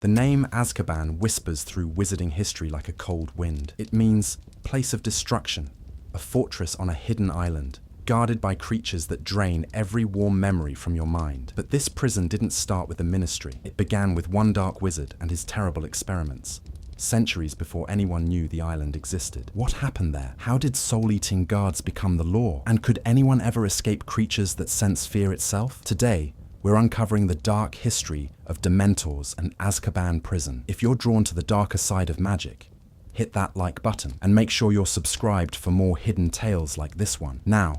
The name Azkaban whispers through wizarding history like a cold wind. It means place of destruction, a fortress on a hidden island, guarded by creatures that drain every warm memory from your mind. But this prison didn't start with the Ministry. It began with one dark wizard and his terrible experiments, centuries before anyone knew the island existed. What happened there? How did soul-eating guards become the law? And could anyone ever escape creatures that sense fear itself? Today, we're uncovering the dark history of Dementors and Azkaban prison. If you're drawn to the darker side of magic, hit that like button and make sure you're subscribed for more hidden tales like this one. Now,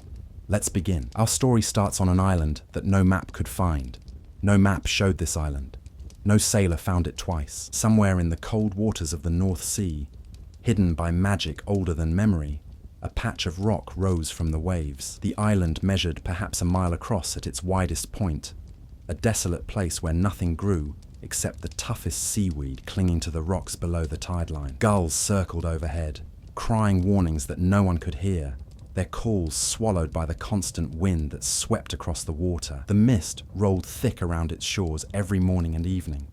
let's begin. Our story starts on an island that no map could find. No map showed this island. No sailor found it twice. Somewhere in the cold waters of the North Sea, hidden by magic older than memory, a patch of rock rose from the waves. The island measured perhaps a mile across at its widest point, a desolate place where nothing grew except the toughest seaweed clinging to the rocks below the tide line. Gulls circled overhead, crying warnings that no one could hear, their calls swallowed by the constant wind that swept across the water. The mist rolled thick around its shores every morning and evening,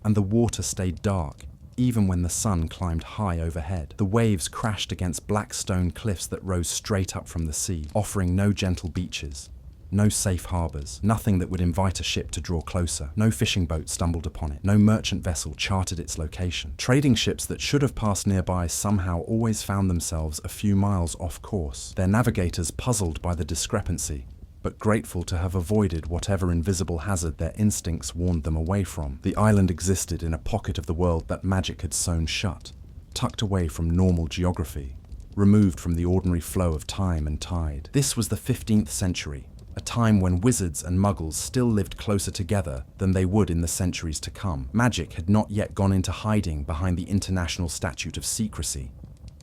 and the water stayed dark even when the sun climbed high overhead. The waves crashed against black stone cliffs that rose straight up from the sea, offering no gentle beaches, no safe harbors, nothing that would invite a ship to draw closer. No fishing boat stumbled upon it. No merchant vessel charted its location. Trading ships that should have passed nearby somehow always found themselves a few miles off course, their navigators puzzled by the discrepancy, but grateful to have avoided whatever invisible hazard their instincts warned them away from. The island existed in a pocket of the world that magic had sewn shut, tucked away from normal geography, removed from the ordinary flow of time and tide. This was the 15th century, a time when wizards and muggles still lived closer together than they would in the centuries to come. Magic had not yet gone into hiding behind the International Statute of Secrecy.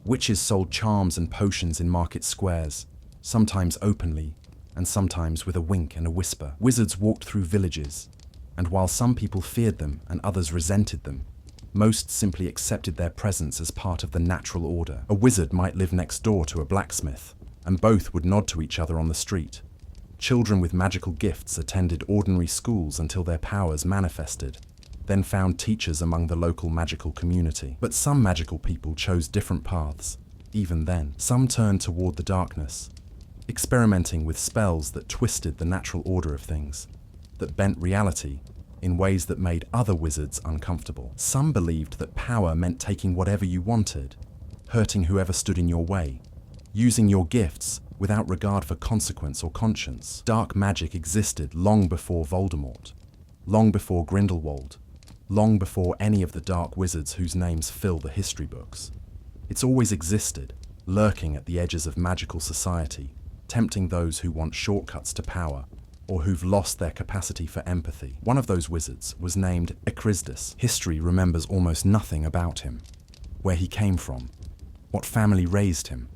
Witches sold charms and potions in market squares, sometimes openly, and sometimes with a wink and a whisper. Wizards walked through villages, and while some people feared them and others resented them, most simply accepted their presence as part of the natural order. A wizard might live next door to a blacksmith, and both would nod to each other on the street. Children with magical gifts attended ordinary schools until their powers manifested, then found teachers among the local magical community. But some magical people chose different paths, even then. Some turned toward the darkness, experimenting with spells that twisted the natural order of things, that bent reality in ways that made other wizards uncomfortable. Some believed that power meant taking whatever you wanted, hurting whoever stood in your way, using your gifts without regard for consequence or conscience. Dark magic existed long before Voldemort, long before Grindelwald, long before any of the dark wizards whose names fill the history books. It's always existed, lurking at the edges of magical society, tempting those who want shortcuts to power or who've lost their capacity for empathy. One of those wizards was named Ekrisdus. History remembers almost nothing about him, where he came from, what family raised him,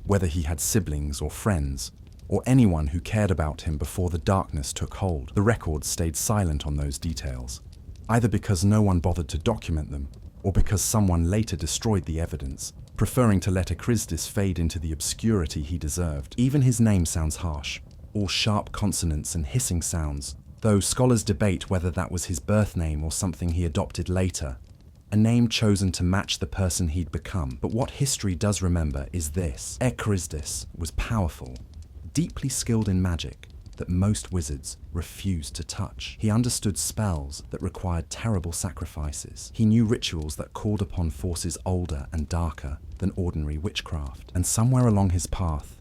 whether he had siblings or friends, or anyone who cared about him before the darkness took hold. The records stayed silent on those details, either because no one bothered to document them, or because someone later destroyed the evidence, preferring to let Ekrisdus fade into the obscurity he deserved. Even his name sounds harsh, all sharp consonants and hissing sounds, though scholars debate whether that was his birth name or something he adopted later, a name chosen to match the person he'd become. But what history does remember is this: Ekrisdus was powerful, deeply skilled in magic that most wizards refused to touch. He understood spells that required terrible sacrifices. He knew rituals that called upon forces older and darker than ordinary witchcraft. And somewhere along his path,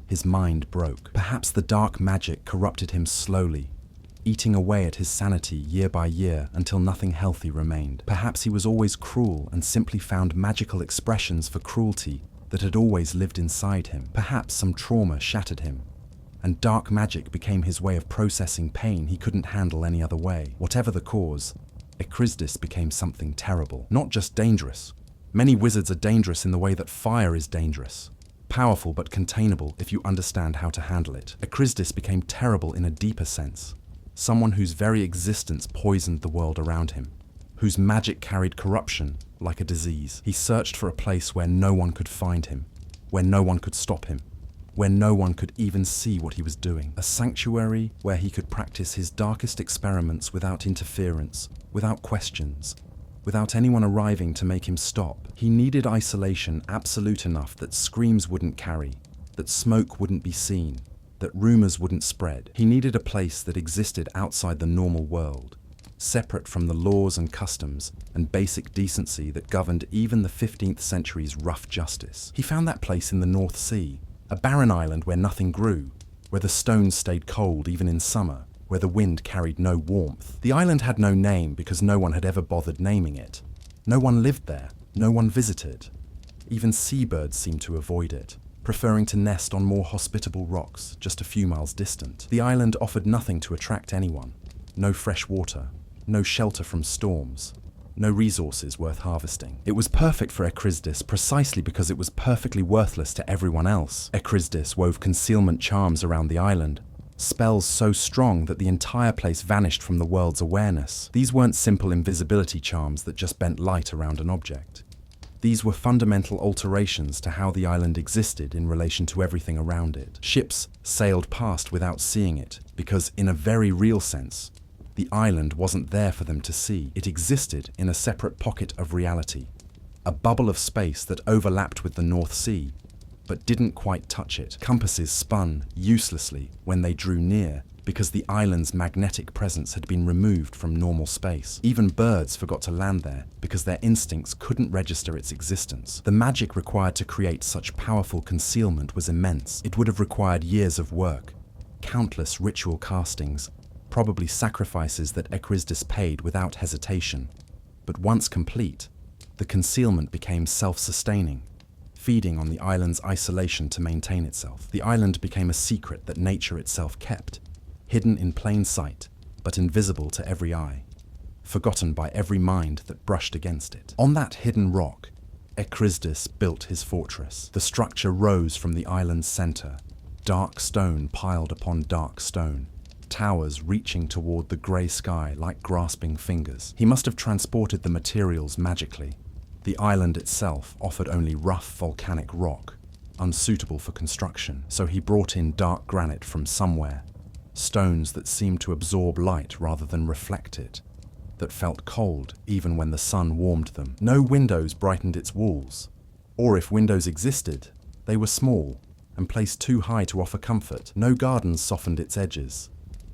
his mind broke. Perhaps the dark magic corrupted him slowly, eating away at his sanity year by year until nothing healthy remained. Perhaps he was always cruel and simply found magical expressions for cruelty that had always lived inside him. Perhaps some trauma shattered him, and dark magic became his way of processing pain he couldn't handle any other way. Whatever the cause, Ekrisdus became something terrible, not just dangerous. Many wizards are dangerous in the way that fire is dangerous, powerful but containable if you understand how to handle it. Ekrisdus became terrible in a deeper sense. Someone whose very existence poisoned the world around him, whose magic carried corruption like a disease. He searched for a place where no one could find him, where no one could stop him, where no one could even see what he was doing. A sanctuary where he could practice his darkest experiments without interference, without questions, without anyone arriving to make him stop. He needed isolation absolute enough that screams wouldn't carry, that smoke wouldn't be seen, that rumors wouldn't spread. He needed a place that existed outside the normal world, separate from the laws and customs and basic decency that governed even the 15th century's rough justice. He found that place in the North Sea, a barren island where nothing grew, where the stones stayed cold even in summer, where the wind carried no warmth. The island had no name because no one had ever bothered naming it. No one lived there, no one visited. Even seabirds seemed to avoid it, preferring to nest on more hospitable rocks just a few miles distant. The island offered nothing to attract anyone. No fresh water, no shelter from storms, no resources worth harvesting. It was perfect for Ekrysdis precisely because it was perfectly worthless to everyone else. Ekrysdis wove concealment charms around the island, spells so strong that the entire place vanished from the world's awareness. These weren't simple invisibility charms that just bent light around an object. These were fundamental alterations to how the island existed in relation to everything around it. Ships sailed past without seeing it because, in a very real sense, the island wasn't there for them to see. It existed in a separate pocket of reality, a bubble of space that overlapped with the North Sea, but didn't quite touch it. Compasses spun uselessly when they drew near because the island's magnetic presence had been removed from normal space. Even birds forgot to land there because their instincts couldn't register its existence. The magic required to create such powerful concealment was immense. It would have required years of work, countless ritual castings, probably sacrifices that Ekrysdis paid without hesitation. But once complete, the concealment became self-sustaining, feeding on the island's isolation to maintain itself. The island became a secret that nature itself kept, hidden in plain sight, but invisible to every eye, forgotten by every mind that brushed against it. On that hidden rock, Ekrysdis built his fortress. The structure rose from the island's center, dark stone piled upon dark stone, towers reaching toward the grey sky like grasping fingers. He must have transported the materials magically. The island itself offered only rough volcanic rock, unsuitable for construction, so he brought in dark granite from somewhere, stones that seemed to absorb light rather than reflect it, that felt cold even when the sun warmed them. No windows brightened its walls, or if windows existed, they were small and placed too high to offer comfort. No gardens softened its edges.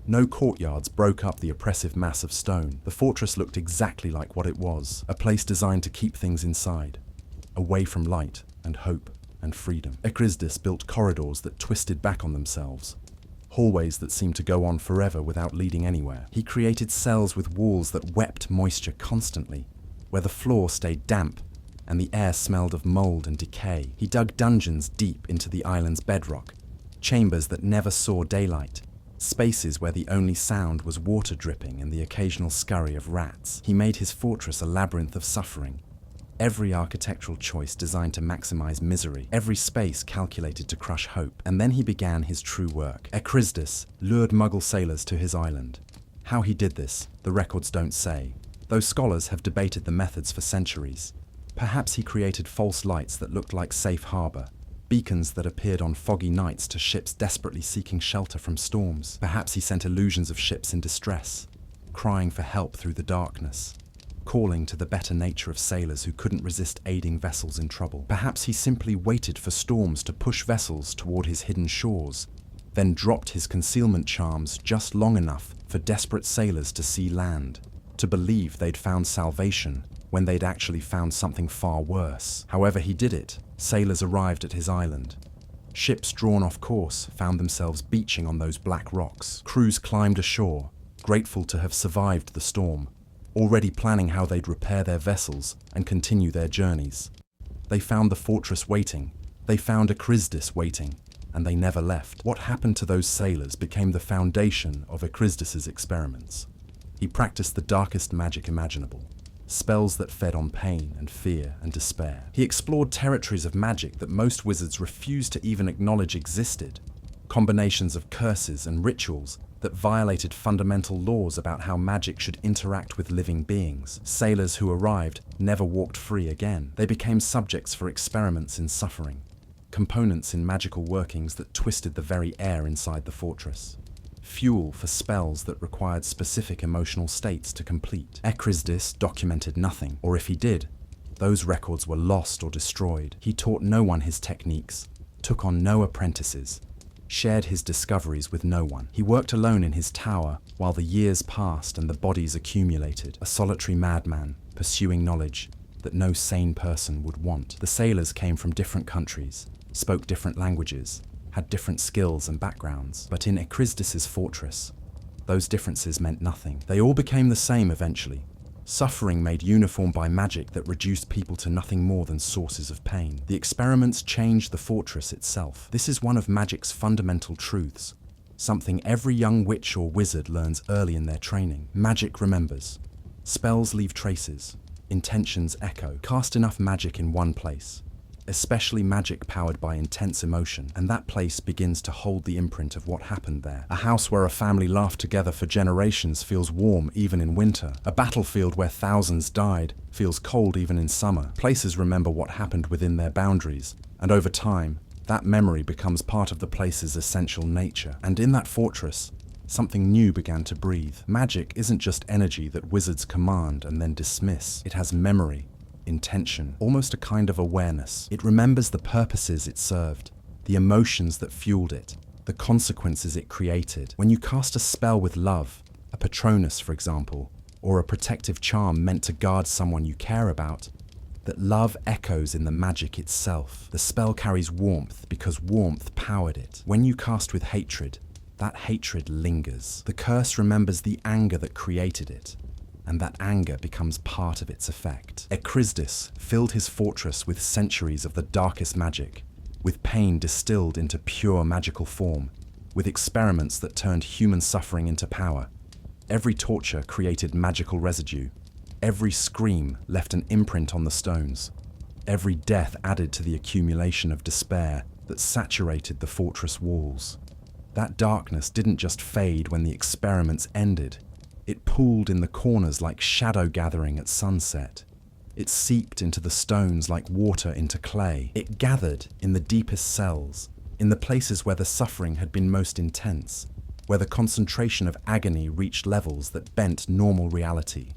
No courtyards broke up the oppressive mass of stone. The fortress looked exactly like what it was, a place designed to keep things inside, away from light and hope and freedom. Ekrysdis built corridors that twisted back on themselves, hallways that seemed to go on forever without leading anywhere. He created cells with walls that wept moisture constantly, where the floor stayed damp and the air smelled of mold and decay. He dug dungeons deep into the island's bedrock, chambers that never saw daylight, spaces where the only sound was water dripping and the occasional scurry of rats. He made his fortress a labyrinth of suffering, every architectural choice designed to maximize misery, every space calculated to crush hope. And then he began his true work. Ekrysdis lured Muggle sailors to his island. How he did this, the records don't say, though scholars have debated the methods for centuries. Perhaps he created false lights that looked like safe harbor, beacons that appeared on foggy nights to ships desperately seeking shelter from storms. Perhaps he sent illusions of ships in distress, crying for help through the darkness, calling to the better nature of sailors who couldn't resist aiding vessels in trouble. Perhaps he simply waited for storms to push vessels toward his hidden shores, then dropped his concealment charms just long enough for desperate sailors to see land, to believe they'd found salvation when they'd actually found something far worse. However he did it, sailors arrived at his island. Ships drawn off course found themselves beaching on those black rocks. Crews climbed ashore, grateful to have survived the storm, already planning how they'd repair their vessels and continue their journeys. They found the fortress waiting, they found Ekrysdis waiting, and they never left. What happened to those sailors became the foundation of Ekrysdis's experiments. He practiced the darkest magic imaginable, spells that fed on pain and fear and despair. He explored territories of magic that most wizards refused to even acknowledge existed, combinations of curses and rituals that violated fundamental laws about how magic should interact with living beings. Sailors who arrived never walked free again. They became subjects for experiments in suffering, components in magical workings that twisted the very air inside the fortress. fuel for spells that required specific emotional states to complete. Ecrizdis documented nothing, or if he did, those records were lost or destroyed. He taught no one his techniques, took on no apprentices, shared his discoveries with no one. He worked alone in his tower while the years passed and the bodies accumulated, a solitary madman pursuing knowledge that no sane person would want. The sailors came from different countries, spoke different languages, had different skills and backgrounds. But in Ecrizdis's fortress, those differences meant nothing. They all became the same eventually. Suffering made uniform by magic that reduced people to nothing more than sources of pain. The experiments changed the fortress itself. This is one of magic's fundamental truths, something every young witch or wizard learns early in their training. Magic remembers. Spells leave traces. Intentions echo. Cast enough magic in one place, especially magic powered by intense emotion, and that place begins to hold the imprint of what happened there. A house where a family laughed together for generations feels warm even in winter. A battlefield where thousands died feels cold even in summer. Places remember what happened within their boundaries, and over time, that memory becomes part of the place's essential nature. And in that fortress, something new began to breathe. Magic isn't just energy that wizards command and then dismiss. It has memory, intention, almost a kind of awareness. It remembers the purposes it served, the emotions that fueled it, the consequences it created. When you cast a spell with love, a Patronus for example, or a protective charm meant to guard someone you care about, that love echoes in the magic itself. The spell carries warmth because warmth powered it. When you cast with hatred, that hatred lingers. The curse remembers the anger that created it, and that anger becomes part of its effect. Ecrizdis filled his fortress with centuries of the darkest magic, with pain distilled into pure magical form, with experiments that turned human suffering into power. Every torture created magical residue. Every scream left an imprint on the stones. Every death added to the accumulation of despair that saturated the fortress walls. That darkness didn't just fade when the experiments ended. It pooled in the corners like shadow gathering at sunset. It seeped into the stones like water into clay. It gathered in the deepest cells, in the places where the suffering had been most intense, where the concentration of agony reached levels that bent normal reality.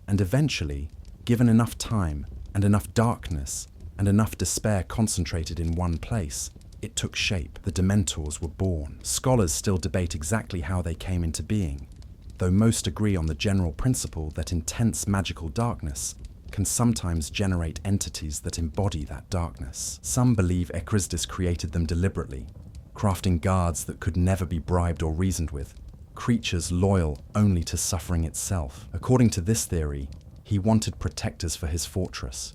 And eventually, given enough time and enough darkness and enough despair concentrated in one place, it took shape. The Dementors were born. Scholars still debate exactly how they came into being, though most agree on the general principle that intense magical darkness can sometimes generate entities that embody that darkness. Some believe Ecrizdis created them deliberately, crafting guards that could never be bribed or reasoned with, creatures loyal only to suffering itself. According to this theory, he wanted protectors for his fortress,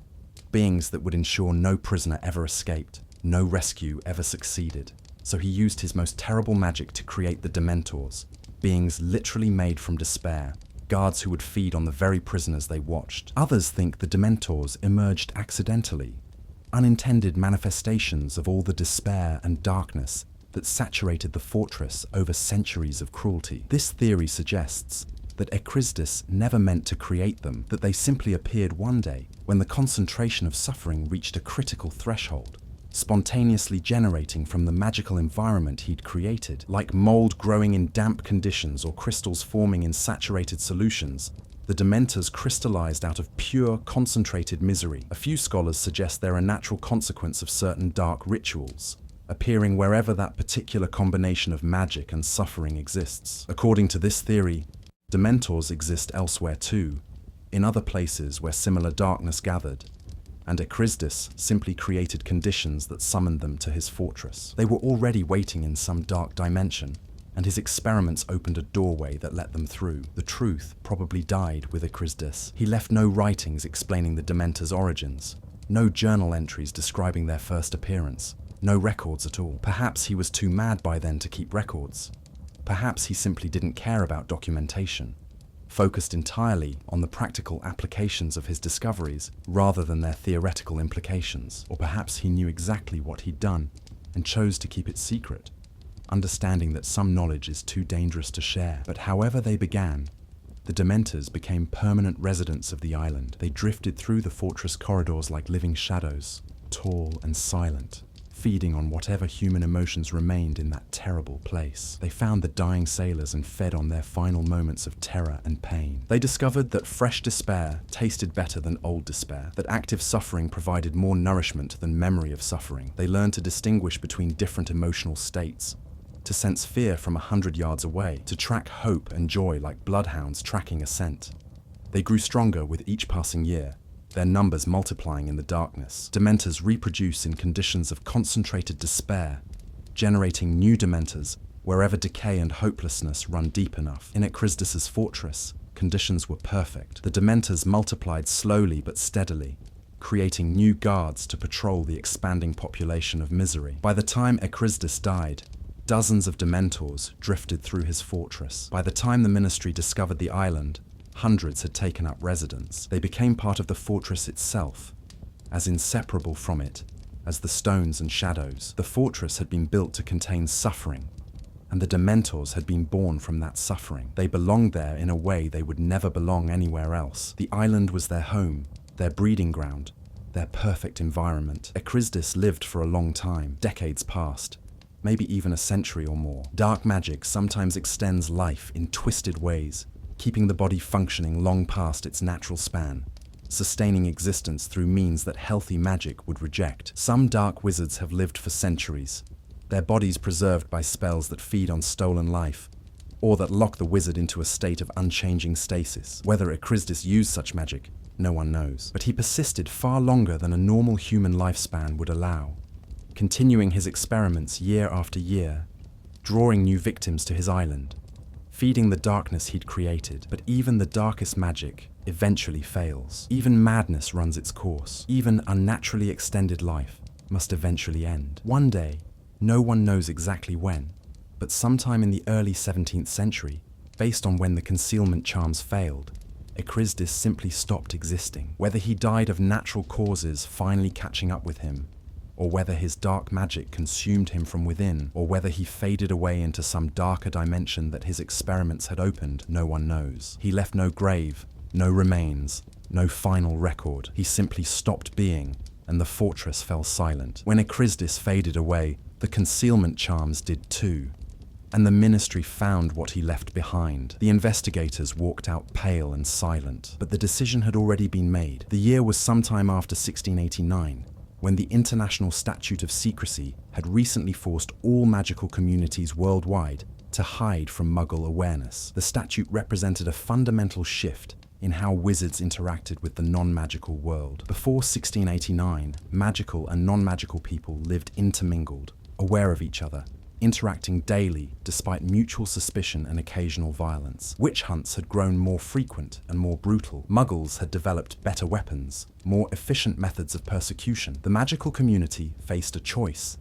beings that would ensure no prisoner ever escaped, no rescue ever succeeded. So he used his most terrible magic to create the Dementors, beings literally made from despair, guards who would feed on the very prisoners they watched. Others think the Dementors emerged accidentally, unintended manifestations of all the despair and darkness that saturated the fortress over centuries of cruelty. This theory suggests that Ecrizdis never meant to create them, that they simply appeared one day when the concentration of suffering reached a critical threshold, spontaneously generating from the magical environment he'd created. Like mold growing in damp conditions or crystals forming in saturated solutions, the Dementors crystallized out of pure, concentrated misery. A few scholars suggest they're a natural consequence of certain dark rituals, appearing wherever that particular combination of magic and suffering exists. According to this theory, Dementors exist elsewhere too, in other places where similar darkness gathered, and Ecrizdis simply created conditions that summoned them to his fortress. They were already waiting in some dark dimension, and his experiments opened a doorway that let them through. The truth probably died with Ecrizdis. He left no writings explaining the Dementors' origins, no journal entries describing their first appearance, no records at all. Perhaps he was too mad by then to keep records. Perhaps he simply didn't care about documentation, focused entirely on the practical applications of his discoveries rather than their theoretical implications. Or perhaps he knew exactly what he'd done and chose to keep it secret, understanding that some knowledge is too dangerous to share. But however they began, the Dementors became permanent residents of the island. They drifted through the fortress corridors like living shadows, tall and silent, feeding on whatever human emotions remained in that terrible place. They found the dying sailors and fed on their final moments of terror and pain. They discovered that fresh despair tasted better than old despair, that active suffering provided more nourishment than memory of suffering. They learned to distinguish between different emotional states, to sense fear from 100 yards away, to track hope and joy like bloodhounds tracking a scent. They grew stronger with each passing year, their numbers multiplying in the darkness. Dementors reproduce in conditions of concentrated despair, generating new Dementors wherever decay and hopelessness run deep enough. In Ecrisdis's fortress, conditions were perfect. The Dementors multiplied slowly but steadily, creating new guards to patrol the expanding population of misery. By the time Ecrisdis died, dozens of Dementors drifted through his fortress. By the time the Ministry discovered the island, hundreds had taken up residence. They became part of the fortress itself, as inseparable from it as the stones and shadows. The fortress had been built to contain suffering, and the Dementors had been born from that suffering. They belonged there in a way they would never belong anywhere else. The island was their home, their breeding ground, their perfect environment. Ecrisdis lived for a long time. Decades passed, maybe even a century or more. Dark magic sometimes extends life in twisted ways, keeping the body functioning long past its natural span, sustaining existence through means that healthy magic would reject. Some dark wizards have lived for centuries, their bodies preserved by spells that feed on stolen life, or that lock the wizard into a state of unchanging stasis. Whether Ecrisdis used such magic, no one knows. But he persisted far longer than a normal human lifespan would allow, continuing his experiments year after year, drawing new victims to his island, feeding the darkness he'd created. But even the darkest magic eventually fails. Even madness runs its course. Even unnaturally extended life must eventually end. One day, no one knows exactly when, but sometime in the early 17th century, based on when the concealment charms failed, Ecrisdis simply stopped existing. Whether he died of natural causes finally catching up with him, or whether his dark magic consumed him from within, or whether he faded away into some darker dimension that his experiments had opened, no one knows. He left no grave, no remains, no final record. He simply stopped being, and the fortress fell silent. When Ecrisdis faded away, the concealment charms did too, and the Ministry found what he left behind. The investigators walked out pale and silent, but the decision had already been made. The year was sometime after 1689, when the International Statute of Secrecy had recently forced all magical communities worldwide to hide from Muggle awareness. The statute represented a fundamental shift in how wizards interacted with the non-magical world. Before 1689, magical and non-magical people lived intermingled, aware of each other, interacting daily despite mutual suspicion and occasional violence. Witch hunts had grown more frequent and more brutal. Muggles had developed better weapons, more efficient methods of persecution. The magical community faced a choice: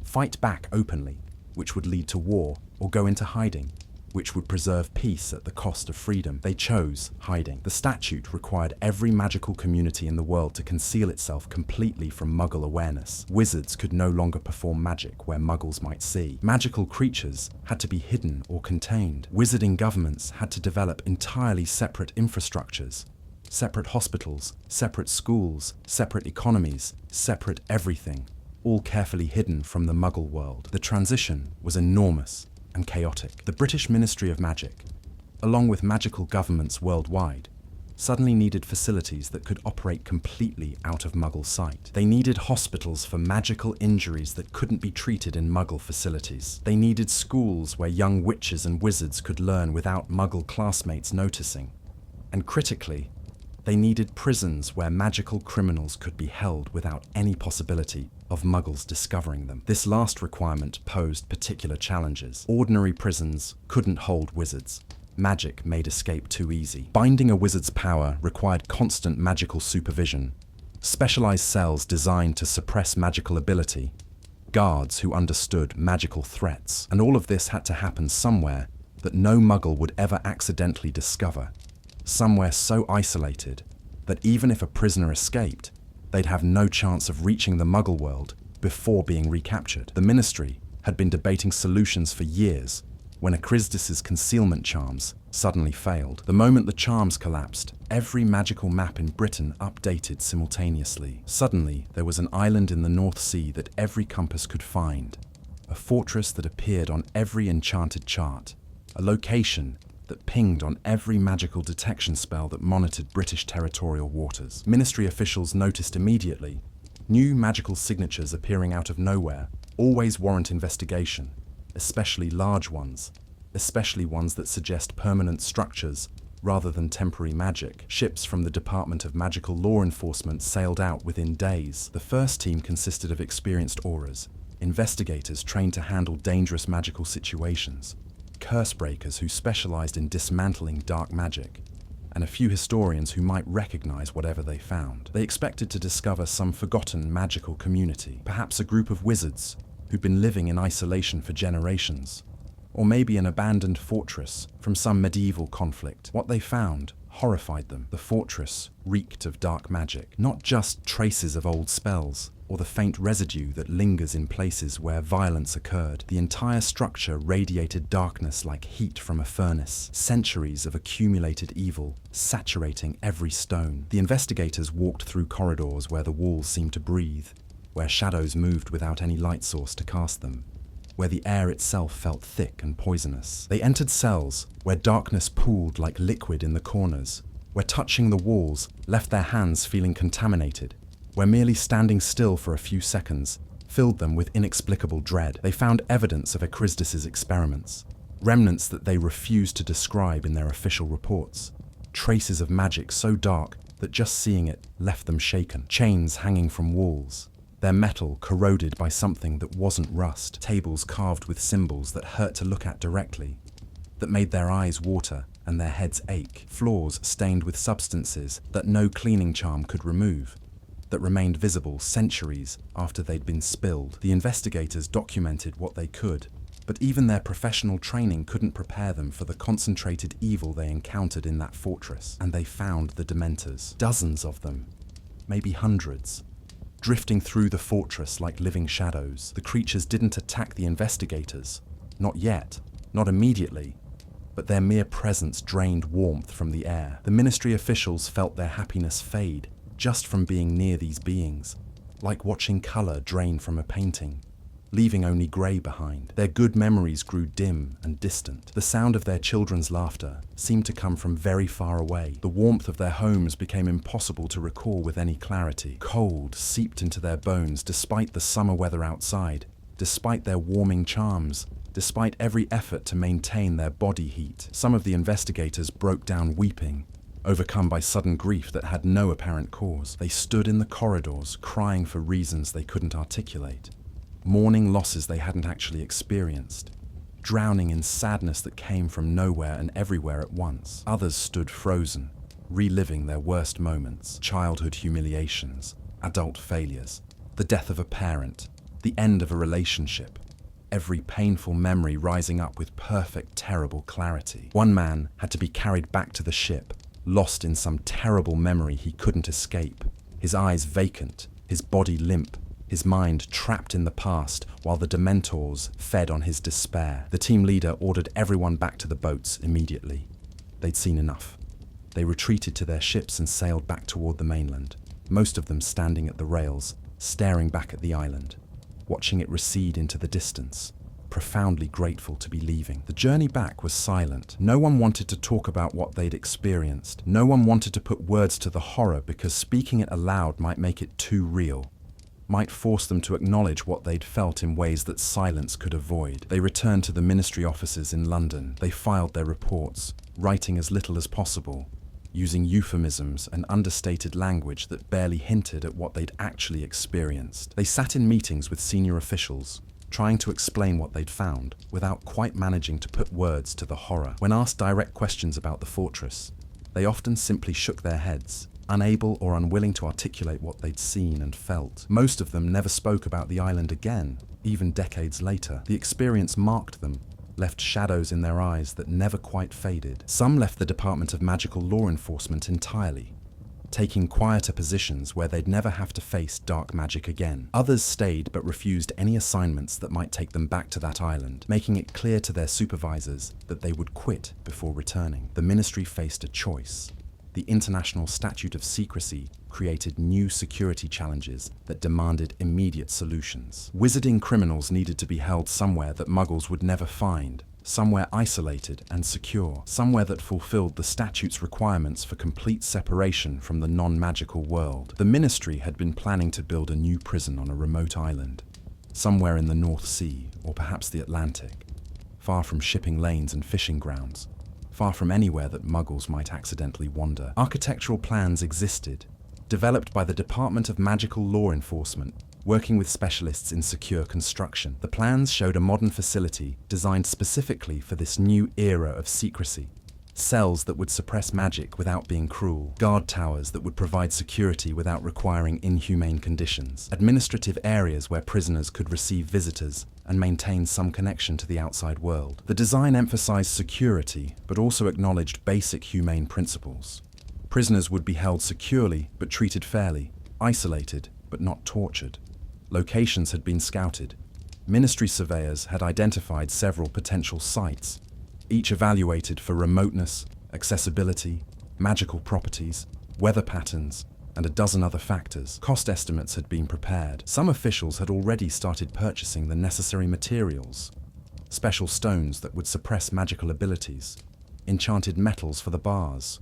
fight back openly, which would lead to war, or go into hiding, which would preserve peace at the cost of freedom. They chose hiding. The statute required every magical community in the world to conceal itself completely from Muggle awareness. Wizards could no longer perform magic where Muggles might see. Magical creatures had to be hidden or contained. Wizarding governments had to develop entirely separate infrastructures, separate hospitals, separate schools, separate economies, separate everything, all carefully hidden from the Muggle world. The transition was enormous and chaotic. The British Ministry of Magic, along with magical governments worldwide, suddenly needed facilities that could operate completely out of Muggle sight. They needed hospitals for magical injuries that couldn't be treated in Muggle facilities. They needed schools where young witches and wizards could learn without Muggle classmates noticing. And critically, they needed prisons where magical criminals could be held without any possibility of Muggles discovering them. This last requirement posed particular challenges. Ordinary prisons couldn't hold wizards. Magic made escape too easy. Binding a wizard's power required constant magical supervision, specialized cells designed to suppress magical ability, guards who understood magical threats, and all of this had to happen somewhere that no Muggle would ever accidentally discover, somewhere so isolated that even if a prisoner escaped, they'd have no chance of reaching the Muggle world before being recaptured. The Ministry had been debating solutions for years, when Acrisdis's concealment charms suddenly failed. The moment the charms collapsed, every magical map in Britain updated simultaneously. Suddenly, there was an island in the North Sea that every compass could find, a fortress that appeared on every enchanted chart, a location that pinged on every magical detection spell that monitored British territorial waters. Ministry officials noticed immediately. New magical signatures appearing out of nowhere always warrant investigation, especially large ones, especially ones that suggest permanent structures rather than temporary magic. Ships from the Department of Magical Law Enforcement sailed out within days. The first team consisted of experienced aurors, investigators trained to handle dangerous magical situations, curse breakers who specialized in dismantling dark magic, and a few historians who might recognize whatever they found. They expected to discover some forgotten magical community, perhaps a group of wizards who'd been living in isolation for generations, or maybe an abandoned fortress from some medieval conflict. What they found horrified them. The fortress reeked of dark magic, not just traces of old spells, or the faint residue that lingers in places where violence occurred. The entire structure radiated darkness like heat from a furnace, centuries of accumulated evil saturating every stone. The investigators walked through corridors where the walls seemed to breathe, where shadows moved without any light source to cast them, where the air itself felt thick and poisonous. They entered cells where darkness pooled like liquid in the corners, where touching the walls left their hands feeling contaminated, where merely standing still for a few seconds filled them with inexplicable dread. They found evidence of Acrisdis's experiments, remnants that they refused to describe in their official reports, traces of magic so dark that just seeing it left them shaken, chains hanging from walls, their metal corroded by something that wasn't rust, tables carved with symbols that hurt to look at directly, that made their eyes water and their heads ache, floors stained with substances that no cleaning charm could remove, that remained visible centuries after they'd been spilled. The investigators documented what they could, but even their professional training couldn't prepare them for the concentrated evil they encountered in that fortress. And they found the Dementors, dozens of them, maybe hundreds, drifting through the fortress like living shadows. The creatures didn't attack the investigators, not yet, not immediately, but their mere presence drained warmth from the air. The ministry officials felt their happiness fade just from being near these beings, like watching color drain from a painting, leaving only grey behind. Their good memories grew dim and distant. The sound of their children's laughter seemed to come from very far away. The warmth of their homes became impossible to recall with any clarity. Cold seeped into their bones despite the summer weather outside, despite their warming charms, despite every effort to maintain their body heat. Some of the investigators broke down weeping, overcome by sudden grief that had no apparent cause. They stood in the corridors, crying for reasons they couldn't articulate, mourning losses they hadn't actually experienced, drowning in sadness that came from nowhere and everywhere at once. Others stood frozen, reliving their worst moments, childhood humiliations, adult failures, the death of a parent, the end of a relationship, every painful memory rising up with perfect, terrible clarity. One man had to be carried back to the ship, lost in some terrible memory he couldn't escape, his eyes vacant, his body limp, his mind trapped in the past while the Dementors fed on his despair. The team leader ordered everyone back to the boats immediately. They'd seen enough. They retreated to their ships and sailed back toward the mainland, most of them standing at the rails, staring back at the island, watching it recede into the distance, profoundly grateful to be leaving. The journey back was silent. No one wanted to talk about what they'd experienced. No one wanted to put words to the horror because speaking it aloud might make it too real, might force them to acknowledge what they'd felt in ways that silence could avoid. They returned to the ministry offices in London. They filed their reports, writing as little as possible, using euphemisms and understated language that barely hinted at what they'd actually experienced. They sat in meetings with senior officials, trying to explain what they'd found, without quite managing to put words to the horror. When asked direct questions about the fortress, they often simply shook their heads, unable or unwilling to articulate what they'd seen and felt. Most of them never spoke about the island again, even decades later. The experience marked them, left shadows in their eyes that never quite faded. Some left the Department of Magical Law Enforcement entirely, taking quieter positions where they'd never have to face dark magic again. Others stayed but refused any assignments that might take them back to that island, making it clear to their supervisors that they would quit before returning. The Ministry faced a choice. The International Statute of Secrecy created new security challenges that demanded immediate solutions. Wizarding criminals needed to be held somewhere that Muggles would never find, somewhere isolated and secure, somewhere that fulfilled the statute's requirements for complete separation from the non-magical world. The Ministry had been planning to build a new prison on a remote island, somewhere in the North Sea or perhaps the Atlantic, far from shipping lanes and fishing grounds, far from anywhere that Muggles might accidentally wander. Architectural plans existed, developed by the Department of Magical Law Enforcement, working with specialists in secure construction. The plans showed a modern facility designed specifically for this new era of secrecy. Cells that would suppress magic without being cruel, guard towers that would provide security without requiring inhumane conditions, administrative areas where prisoners could receive visitors and maintain some connection to the outside world. The design emphasized security, but also acknowledged basic humane principles. Prisoners would be held securely but treated fairly, isolated but not tortured. Locations had been scouted. Ministry surveyors had identified several potential sites, each evaluated for remoteness, accessibility, magical properties, weather patterns, and a dozen other factors. Cost estimates had been prepared. Some officials had already started purchasing the necessary materials: special stones that would suppress magical abilities, enchanted metals for the bars,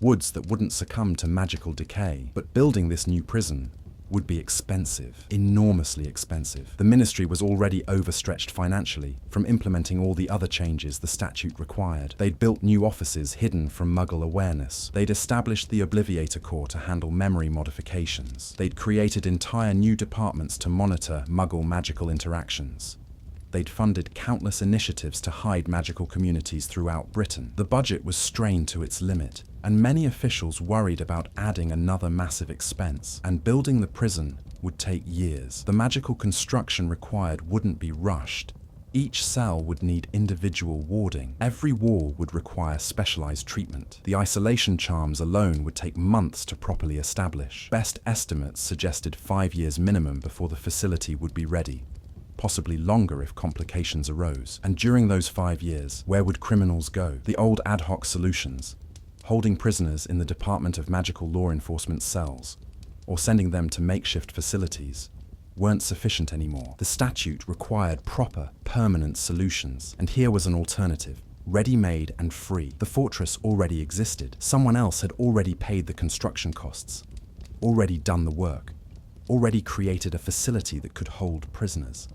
woods that wouldn't succumb to magical decay. But building this new prison would be expensive, enormously expensive. The Ministry was already overstretched financially from implementing all the other changes the statute required. They'd built new offices hidden from Muggle awareness. They'd established the Obliviator Corps to handle memory modifications. They'd created entire new departments to monitor Muggle magical interactions. They'd funded countless initiatives to hide magical communities throughout Britain. The budget was strained to its limit, and many officials worried about adding another massive expense. And building the prison would take years. The magical construction required wouldn't be rushed. Each cell would need individual warding. Every wall would require specialized treatment. The isolation charms alone would take months to properly establish. Best estimates suggested 5 years minimum before the facility would be ready, possibly longer if complications arose. And during those 5 years, where would criminals go? The old ad hoc solutions, holding prisoners in the Department of Magical Law Enforcement cells, or sending them to makeshift facilities, weren't sufficient anymore. The statute required proper, permanent solutions, and here was an alternative, ready-made and free. The fortress already existed. Someone else had already paid the construction costs, already done the work, already created a facility that could hold prisoners.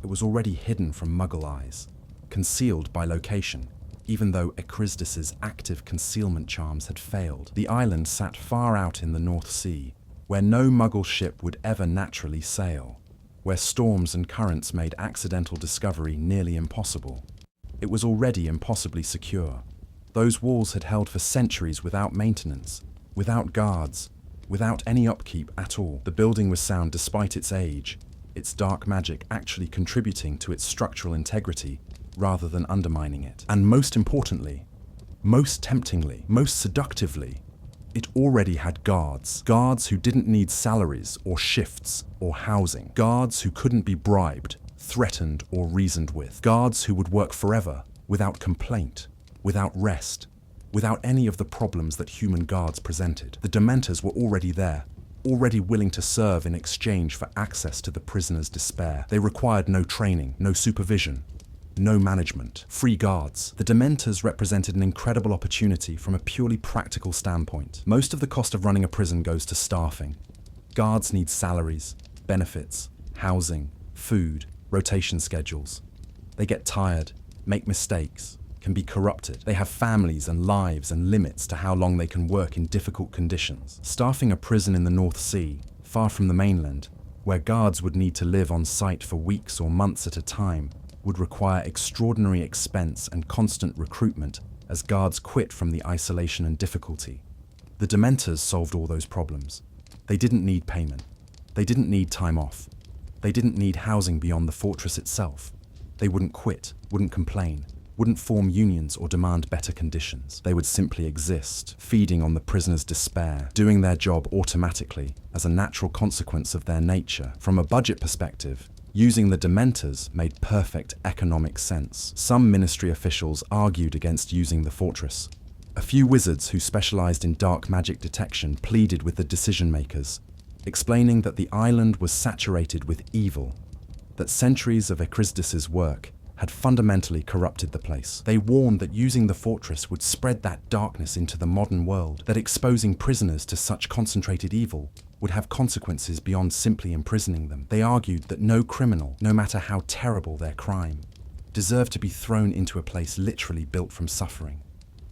It was already hidden from Muggle eyes, concealed by location. Even though Echrisdis's active concealment charms had failed, the island sat far out in the North Sea, where no Muggle ship would ever naturally sail, where storms and currents made accidental discovery nearly impossible. It was already impossibly secure. Those walls had held for centuries without maintenance, without guards, without any upkeep at all. The building was sound despite its age, its dark magic actually contributing to its structural integrity rather than undermining it. And most importantly, most temptingly, most seductively, it already had guards. Guards who didn't need salaries or shifts or housing. Guards who couldn't be bribed, threatened, or reasoned with. Guards who would work forever, without complaint, without rest, without any of the problems that human guards presented. The Dementors were already there, already willing to serve in exchange for access to the prisoner's despair. They required no training, no supervision, no management. Free guards. The Dementors represented an incredible opportunity from a purely practical standpoint. Most of the cost of running a prison goes to staffing. Guards need salaries, benefits, housing, food, rotation schedules. They get tired, make mistakes, can be corrupted. They have families and lives and limits to how long they can work in difficult conditions. Staffing a prison in the North Sea, far from the mainland, where guards would need to live on site for weeks or months at a time, would require extraordinary expense and constant recruitment as guards quit from the isolation and difficulty. The Dementors solved all those problems. They didn't need payment. They didn't need time off. They didn't need housing beyond the fortress itself. They wouldn't quit, wouldn't complain, wouldn't form unions or demand better conditions. They would simply exist, feeding on the prisoners' despair, doing their job automatically as a natural consequence of their nature. From a budget perspective, using the Dementors made perfect economic sense. Some ministry officials argued against using the fortress. A few wizards who specialized in dark magic detection pleaded with the decision-makers, explaining that the island was saturated with evil, that centuries of Echrizdis's work had fundamentally corrupted the place. They warned that using the fortress would spread that darkness into the modern world, that exposing prisoners to such concentrated evil would have consequences beyond simply imprisoning them. They argued that no criminal, no matter how terrible their crime, deserved to be thrown into a place literally built from suffering.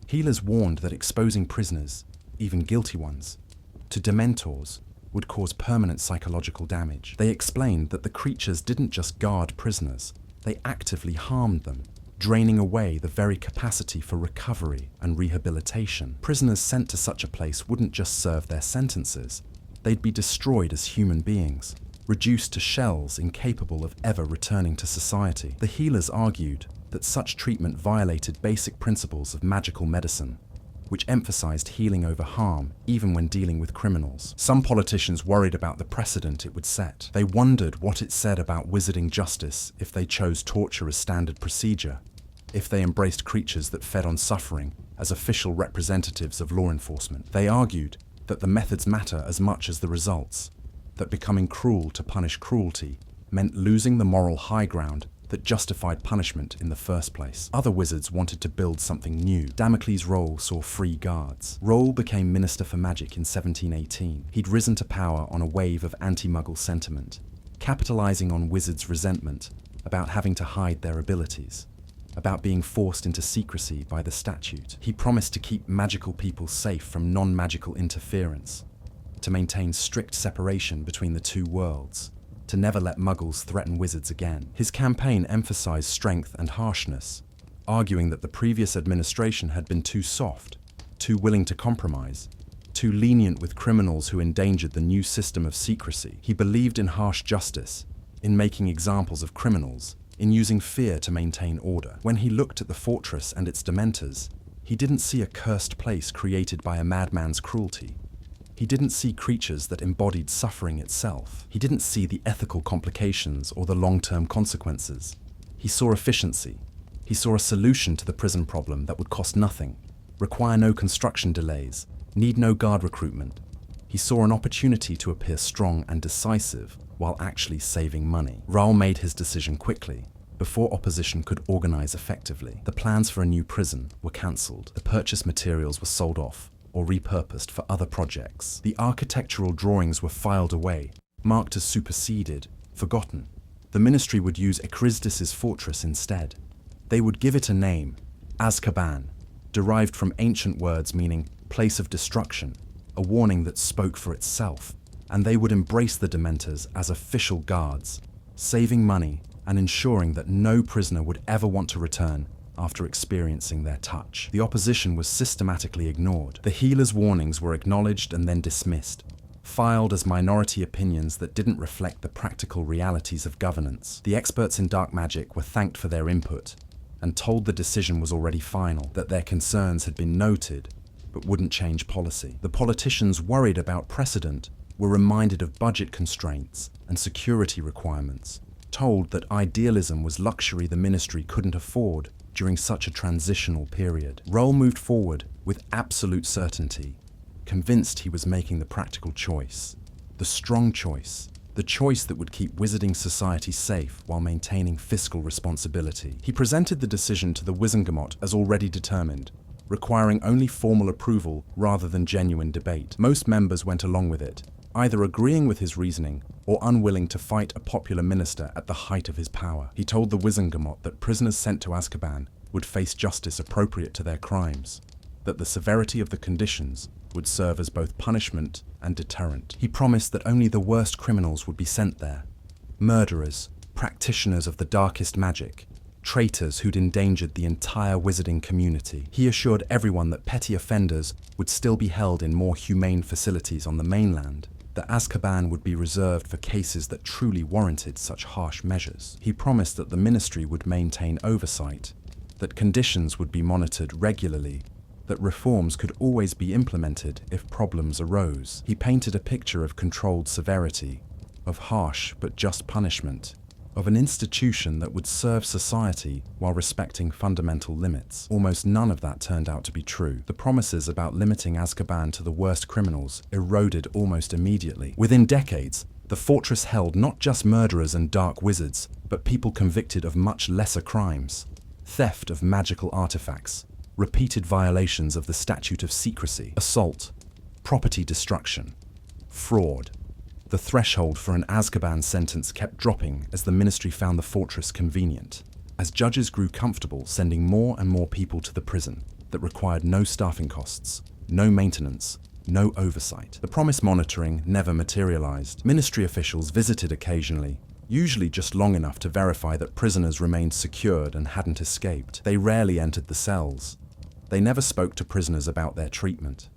Healers warned that exposing prisoners, even guilty ones, to Dementors would cause permanent psychological damage. They explained that the creatures didn't just guard prisoners, they actively harmed them, draining away the very capacity for recovery and rehabilitation. Prisoners sent to such a place wouldn't just serve their sentences, they'd be destroyed as human beings, reduced to shells incapable of ever returning to society. The healers argued that such treatment violated basic principles of magical medicine, which emphasized healing over harm, even when dealing with criminals. Some politicians worried about the precedent it would set. They wondered what it said about wizarding justice if they chose torture as standard procedure, if they embraced creatures that fed on suffering as official representatives of law enforcement. They argued that the methods matter as much as the results, that becoming cruel to punish cruelty meant losing the moral high ground that justified punishment in the first place. Other wizards wanted to build something new. Damocles' Roll saw free guards. Roll became Minister for Magic in 1718. He'd risen to power on a wave of anti-Muggle sentiment, capitalizing on wizards' resentment about having to hide their abilities, about being forced into secrecy by the statute. He promised to keep magical people safe from non-magical interference, to maintain strict separation between the two worlds, to never let Muggles threaten wizards again. His campaign emphasized strength and harshness, arguing that the previous administration had been too soft, too willing to compromise, too lenient with criminals who endangered the new system of secrecy. He believed in harsh justice, in making examples of criminals, in using fear to maintain order. When he looked at the fortress and its Dementors, he didn't see a cursed place created by a madman's cruelty. He didn't see creatures that embodied suffering itself. He didn't see the ethical complications or the long-term consequences. He saw efficiency. He saw a solution to the prison problem that would cost nothing, require no construction delays, need no guard recruitment. He saw an opportunity to appear strong and decisive while actually saving money. Raoul made his decision quickly, before opposition could organize effectively. The plans for a new prison were cancelled. The purchase materials were sold off or repurposed for other projects. The architectural drawings were filed away, marked as superseded, forgotten. The ministry would use Echrizdis's fortress instead. They would give it a name, Azkaban, derived from ancient words meaning place of destruction, a warning that spoke for itself. And they would embrace the Dementors as official guards, saving money and ensuring that no prisoner would ever want to return after experiencing their touch. The opposition was systematically ignored. The healers' warnings were acknowledged and then dismissed, filed as minority opinions that didn't reflect the practical realities of governance. The experts in dark magic were thanked for their input and told the decision was already final, that their concerns had been noted but wouldn't change policy. The politicians worried about precedent were reminded of budget constraints and security requirements, told that idealism was luxury the ministry couldn't afford during such a transitional period. Roll moved forward with absolute certainty, convinced he was making the practical choice, the strong choice, the choice that would keep wizarding society safe while maintaining fiscal responsibility. He presented the decision to the Wizengamot as already determined, requiring only formal approval rather than genuine debate. Most members went along with it, either agreeing with his reasoning or unwilling to fight a popular minister at the height of his power. He told the Wizengamot that prisoners sent to Azkaban would face justice appropriate to their crimes, that the severity of the conditions would serve as both punishment and deterrent. He promised that only the worst criminals would be sent there, murderers, practitioners of the darkest magic, traitors who'd endangered the entire wizarding community. He assured everyone that petty offenders would still be held in more humane facilities on the mainland, that Azkaban would be reserved for cases that truly warranted such harsh measures. He promised that the ministry would maintain oversight, that conditions would be monitored regularly, that reforms could always be implemented if problems arose. He painted a picture of controlled severity, of harsh but just punishment, of an institution that would serve society while respecting fundamental limits. Almost none of that turned out to be true. The promises about limiting Azkaban to the worst criminals eroded almost immediately. Within decades, the fortress held not just murderers and dark wizards, but people convicted of much lesser crimes: theft of magical artifacts, repeated violations of the Statute of Secrecy, assault, property destruction, fraud. The threshold for an Azkaban sentence kept dropping as the Ministry found the fortress convenient, as judges grew comfortable sending more and more people to the prison that required no staffing costs, no maintenance, no oversight. The promised monitoring never materialized. Ministry officials visited occasionally, usually just long enough to verify that prisoners remained secured and hadn't escaped. They rarely entered the cells. They never spoke to prisoners about their treatment.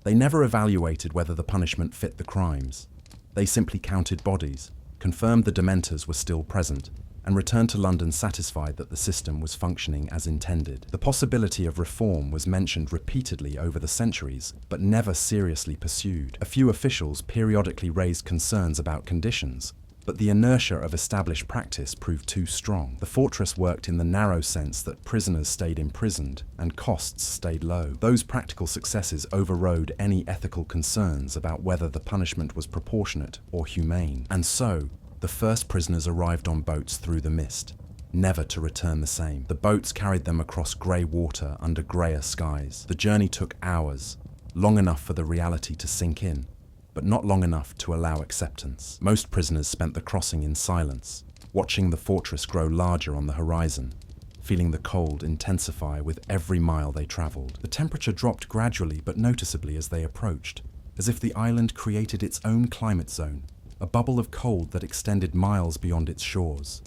They never evaluated whether the punishment fit the crimes. They simply counted bodies, confirmed the Dementors were still present, and returned to London satisfied that the system was functioning as intended. The possibility of reform was mentioned repeatedly over the centuries, but never seriously pursued. A few officials periodically raised concerns about conditions, but the inertia of established practice proved too strong. The fortress worked in the narrow sense that prisoners stayed imprisoned and costs stayed low. Those practical successes overrode any ethical concerns about whether the punishment was proportionate or humane. And so, the first prisoners arrived on boats through the mist, never to return the same. The boats carried them across grey water under greyer skies. The journey took hours, long enough for the reality to sink in, but not long enough to allow acceptance. Most prisoners spent the crossing in silence, watching the fortress grow larger on the horizon, feeling the cold intensify with every mile they traveled. The temperature dropped gradually but noticeably as they approached, as if the island created its own climate zone, a bubble of cold that extended miles beyond its shores.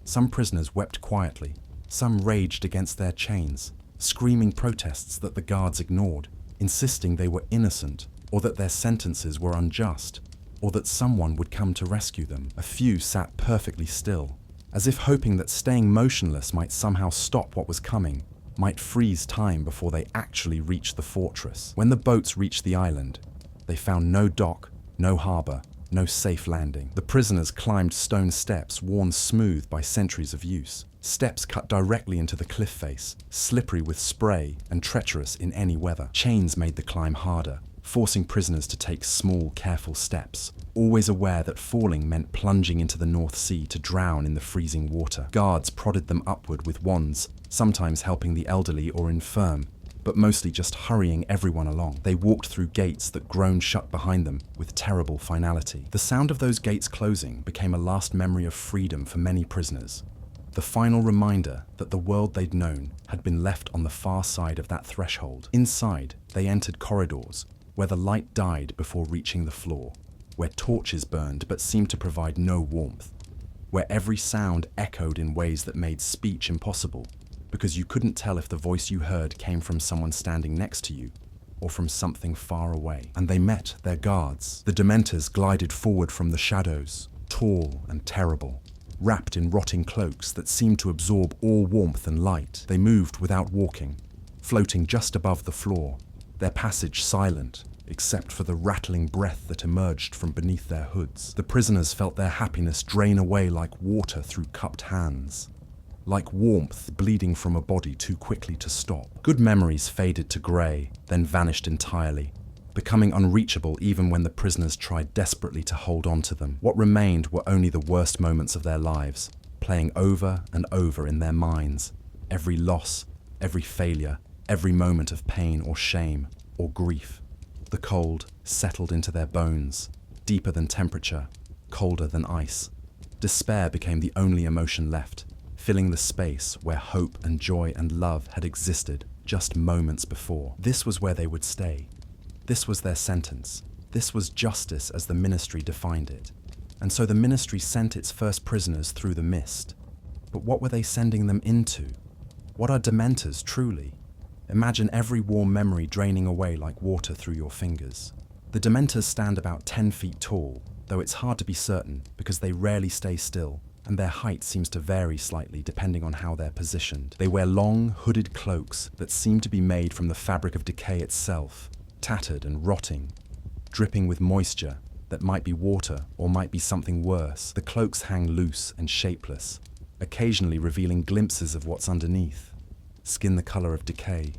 Some prisoners wept quietly, some raged against their chains, screaming protests that the guards ignored, insisting they were innocent, or that their sentences were unjust, or that someone would come to rescue them. A few sat perfectly still, as if hoping that staying motionless might somehow stop what was coming, might freeze time before they actually reached the fortress. When the boats reached the island, they found no dock, no harbour, no safe landing. The prisoners climbed stone steps worn smooth by centuries of use, steps cut directly into the cliff face, slippery with spray and treacherous in any weather. Chains made the climb harder, forcing prisoners to take small, careful steps, always aware that falling meant plunging into the North Sea to drown in the freezing water. Guards prodded them upward with wands, sometimes helping the elderly or infirm, but mostly just hurrying everyone along. They walked through gates that groaned shut behind them with terrible finality. The sound of those gates closing became a last memory of freedom for many prisoners, the final reminder that the world they'd known had been left on the far side of that threshold. Inside, they entered corridors, where the light died before reaching the floor, where torches burned but seemed to provide no warmth, where every sound echoed in ways that made speech impossible, because you couldn't tell if the voice you heard came from someone standing next to you or from something far away. And they met their guards. The Dementors glided forward from the shadows, tall and terrible, wrapped in rotting cloaks that seemed to absorb all warmth and light. They moved without walking, floating just above the floor, their passage silent, except for the rattling breath that emerged from beneath their hoods. The prisoners felt their happiness drain away like water through cupped hands, like warmth bleeding from a body too quickly to stop. Good memories faded to grey, then vanished entirely, becoming unreachable even when the prisoners tried desperately to hold on to them. What remained were only the worst moments of their lives, playing over and over in their minds, every loss, every failure, every moment of pain or shame or grief. The cold settled into their bones, deeper than temperature, colder than ice. Despair became the only emotion left, filling the space where hope and joy and love had existed just moments before. This was where they would stay. This was their sentence. This was justice as the Ministry defined it. And so the Ministry sent its first prisoners through the mist. But what were they sending them into? What are Dementors truly? Imagine every warm memory draining away like water through your fingers. The Dementors stand about 10 feet tall, though it's hard to be certain because they rarely stay still, and their height seems to vary slightly depending on how they're positioned. They wear long, hooded cloaks that seem to be made from the fabric of decay itself, tattered and rotting, dripping with moisture that might be water or might be something worse. The cloaks hang loose and shapeless, occasionally revealing glimpses of what's underneath. Skin the color of decay,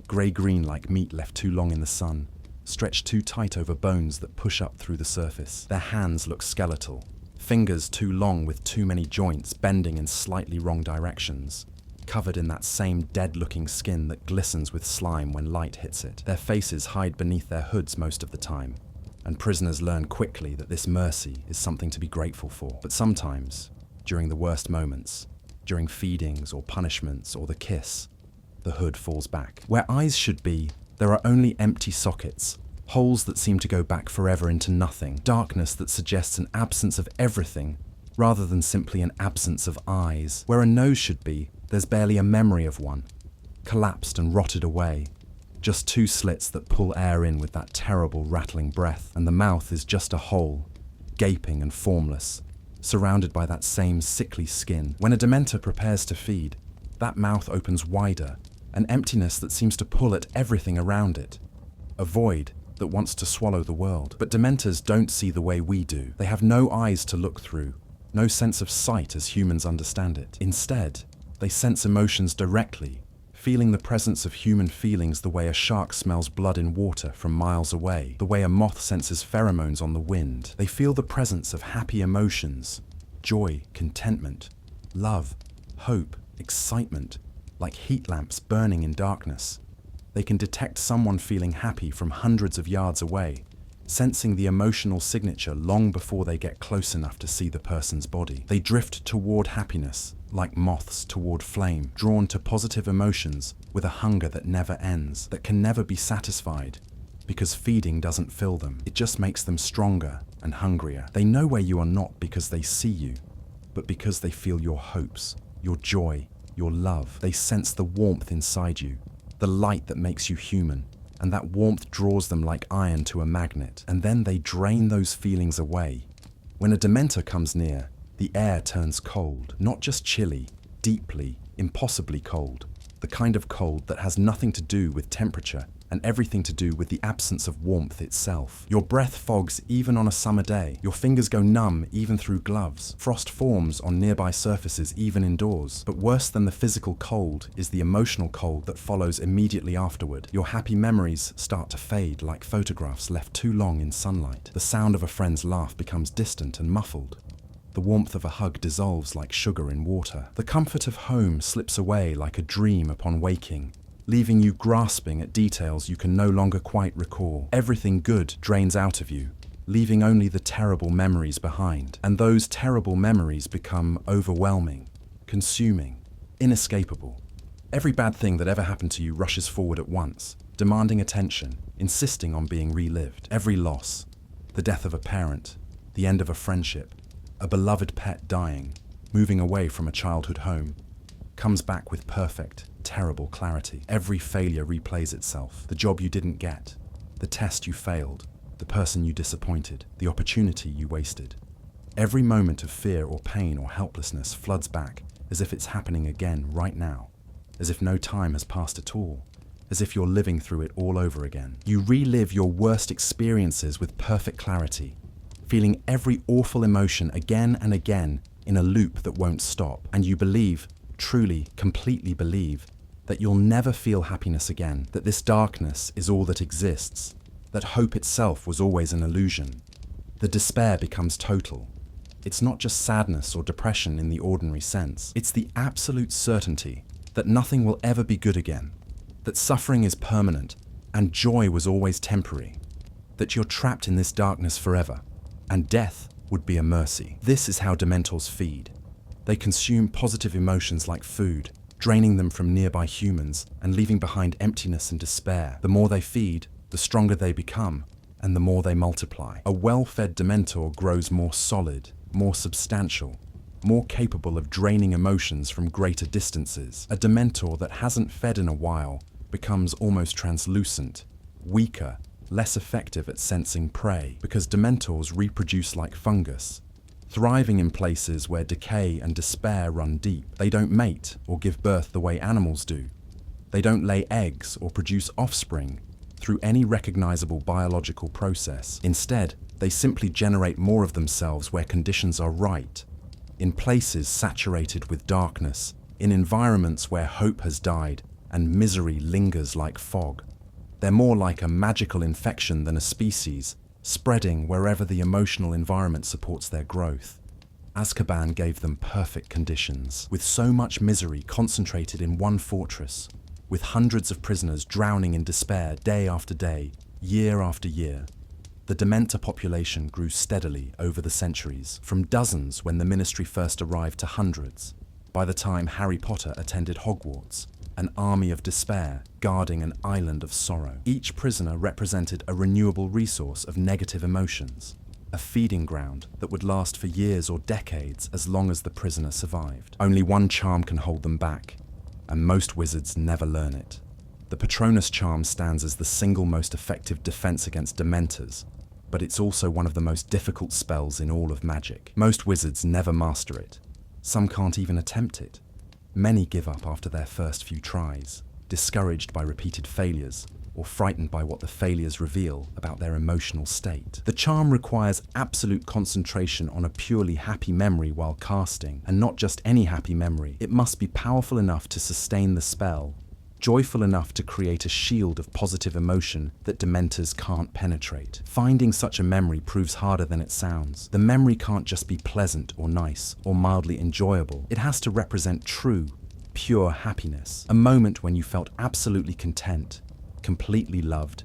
grey-green like meat left too long in the sun, stretched too tight over bones that push up through the surface. Their hands look skeletal, fingers too long with too many joints bending in slightly wrong directions, covered in that same dead-looking skin that glistens with slime when light hits it. Their faces hide beneath their hoods most of the time, and prisoners learn quickly that this mercy is something to be grateful for. But sometimes, during the worst moments, during feedings or punishments or the kiss, the hood falls back. Where eyes should be, there are only empty sockets, holes that seem to go back forever into nothing, darkness that suggests an absence of everything rather than simply an absence of eyes. Where a nose should be, there's barely a memory of one, collapsed and rotted away. Just two slits that pull air in with that terrible rattling breath, and the mouth is just a hole, gaping and formless, surrounded by that same sickly skin. When a Dementor prepares to feed, that mouth opens wider, an emptiness that seems to pull at everything around it, a void that wants to swallow the world. But Dementors don't see the way we do. They have no eyes to look through, no sense of sight as humans understand it. Instead, they sense emotions directly, feeling the presence of human feelings the way a shark smells blood in water from miles away, the way a moth senses pheromones on the wind. They feel the presence of happy emotions, joy, contentment, love, hope, excitement, like heat lamps burning in darkness. They can detect someone feeling happy from hundreds of yards away, sensing the emotional signature long before they get close enough to see the person's body. They drift toward happiness, like moths toward flame, drawn to positive emotions with a hunger that never ends, that can never be satisfied, because feeding doesn't fill them. It just makes them stronger and hungrier. They know where you are not because they see you, but because they feel your hopes, your joy, your love. They sense the warmth inside you, the light that makes you human, and that warmth draws them like iron to a magnet, and then they drain those feelings away. When a Dementor comes near, the air turns cold, not just chilly, deeply, impossibly cold, the kind of cold that has nothing to do with temperature and everything to do with the absence of warmth itself. Your breath fogs even on a summer day. Your fingers go numb even through gloves. Frost forms on nearby surfaces even indoors. But worse than the physical cold is the emotional cold that follows immediately afterward. Your happy memories start to fade like photographs left too long in sunlight. The sound of a friend's laugh becomes distant and muffled. The warmth of a hug dissolves like sugar in water. The comfort of home slips away like a dream upon waking, leaving you grasping at details you can no longer quite recall. Everything good drains out of you, leaving only the terrible memories behind. And those terrible memories become overwhelming, consuming, inescapable. Every bad thing that ever happened to you rushes forward at once, demanding attention, insisting on being relived. Every loss, the death of a parent, the end of a friendship, a beloved pet dying, moving away from a childhood home, comes back with perfect, terrible clarity. Every failure replays itself. The job you didn't get, the test you failed, the person you disappointed, the opportunity you wasted. Every moment of fear or pain or helplessness floods back as if it's happening again right now, as if no time has passed at all, as if you're living through it all over again. You relive your worst experiences with perfect clarity, feeling every awful emotion again and again in a loop that won't stop. And you believe, truly, completely believe, that you'll never feel happiness again, that this darkness is all that exists, that hope itself was always an illusion. The despair becomes total. It's not just sadness or depression in the ordinary sense. It's the absolute certainty that nothing will ever be good again, that suffering is permanent and joy was always temporary, that you're trapped in this darkness forever, and death would be a mercy. This is how Dementors feed. They consume positive emotions like food, draining them from nearby humans and leaving behind emptiness and despair. The more they feed, the stronger they become, and the more they multiply. A well-fed Dementor grows more solid, more substantial, more capable of draining emotions from greater distances. A Dementor that hasn't fed in a while becomes almost translucent, weaker, less effective at sensing prey, because Dementors reproduce like fungus, thriving in places where decay and despair run deep. They don't mate or give birth the way animals do. They don't lay eggs or produce offspring through any recognizable biological process. Instead, they simply generate more of themselves where conditions are right, in places saturated with darkness, in environments where hope has died and misery lingers like fog. They're more like a magical infection than a species, spreading wherever the emotional environment supports their growth. Azkaban gave them perfect conditions, with so much misery concentrated in one fortress, with hundreds of prisoners drowning in despair day after day, year after year. The Dementor population grew steadily over the centuries, from dozens when the Ministry first arrived to hundreds. By the time Harry Potter attended Hogwarts, an army of despair guarding an island of sorrow. Each prisoner represented a renewable resource of negative emotions, a feeding ground that would last for years or decades as long as the prisoner survived. Only one charm can hold them back, and most wizards never learn it. The Patronus charm stands as the single most effective defense against Dementors, but it's also one of the most difficult spells in all of magic. Most wizards never master it. Some can't even attempt it. Many give up after their first few tries, discouraged by repeated failures, or frightened by what the failures reveal about their emotional state. The charm requires absolute concentration on a purely happy memory while casting, and not just any happy memory. It must be powerful enough to sustain the spell, joyful enough to create a shield of positive emotion that Dementors can't penetrate. Finding such a memory proves harder than it sounds. The memory can't just be pleasant or nice or mildly enjoyable. It has to represent true, pure happiness, a moment when you felt absolutely content, completely loved,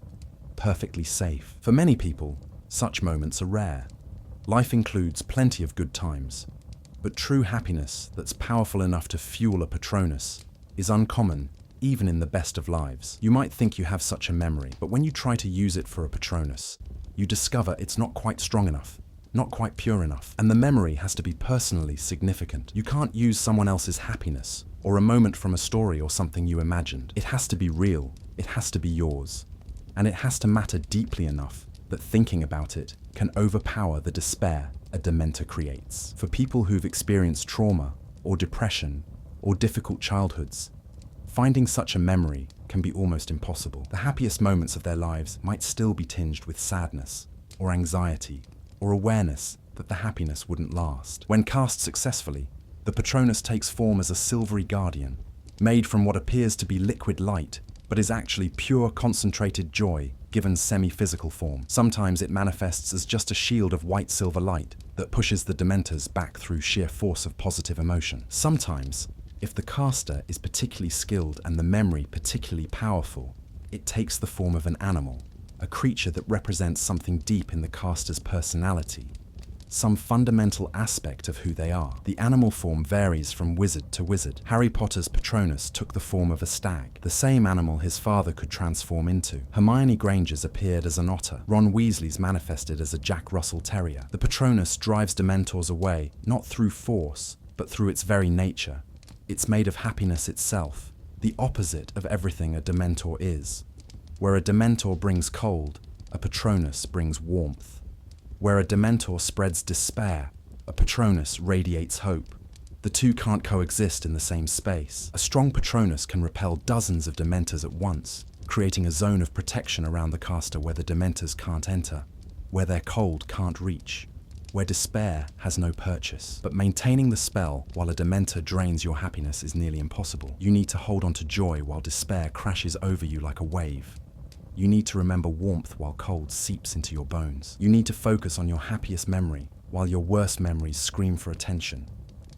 perfectly safe. For many people, such moments are rare. Life includes plenty of good times, but true happiness that's powerful enough to fuel a Patronus is uncommon even in the best of lives. You might think you have such a memory, but when you try to use it for a Patronus, you discover it's not quite strong enough, not quite pure enough, and the memory has to be personally significant. You can't use someone else's happiness, or a moment from a story or something you imagined. It has to be real, it has to be yours, and it has to matter deeply enough that thinking about it can overpower the despair a Dementor creates. For people who've experienced trauma, or depression, or difficult childhoods, finding such a memory can be almost impossible. The happiest moments of their lives might still be tinged with sadness, or anxiety, or awareness that the happiness wouldn't last. When cast successfully, the Patronus takes form as a silvery guardian, made from what appears to be liquid light, but is actually pure concentrated joy given semi-physical form. Sometimes it manifests as just a shield of white-silver light that pushes the Dementors back through sheer force of positive emotion. Sometimes, if the caster is particularly skilled and the memory particularly powerful, it takes the form of an animal, a creature that represents something deep in the caster's personality, some fundamental aspect of who they are. The animal form varies from wizard to wizard. Harry Potter's Patronus took the form of a stag, the same animal his father could transform into. Hermione Granger's appeared as an otter. Ron Weasley's manifested as a Jack Russell Terrier. The Patronus drives Dementors away, not through force, but through its very nature. It's made of happiness itself, the opposite of everything a Dementor is. Where a Dementor brings cold, a Patronus brings warmth. Where a Dementor spreads despair, a Patronus radiates hope. The two can't coexist in the same space. A strong Patronus can repel dozens of Dementors at once, creating a zone of protection around the caster where the Dementors can't enter, where their cold can't reach, where despair has no purchase. But maintaining the spell while a Dementor drains your happiness is nearly impossible. You need to hold on to joy while despair crashes over you like a wave. You need to remember warmth while cold seeps into your bones. You need to focus on your happiest memory while your worst memories scream for attention,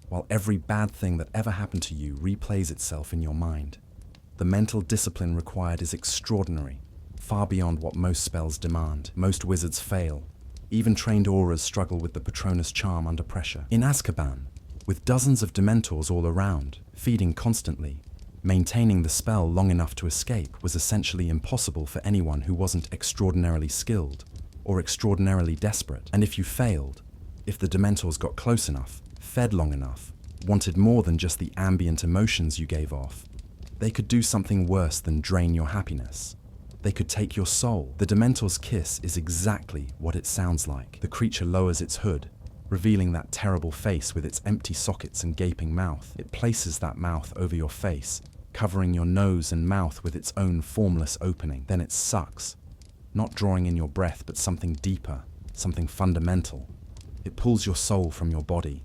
while every bad thing that ever happened to you replays itself in your mind. The mental discipline required is extraordinary, far beyond what most spells demand. Most wizards fail. Even trained auras struggle with the Patronus charm under pressure. In Azkaban, with dozens of Dementors all around, feeding constantly, maintaining the spell long enough to escape was essentially impossible for anyone who wasn't extraordinarily skilled or extraordinarily desperate. And if you failed, if the Dementors got close enough, fed long enough, wanted more than just the ambient emotions you gave off, they could do something worse than drain your happiness. They could take your soul. The Dementor's kiss is exactly what it sounds like. The creature lowers its hood, revealing that terrible face with its empty sockets and gaping mouth. It places that mouth over your face, covering your nose and mouth with its own formless opening. Then it sucks, not drawing in your breath, but something deeper, something fundamental. It pulls your soul from your body,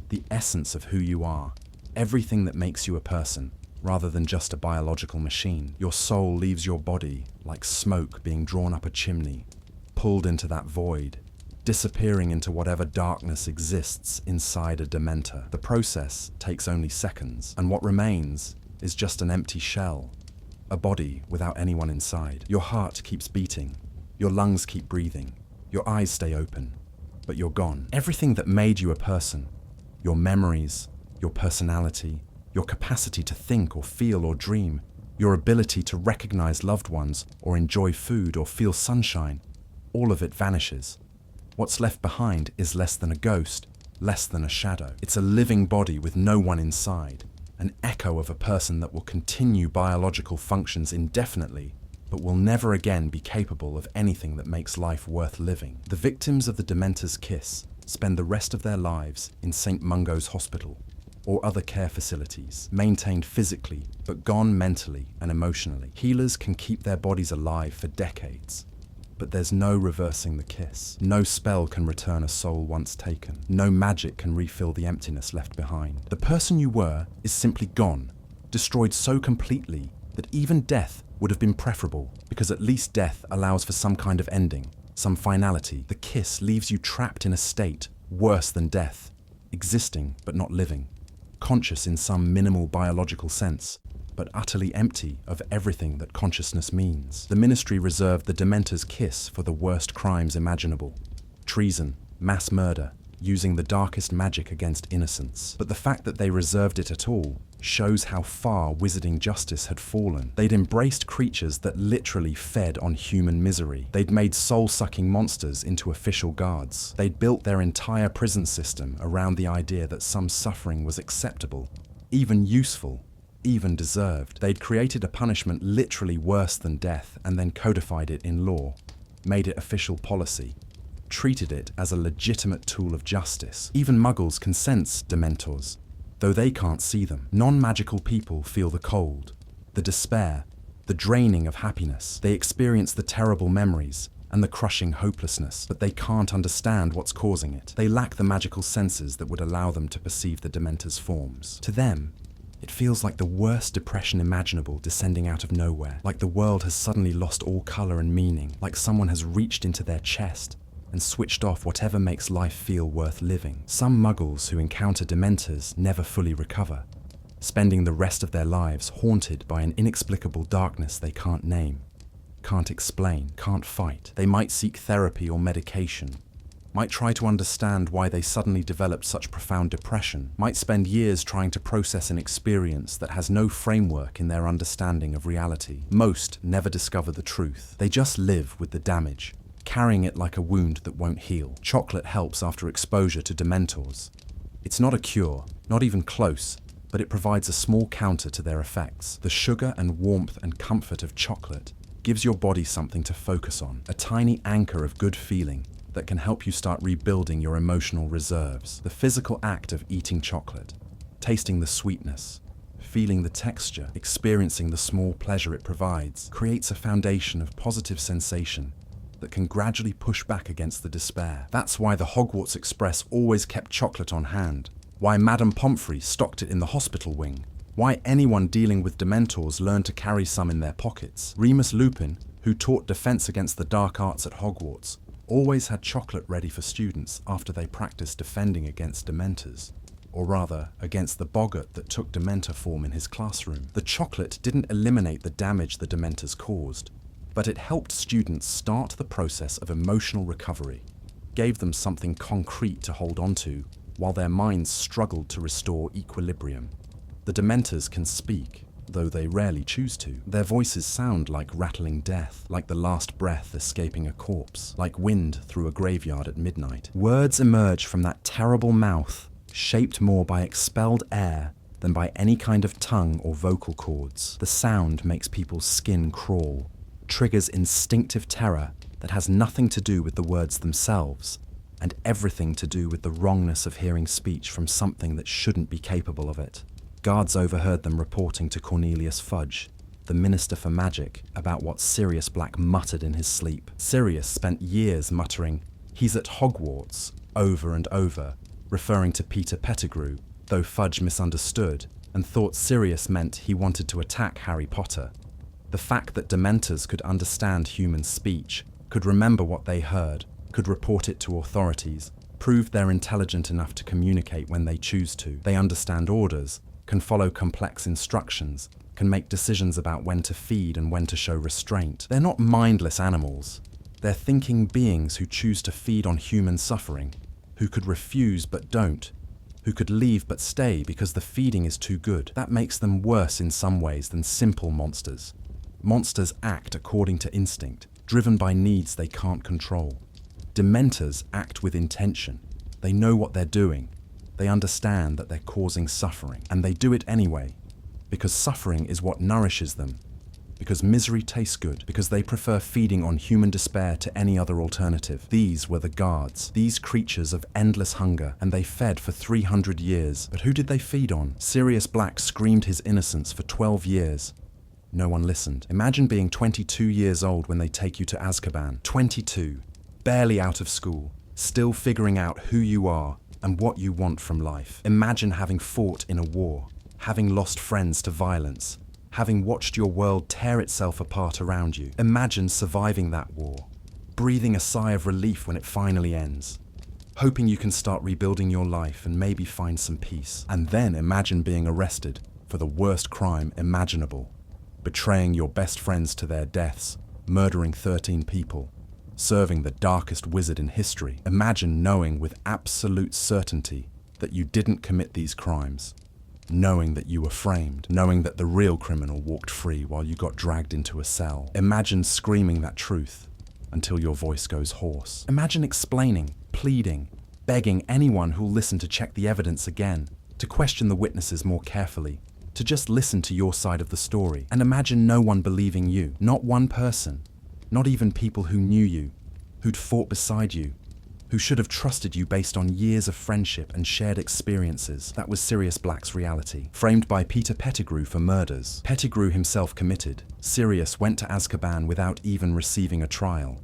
the essence of who you are, everything that makes you a person, rather than just a biological machine. Your soul leaves your body like smoke being drawn up a chimney, pulled into that void, disappearing into whatever darkness exists inside a Dementor. The process takes only seconds, and what remains is just an empty shell, a body without anyone inside. Your heart keeps beating, your lungs keep breathing, your eyes stay open, but you're gone. Everything that made you a person, your memories, your personality, your capacity to think or feel or dream, your ability to recognize loved ones or enjoy food or feel sunshine, all of it vanishes. What's left behind is less than a ghost, less than a shadow. It's a living body with no one inside, an echo of a person that will continue biological functions indefinitely, but will never again be capable of anything that makes life worth living. The victims of the Dementor's kiss spend the rest of their lives in St. Mungo's Hospital or other care facilities, maintained physically, but gone mentally and emotionally. Healers can keep their bodies alive for decades, but there's no reversing the kiss. No spell can return a soul once taken. No magic can refill the emptiness left behind. The person you were is simply gone, destroyed so completely that even death would have been preferable, because at least death allows for some kind of ending, some finality. The kiss leaves you trapped in a state worse than death, existing but not living, conscious in some minimal biological sense, but utterly empty of everything that consciousness means. The Ministry reserved the Dementor's kiss for the worst crimes imaginable: treason, mass murder, using the darkest magic against innocence. But the fact that they reserved it at all shows how far wizarding justice had fallen. They'd embraced creatures that literally fed on human misery. They'd made soul-sucking monsters into official guards. They'd built their entire prison system around the idea that some suffering was acceptable, even useful, even deserved. They'd created a punishment literally worse than death and then codified it in law, made it official policy, treated it as a legitimate tool of justice. Even Muggles can sense Dementors, though they can't see them. Non-magical people feel the cold, the despair, the draining of happiness. They experience the terrible memories and the crushing hopelessness, but they can't understand what's causing it. They lack the magical senses that would allow them to perceive the Dementor's forms. To them, it feels like the worst depression imaginable descending out of nowhere, like the world has suddenly lost all color and meaning, like someone has reached into their chest and switched off whatever makes life feel worth living. Some Muggles who encounter Dementors never fully recover, spending the rest of their lives haunted by an inexplicable darkness they can't name, can't explain, can't fight. They might seek therapy or medication, might try to understand why they suddenly developed such profound depression, might spend years trying to process an experience that has no framework in their understanding of reality. Most never discover the truth. They just live with the damage, carrying it like a wound that won't heal. Chocolate helps after exposure to Dementors. It's not a cure, not even close, but it provides a small counter to their effects. The sugar and warmth and comfort of chocolate gives your body something to focus on, a tiny anchor of good feeling that can help you start rebuilding your emotional reserves. The physical act of eating chocolate, tasting the sweetness, feeling the texture, experiencing the small pleasure it provides, creates a foundation of positive sensation that can gradually push back against the despair. That's why the Hogwarts Express always kept chocolate on hand, why Madame Pomfrey stocked it in the hospital wing, why anyone dealing with Dementors learned to carry some in their pockets. Remus Lupin, who taught defense against the dark arts at Hogwarts, always had chocolate ready for students after they practiced defending against Dementors, or rather, against the boggart that took Dementor form in his classroom. The chocolate didn't eliminate the damage the Dementors caused, but it helped students start the process of emotional recovery, gave them something concrete to hold on to while their minds struggled to restore equilibrium. The Dementors can speak, though they rarely choose to. Their voices sound like rattling death, like the last breath escaping a corpse, like wind through a graveyard at midnight. Words emerge from that terrible mouth, shaped more by expelled air than by any kind of tongue or vocal cords. The sound makes people's skin crawl, triggers instinctive terror that has nothing to do with the words themselves, and everything to do with the wrongness of hearing speech from something that shouldn't be capable of it. Guards overheard them reporting to Cornelius Fudge, the Minister for Magic, about what Sirius Black muttered in his sleep. Sirius spent years muttering, "He's at Hogwarts," over and over, referring to Peter Pettigrew, though Fudge misunderstood and thought Sirius meant he wanted to attack Harry Potter. The fact that Dementors could understand human speech, could remember what they heard, could report it to authorities, proved they're intelligent enough to communicate when they choose to. They understand orders, can follow complex instructions, can make decisions about when to feed and when to show restraint. They're not mindless animals. They're thinking beings who choose to feed on human suffering, who could refuse but don't, who could leave but stay because the feeding is too good. That makes them worse in some ways than simple monsters. Monsters act according to instinct, driven by needs they can't control. Dementors act with intention. They know what they're doing. They understand that they're causing suffering, and they do it anyway, because suffering is what nourishes them, because misery tastes good, because they prefer feeding on human despair to any other alternative. These were the guards, these creatures of endless hunger, and they fed for 300 years. But who did they feed on? Sirius Black screamed his innocence for 12 years. No one listened. Imagine being 22 years old when they take you to Azkaban. 22, barely out of school, still figuring out who you are and what you want from life. Imagine having fought in a war, having lost friends to violence, having watched your world tear itself apart around you. Imagine surviving that war, breathing a sigh of relief when it finally ends, hoping you can start rebuilding your life and maybe find some peace. And then imagine being arrested for the worst crime imaginable, betraying your best friends to their deaths, murdering 13 people, serving the darkest wizard in history. Imagine knowing with absolute certainty that you didn't commit these crimes, knowing that you were framed, knowing that the real criminal walked free while you got dragged into a cell. Imagine screaming that truth until your voice goes hoarse. Imagine explaining, pleading, begging anyone who'll listen to check the evidence again, to question the witnesses more carefully, to just listen to your side of the story. And imagine no one believing you, not one person, not even people who knew you, who'd fought beside you, who should have trusted you based on years of friendship and shared experiences. That was Sirius Black's reality. Framed by Peter Pettigrew for murders, Pettigrew himself committed. Sirius went to Azkaban without even receiving a trial.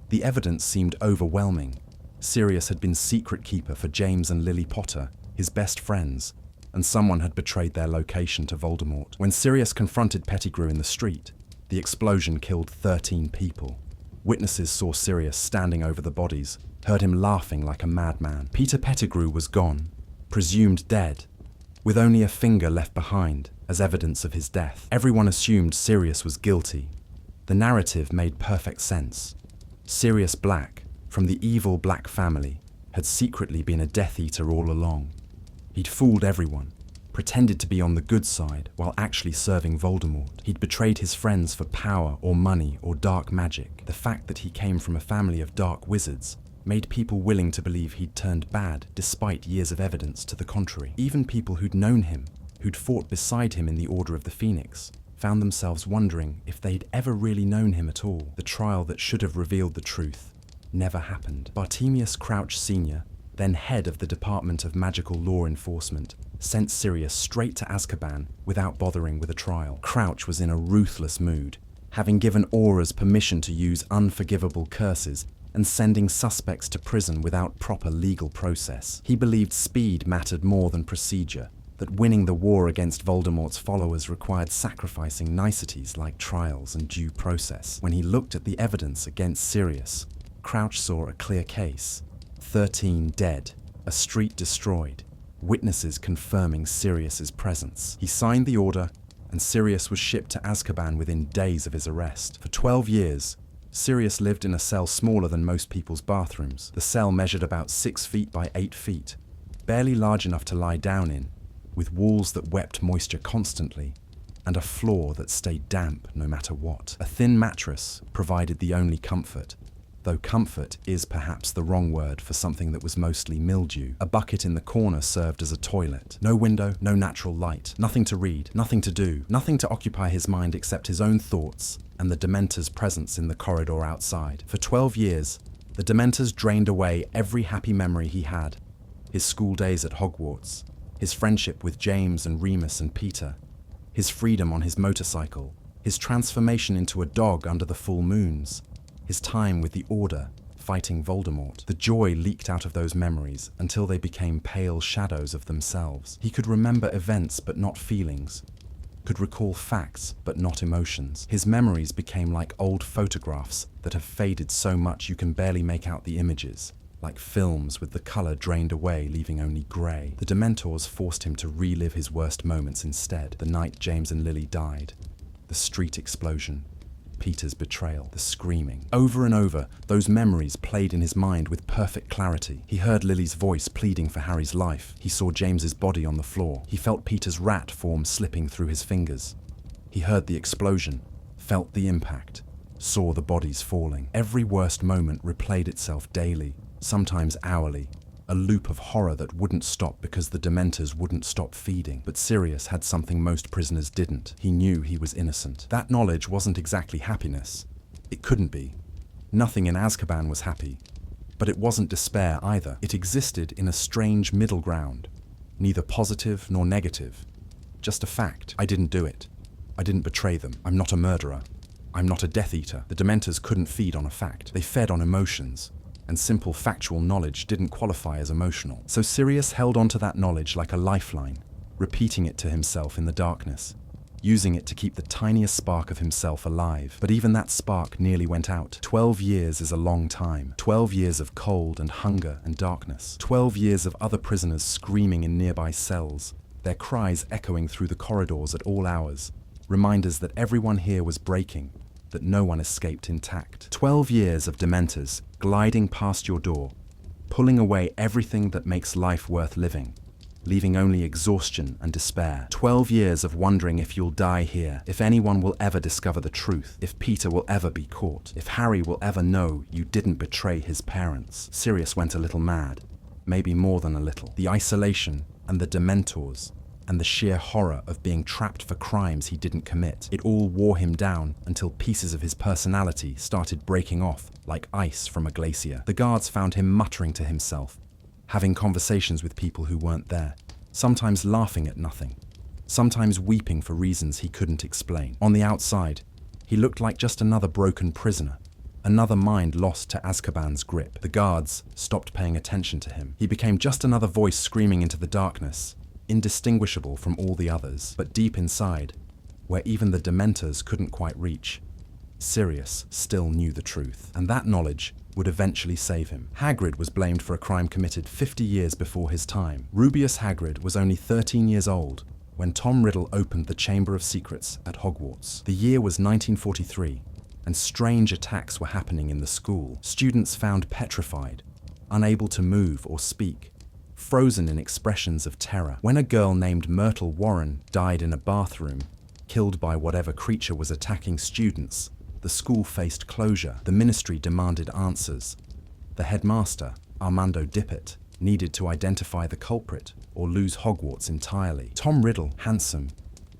The evidence seemed overwhelming. Sirius had been secret keeper for James and Lily Potter, his best friends, and someone had betrayed their location to Voldemort. When Sirius confronted Pettigrew in the street, the explosion killed 13 people. Witnesses saw Sirius standing over the bodies, heard him laughing like a madman. Peter Pettigrew was gone, presumed dead, with only a finger left behind as evidence of his death. Everyone assumed Sirius was guilty. The narrative made perfect sense. Sirius Black, from the evil Black family, had secretly been a Death Eater all along. He'd fooled everyone, pretended to be on the good side while actually serving Voldemort. He'd betrayed his friends for power or money or dark magic. The fact that he came from a family of dark wizards made people willing to believe he'd turned bad despite years of evidence to the contrary. Even people who'd known him, who'd fought beside him in the Order of the Phoenix, found themselves wondering if they'd ever really known him at all. The trial that should have revealed the truth never happened. Bartemius Crouch Sr., then head of the Department of Magical Law Enforcement, sent Sirius straight to Azkaban without bothering with a trial. Crouch was in a ruthless mood, having given Auras permission to use unforgivable curses and sending suspects to prison without proper legal process. He believed speed mattered more than procedure, that winning the war against Voldemort's followers required sacrificing niceties like trials and due process. When he looked at the evidence against Sirius, Crouch saw a clear case. 13 dead, a street destroyed, witnesses confirming Sirius's presence. He signed the order, and Sirius was shipped to Azkaban within days of his arrest. For 12 years, Sirius lived in a cell smaller than most people's bathrooms. The cell measured about 6 feet by 8 feet, barely large enough to lie down in, with walls that wept moisture constantly, and a floor that stayed damp no matter what. A thin mattress provided the only comfort, though comfort is perhaps the wrong word for something that was mostly mildew. A bucket in the corner served as a toilet. No window, no natural light, nothing to read, nothing to do, nothing to occupy his mind except his own thoughts and the Dementor's presence in the corridor outside. For 12 years, The Dementors drained away every happy memory he had. His school days at Hogwarts, his friendship with James and Remus and Peter, his freedom on his motorcycle, his transformation into a dog under the full moons, his time with the Order, fighting Voldemort. The joy leaked out of those memories until they became pale shadows of themselves. He could remember events but not feelings, could recall facts but not emotions. His memories became like old photographs that have faded so much you can barely make out the images, like films with the color drained away, leaving only grey. The Dementors forced him to relive his worst moments instead. The night James and Lily died, the street explosion, Peter's betrayal, the screaming. Over and over, those memories played in his mind with perfect clarity. He heard Lily's voice pleading for Harry's life. He saw James's body on the floor. He felt Peter's rat form slipping through his fingers. He heard the explosion, felt the impact, saw the bodies falling. Every worst moment replayed itself daily, sometimes hourly, a loop of horror that wouldn't stop because the Dementors wouldn't stop feeding. But Sirius had something most prisoners didn't. He knew he was innocent. That knowledge wasn't exactly happiness. It couldn't be. Nothing in Azkaban was happy. But it wasn't despair either. It existed in a strange middle ground, neither positive nor negative. Just a fact. I didn't do it. I didn't betray them. I'm not a murderer. I'm not a Death Eater. The Dementors couldn't feed on a fact. They fed on emotions. And simple factual knowledge didn't qualify as emotional. So Sirius held onto that knowledge like a lifeline, repeating it to himself in the darkness, using it to keep the tiniest spark of himself alive. But even that spark nearly went out. 12 years is a long time. 12 years of cold and hunger and darkness. 12 years of other prisoners screaming in nearby cells, their cries echoing through the corridors at all hours, reminders that everyone here was breaking, that no one escaped intact. 12 years of Dementors gliding past your door, pulling away everything that makes life worth living, leaving only exhaustion and despair. 12 years of wondering if you'll die here, if anyone will ever discover the truth, if Peter will ever be caught, if Harry will ever know you didn't betray his parents. Sirius went a little mad, maybe more than a little. The isolation and the Dementors and the sheer horror of being trapped for crimes he didn't commit. It all wore him down until pieces of his personality started breaking off like ice from a glacier. The guards found him muttering to himself, having conversations with people who weren't there, sometimes laughing at nothing, sometimes weeping for reasons he couldn't explain. On the outside, he looked like just another broken prisoner, another mind lost to Azkaban's grip. The guards stopped paying attention to him. He became just another voice screaming into the darkness, indistinguishable from all the others. But deep inside, where even the Dementors couldn't quite reach, Sirius still knew the truth, and that knowledge would eventually save him. Hagrid was blamed for a crime committed 50 years before his time. Rubeus Hagrid was only 13 years old when Tom Riddle opened the Chamber of Secrets at Hogwarts. The year was 1943, and strange attacks were happening in the school. Students found petrified, unable to move or speak, frozen in expressions of terror. When a girl named Myrtle Warren died in a bathroom, killed by whatever creature was attacking students, the school faced closure. The ministry demanded answers. The headmaster, Armando Dippet, needed to identify the culprit or lose Hogwarts entirely. Tom Riddle, handsome,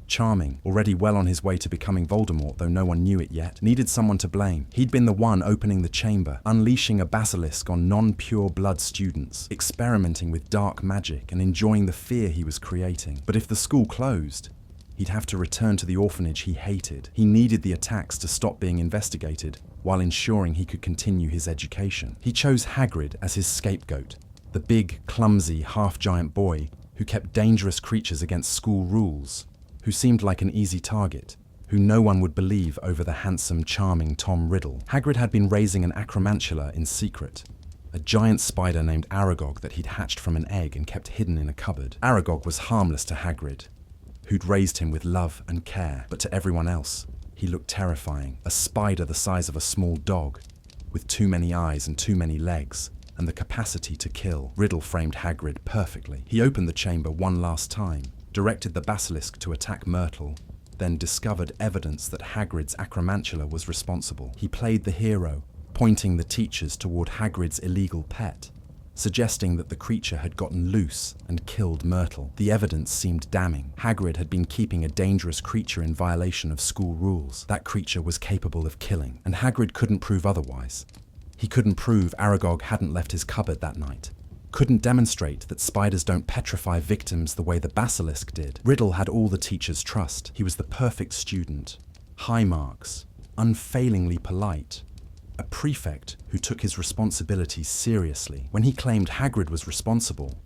charming, already well on his way to becoming Voldemort, though no one knew it yet, needed someone to blame. He'd been the one opening the chamber, unleashing a basilisk on non-pure blood students, experimenting with dark magic and enjoying the fear he was creating. But if the school closed, he'd have to return to the orphanage he hated. He needed the attacks to stop being investigated, while ensuring he could continue his education. He chose Hagrid as his scapegoat, the big, clumsy, half-giant boy who kept dangerous creatures against school rules, who seemed like an easy target, who no one would believe over the handsome, charming Tom Riddle. Hagrid had been raising an acromantula in secret, a giant spider named Aragog that he'd hatched from an egg and kept hidden in a cupboard. Aragog was harmless to Hagrid, who'd raised him with love and care, but to everyone else, he looked terrifying. A spider the size of a small dog, with too many eyes and too many legs, and the capacity to kill. Riddle framed Hagrid perfectly. He opened the chamber one last time, directed the basilisk to attack Myrtle, then discovered evidence that Hagrid's acromantula was responsible. He played the hero, pointing the teachers toward Hagrid's illegal pet, suggesting that the creature had gotten loose and killed Myrtle. The evidence seemed damning. Hagrid had been keeping a dangerous creature in violation of school rules. That creature was capable of killing, and Hagrid couldn't prove otherwise. He couldn't prove Aragog hadn't left his cupboard that night. Couldn't demonstrate that spiders don't petrify victims the way the basilisk did. Riddle had all the teacher's trust. He was the perfect student. High marks. Unfailingly polite. A prefect who took his responsibilities seriously. When he claimed Hagrid was responsible,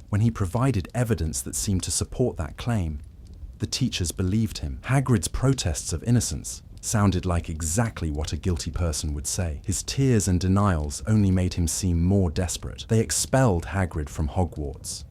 when he provided evidence that seemed to support that claim, the teachers believed him. Hagrid's protests of innocence sounded like exactly what a guilty person would say. His tears and denials only made him seem more desperate. They expelled Hagrid from Hogwarts.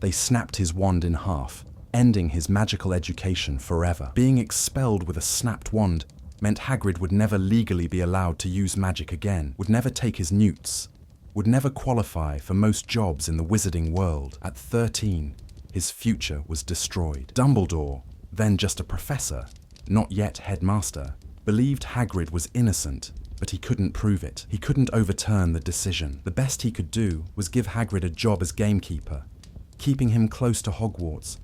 They snapped his wand in half, ending his magical education forever. Being expelled with a snapped wand meant Hagrid would never legally be allowed to use magic again, would never take his newts, would never qualify for most jobs in the wizarding world. At 13, his future was destroyed. Dumbledore, then just a professor, not yet headmaster, believed Hagrid was innocent, but he couldn't prove it. He couldn't overturn the decision. The best he could do was give Hagrid a job as gamekeeper, keeping him close to Hogwarts,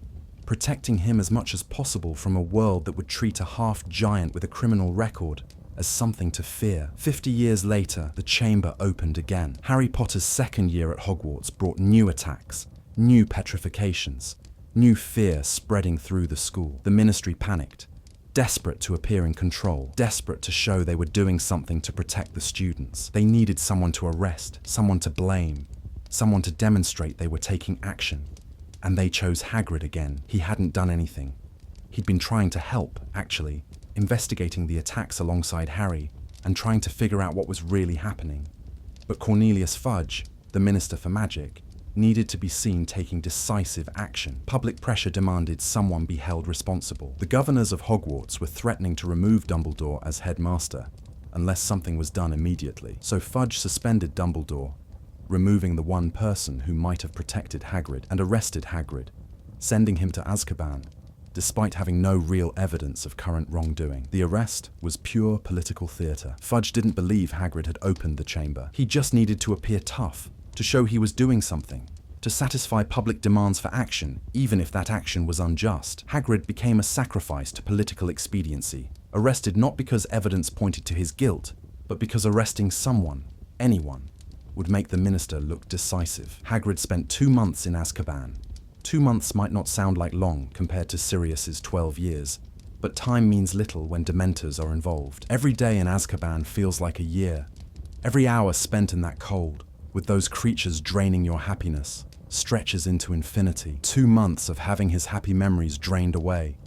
protecting him as much as possible from a world that would treat a half-giant with a criminal record as something to fear. 50 years later, the chamber opened again. Harry Potter's second year at Hogwarts brought new attacks, new petrifications, new fear spreading through the school. The Ministry panicked, desperate to appear in control, desperate to show they were doing something to protect the students. They needed someone to arrest, someone to blame, someone to demonstrate they were taking action. And they chose Hagrid again. He hadn't done anything. He'd been trying to help, actually, investigating the attacks alongside Harry and trying to figure out what was really happening. But Cornelius Fudge, the Minister for Magic, needed to be seen taking decisive action. Public pressure demanded someone be held responsible. The governors of Hogwarts were threatening to remove Dumbledore as headmaster unless something was done immediately. So Fudge suspended Dumbledore, removing the one person who might have protected Hagrid, and arrested Hagrid, sending him to Azkaban, despite having no real evidence of current wrongdoing. The arrest was pure political theatre. Fudge didn't believe Hagrid had opened the chamber. He just needed to appear tough, to show he was doing something, to satisfy public demands for action, even if that action was unjust. Hagrid became a sacrifice to political expediency, arrested not because evidence pointed to his guilt, but because arresting someone, anyone, would make the minister look decisive. Hagrid spent 2 months in Azkaban. 2 months might not sound like long compared to Sirius's 12 years, but time means little when Dementors are involved. Every day in Azkaban feels like a year. Every hour spent in that cold, with those creatures draining your happiness, stretches into infinity. 2 months of having his happy memories drained away.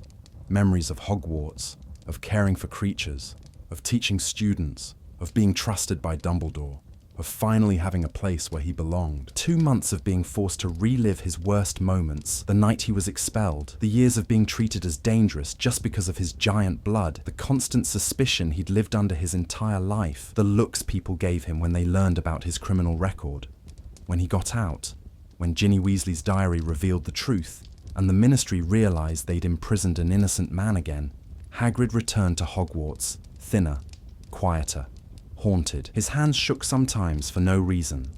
Memories of Hogwarts, of caring for creatures, of teaching students, of being trusted by Dumbledore, of finally having a place where he belonged. 2 months of being forced to relive his worst moments, the night he was expelled, the years of being treated as dangerous just because of his giant blood, the constant suspicion he'd lived under his entire life, the looks people gave him when they learned about his criminal record. When he got out, when Ginny Weasley's diary revealed the truth, and the Ministry realized they'd imprisoned an innocent man again, Hagrid returned to Hogwarts, thinner, quieter, haunted. His hands shook sometimes for no reason.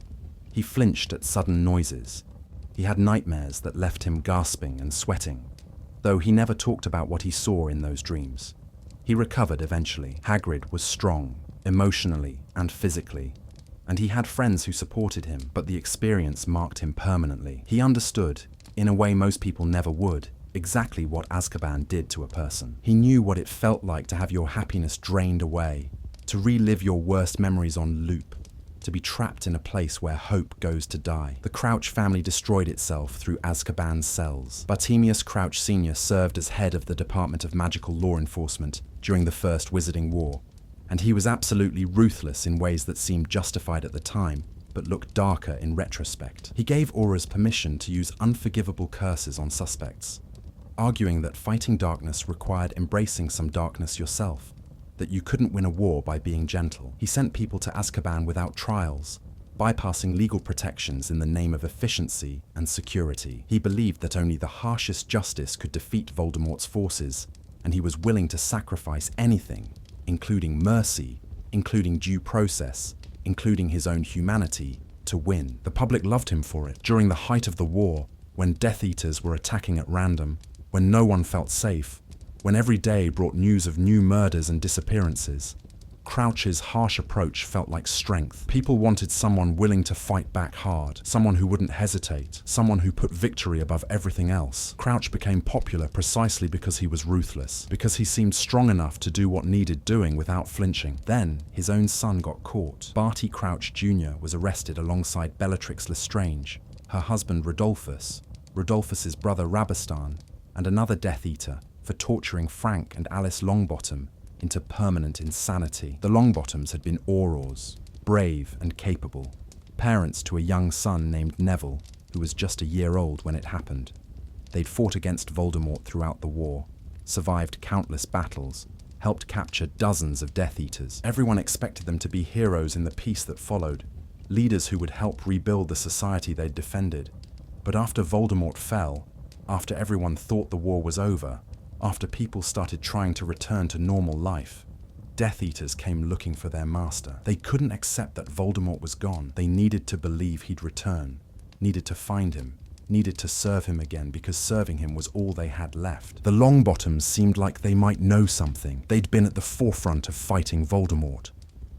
He flinched at sudden noises. He had nightmares that left him gasping and sweating, though he never talked about what he saw in those dreams. He recovered eventually. Hagrid was strong, emotionally and physically, and he had friends who supported him, but the experience marked him permanently. He understood, in a way most people never would, exactly what Azkaban did to a person. He knew what it felt like to have your happiness drained away, to relive your worst memories on loop, to be trapped in a place where hope goes to die. The Crouch family destroyed itself through Azkaban's cells. Bartemius Crouch Sr. served as head of the Department of Magical Law Enforcement during the First Wizarding War, and he was absolutely ruthless in ways that seemed justified at the time, but looked darker in retrospect. He gave Auras permission to use unforgivable curses on suspects, arguing that fighting darkness required embracing some darkness yourself, that you couldn't win a war by being gentle. He sent people to Azkaban without trials, bypassing legal protections in the name of efficiency and security. He believed that only the harshest justice could defeat Voldemort's forces, and he was willing to sacrifice anything, including mercy, including due process, including his own humanity, to win. The public loved him for it. During the height of the war, when Death Eaters were attacking at random, when no one felt safe, when every day brought news of new murders and disappearances, Crouch's harsh approach felt like strength. People wanted someone willing to fight back hard, someone who wouldn't hesitate, someone who put victory above everything else. Crouch became popular precisely because he was ruthless, because he seemed strong enough to do what needed doing without flinching. Then, his own son got caught. Barty Crouch Jr. was arrested alongside Bellatrix Lestrange, her husband Rodolphus's brother Rabastan, and another Death Eater, for torturing Frank and Alice Longbottom into permanent insanity. The Longbottoms had been aurors, brave and capable, parents to a young son named Neville, who was just a year old when it happened. They'd fought against Voldemort throughout the war, survived countless battles, helped capture dozens of Death Eaters. Everyone expected them to be heroes in the peace that followed, leaders who would help rebuild the society they'd defended. But after Voldemort fell, after everyone thought the war was over, after people started trying to return to normal life, Death Eaters came looking for their master. They couldn't accept that Voldemort was gone. They needed to believe he'd return, needed to find him, needed to serve him again, because serving him was all they had left. The Longbottoms seemed like they might know something. They'd been at the forefront of fighting Voldemort.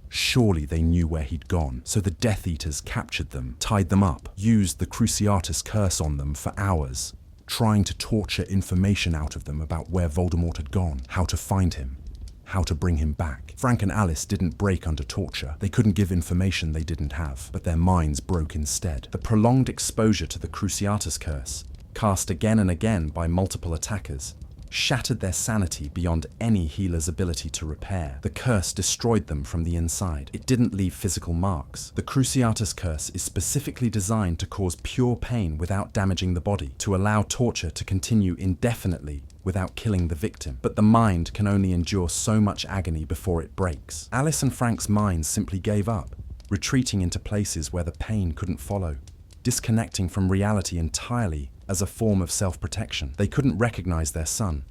Surely they knew where he'd gone. So the Death Eaters captured them, tied them up, used the Cruciatus curse on them for hours, trying to torture information out of them about where Voldemort had gone, how to find him, how to bring him back. Frank and Alice didn't break under torture. They couldn't give information they didn't have, but their minds broke instead. The prolonged exposure to the Cruciatus curse, cast again and again by multiple attackers, shattered their sanity beyond any healer's ability to repair. The curse destroyed them from the inside. It didn't leave physical marks. The Cruciatus curse is specifically designed to cause pure pain without damaging the body, to allow torture to continue indefinitely without killing the victim. But the mind can only endure so much agony before it breaks. Alice and Frank's minds simply gave up, retreating into places where the pain couldn't follow, disconnecting from reality entirely as a form of self-protection. They couldn't recognize their son,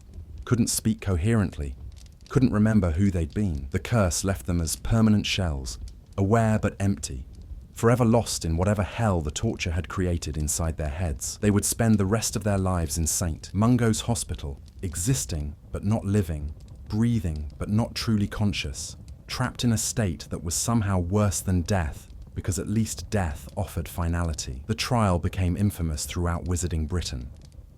couldn't speak coherently, couldn't remember who they'd been. The curse left them as permanent shells, aware but empty, forever lost in whatever hell the torture had created inside their heads. They would spend the rest of their lives in St. Mungo's hospital, existing but not living, breathing but not truly conscious, trapped in a state that was somehow worse than death, because at least death offered finality. The trial became infamous throughout Wizarding Britain.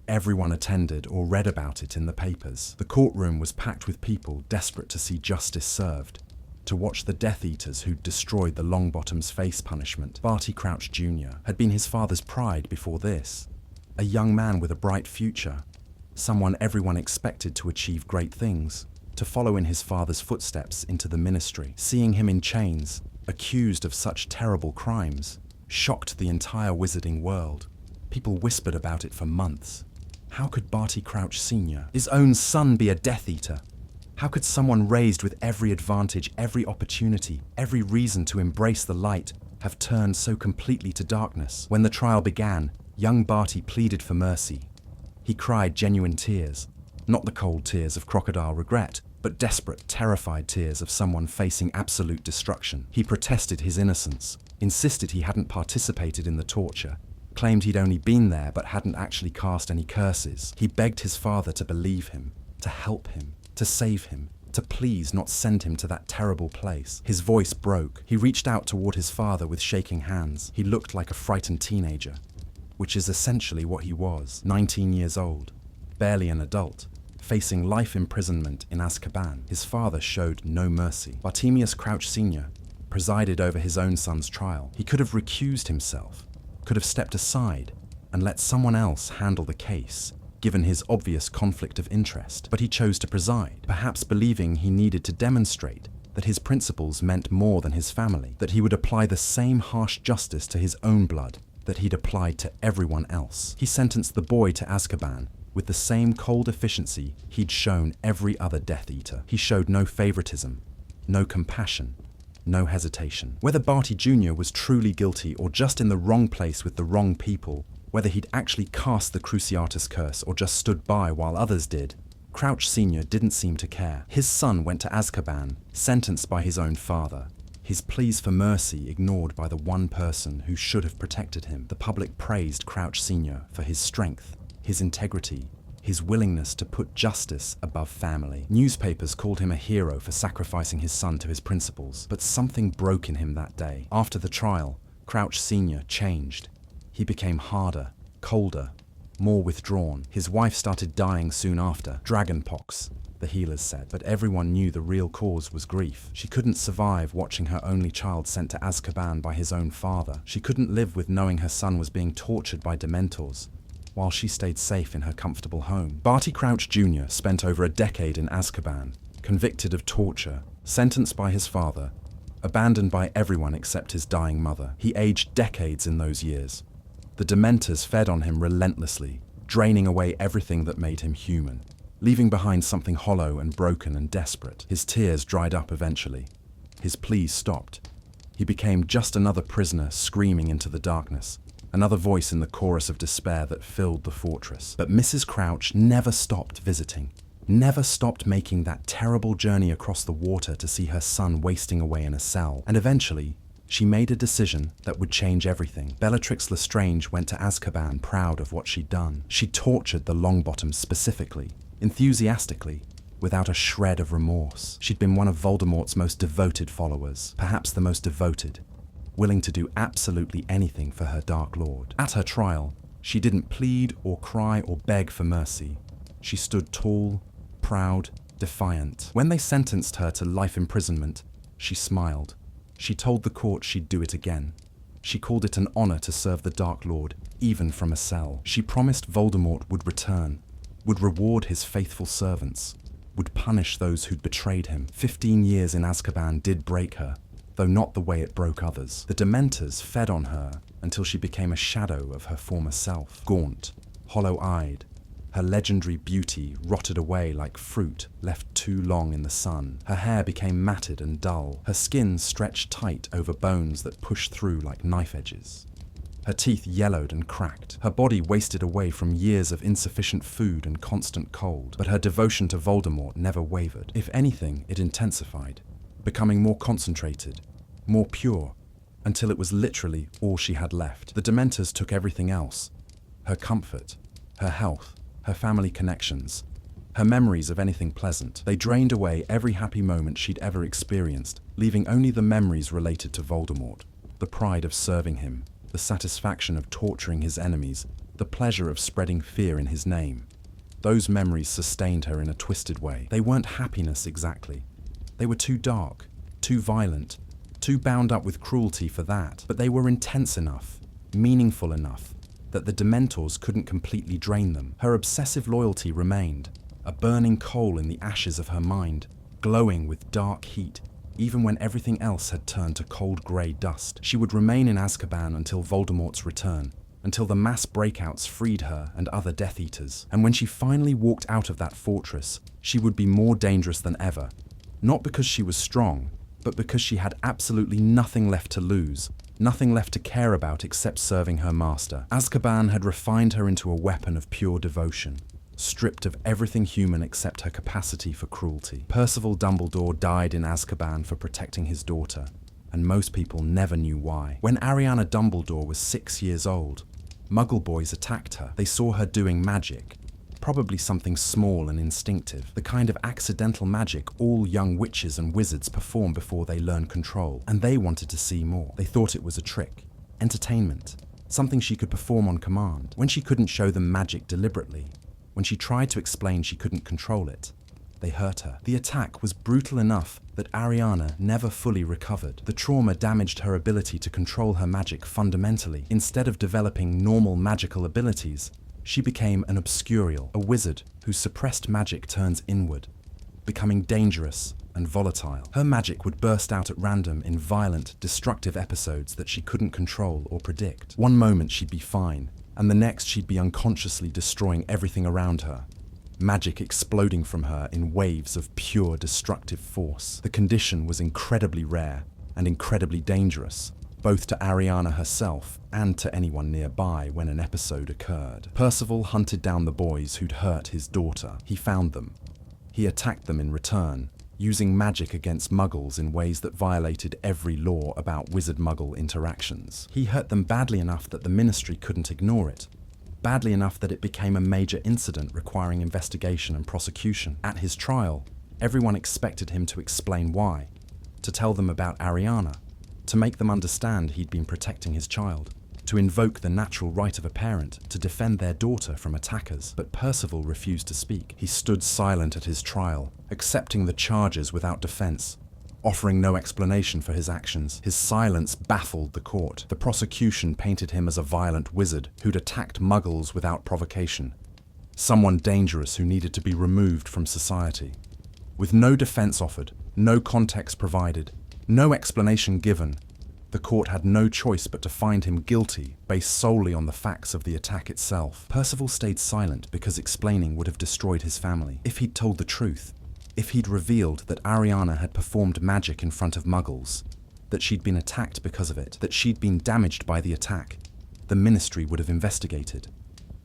Everyone attended or read about it in the papers. The courtroom was packed with people desperate to see justice served, to watch the Death Eaters who'd destroyed the Longbottoms face punishment. Barty Crouch Jr. had been his father's pride before this, a young man with a bright future, someone everyone expected to achieve great things, to follow in his father's footsteps into the ministry. Seeing him in chains, accused of such terrible crimes, shocked the entire Wizarding world. People whispered about it for months. How could Barty Crouch Sr., his own son, be a Death Eater? How could someone raised with every advantage, every opportunity, every reason to embrace the light, have turned so completely to darkness? When the trial began, young Barty pleaded for mercy. He cried genuine tears, not the cold tears of crocodile regret, but desperate, terrified tears of someone facing absolute destruction. He protested his innocence, insisted he hadn't participated in the torture, claimed he'd only been there but hadn't actually cast any curses. He begged his father to believe him, to help him, to save him, to please not send him to that terrible place. His voice broke. He reached out toward his father with shaking hands. He looked like a frightened teenager, which is essentially what he was. 19 years old, barely an adult, facing life imprisonment in Azkaban. His father showed no mercy. Bartemius Crouch Sr. presided over his own son's trial. He could have recused himself, could have stepped aside and let someone else handle the case, given his obvious conflict of interest. But he chose to preside, perhaps believing he needed to demonstrate that his principles meant more than his family, that he would apply the same harsh justice to his own blood that he'd applied to everyone else. He sentenced the boy to Azkaban with the same cold efficiency he'd shown every other Death Eater. He showed no favoritism, no compassion, no hesitation. Whether Barty Jr. was truly guilty or just in the wrong place with the wrong people, whether he'd actually cast the Cruciatus curse or just stood by while others did, Crouch Sr. didn't seem to care. His son went to Azkaban, sentenced by his own father, his pleas for mercy ignored by the one person who should have protected him. The public praised Crouch Sr. for his strength, his integrity, his willingness to put justice above family. Newspapers called him a hero for sacrificing his son to his principles, but something broke in him that day. After the trial, Crouch Sr. changed. He became harder, colder, more withdrawn. His wife started dying soon after. Dragonpox, the healers said, but everyone knew the real cause was grief. She couldn't survive watching her only child sent to Azkaban by his own father. She couldn't live with knowing her son was being tortured by Dementors, while she stayed safe in her comfortable home. Barty Crouch Jr. spent over a decade in Azkaban, convicted of torture, sentenced by his father, abandoned by everyone except his dying mother. He aged decades in those years. The Dementors fed on him relentlessly, draining away everything that made him human, leaving behind something hollow and broken and desperate. His tears dried up eventually. His pleas stopped. He became just another prisoner screaming into the darkness, another voice in the chorus of despair that filled the fortress. But Mrs. Crouch never stopped visiting, never stopped making that terrible journey across the water to see her son wasting away in a cell. And eventually, she made a decision that would change everything. Bellatrix Lestrange went to Azkaban proud of what she'd done. She tortured the Longbottoms specifically, enthusiastically, without a shred of remorse. She'd been one of Voldemort's most devoted followers, perhaps the most devoted, willing to do absolutely anything for her Dark Lord. At her trial, she didn't plead or cry or beg for mercy. She stood tall, proud, defiant. When they sentenced her to life imprisonment, she smiled. She told the court she'd do it again. She called it an honor to serve the Dark Lord, even from a cell. She promised Voldemort would return, would reward his faithful servants, would punish those who'd betrayed him. 15 years in Azkaban did break her, though not the way it broke others. The Dementors fed on her until she became a shadow of her former self. Gaunt, hollow-eyed, her legendary beauty rotted away like fruit left too long in the sun. Her hair became matted and dull. Her skin stretched tight over bones that pushed through like knife edges. Her teeth yellowed and cracked. Her body wasted away from years of insufficient food and constant cold. But her devotion to Voldemort never wavered. If anything, it intensified, becoming more concentrated, more pure, until it was literally all she had left. The Dementors took everything else: her comfort, her health, her family connections, her memories of anything pleasant. They drained away every happy moment she'd ever experienced, leaving only the memories related to Voldemort, the pride of serving him, the satisfaction of torturing his enemies, the pleasure of spreading fear in his name. Those memories sustained her in a twisted way. They weren't happiness exactly. They were too dark, too violent, too bound up with cruelty for that. But they were intense enough, meaningful enough, that the Dementors couldn't completely drain them. Her obsessive loyalty remained, a burning coal in the ashes of her mind, glowing with dark heat, even when everything else had turned to cold grey dust. She would remain in Azkaban until Voldemort's return, until the mass breakouts freed her and other Death Eaters. And when she finally walked out of that fortress, she would be more dangerous than ever, not because she was strong, but because she had absolutely nothing left to lose, nothing left to care about except serving her master. Azkaban had refined her into a weapon of pure devotion, stripped of everything human except her capacity for cruelty. Percival Dumbledore died in Azkaban for protecting his daughter, and most people never knew why. When Ariana Dumbledore was 6 years old, Muggle boys attacked her. They saw her doing magic, probably something small and instinctive, the kind of accidental magic all young witches and wizards perform before they learn control, and they wanted to see more. They thought it was a trick, entertainment, something she could perform on command. When she couldn't show them magic deliberately, when she tried to explain she couldn't control it, they hurt her. The attack was brutal enough that Ariana never fully recovered. The trauma damaged her ability to control her magic fundamentally. Instead of developing normal magical abilities, she became an obscurial, a wizard whose suppressed magic turns inward, becoming dangerous and volatile. Her magic would burst out at random in violent, destructive episodes that she couldn't control or predict. One moment she'd be fine, and the next she'd be unconsciously destroying everything around her, magic exploding from her in waves of pure destructive force. The condition was incredibly rare and incredibly dangerous, both to Ariana herself and to anyone nearby when an episode occurred. Percival hunted down the boys who'd hurt his daughter. He found them. He attacked them in return, using magic against Muggles in ways that violated every law about wizard-Muggle interactions. He hurt them badly enough that the Ministry couldn't ignore it. badly enough that it became a major incident requiring investigation and prosecution. At his trial, everyone expected him to explain why, to tell them about Ariana, to make them understand he'd been protecting his child, to invoke the natural right of a parent to defend their daughter from attackers. But Percival refused to speak. He stood silent at his trial, accepting the charges without defense, offering no explanation for his actions. His silence baffled the court. The prosecution painted him as a violent wizard who'd attacked muggles without provocation, someone dangerous who needed to be removed from society. With no defense offered, no context provided, no explanation given, the court had no choice but to find him guilty based solely on the facts of the attack itself. Percival stayed silent because explaining would have destroyed his family. If he'd told the truth, if he'd revealed that Ariana had performed magic in front of muggles, that she'd been attacked because of it, that she'd been damaged by the attack, the ministry would have investigated.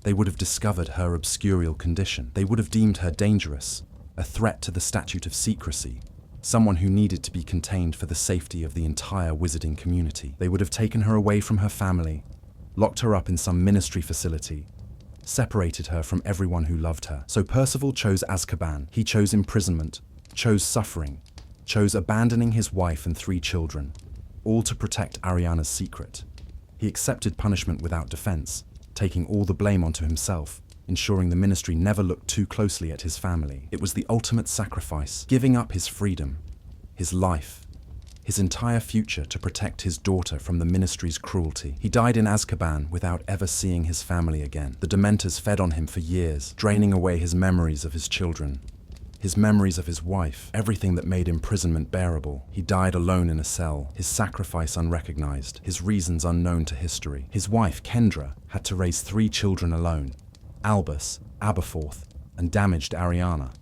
They would have discovered her obscurial condition. They would have deemed her dangerous, a threat to the statute of secrecy, someone who needed to be contained for the safety of the entire wizarding community. They would have taken her away from her family, locked her up in some ministry facility, separated her from everyone who loved her. So Percival chose Azkaban. He chose imprisonment, chose suffering, chose abandoning his wife and 3 children, all to protect Ariana's secret. He accepted punishment without defense, taking all the blame onto himself, ensuring the ministry never looked too closely at his family. It was the ultimate sacrifice, giving up his freedom, his life, his entire future to protect his daughter from the ministry's cruelty. He died in Azkaban without ever seeing his family again. The Dementors fed on him for years, draining away his memories of his children, his memories of his wife, everything that made imprisonment bearable. He died alone in a cell, his sacrifice unrecognized, his reasons unknown to history. His wife, Kendra, had to raise 3 children alone: Albus, Aberforth, and damaged Ariana.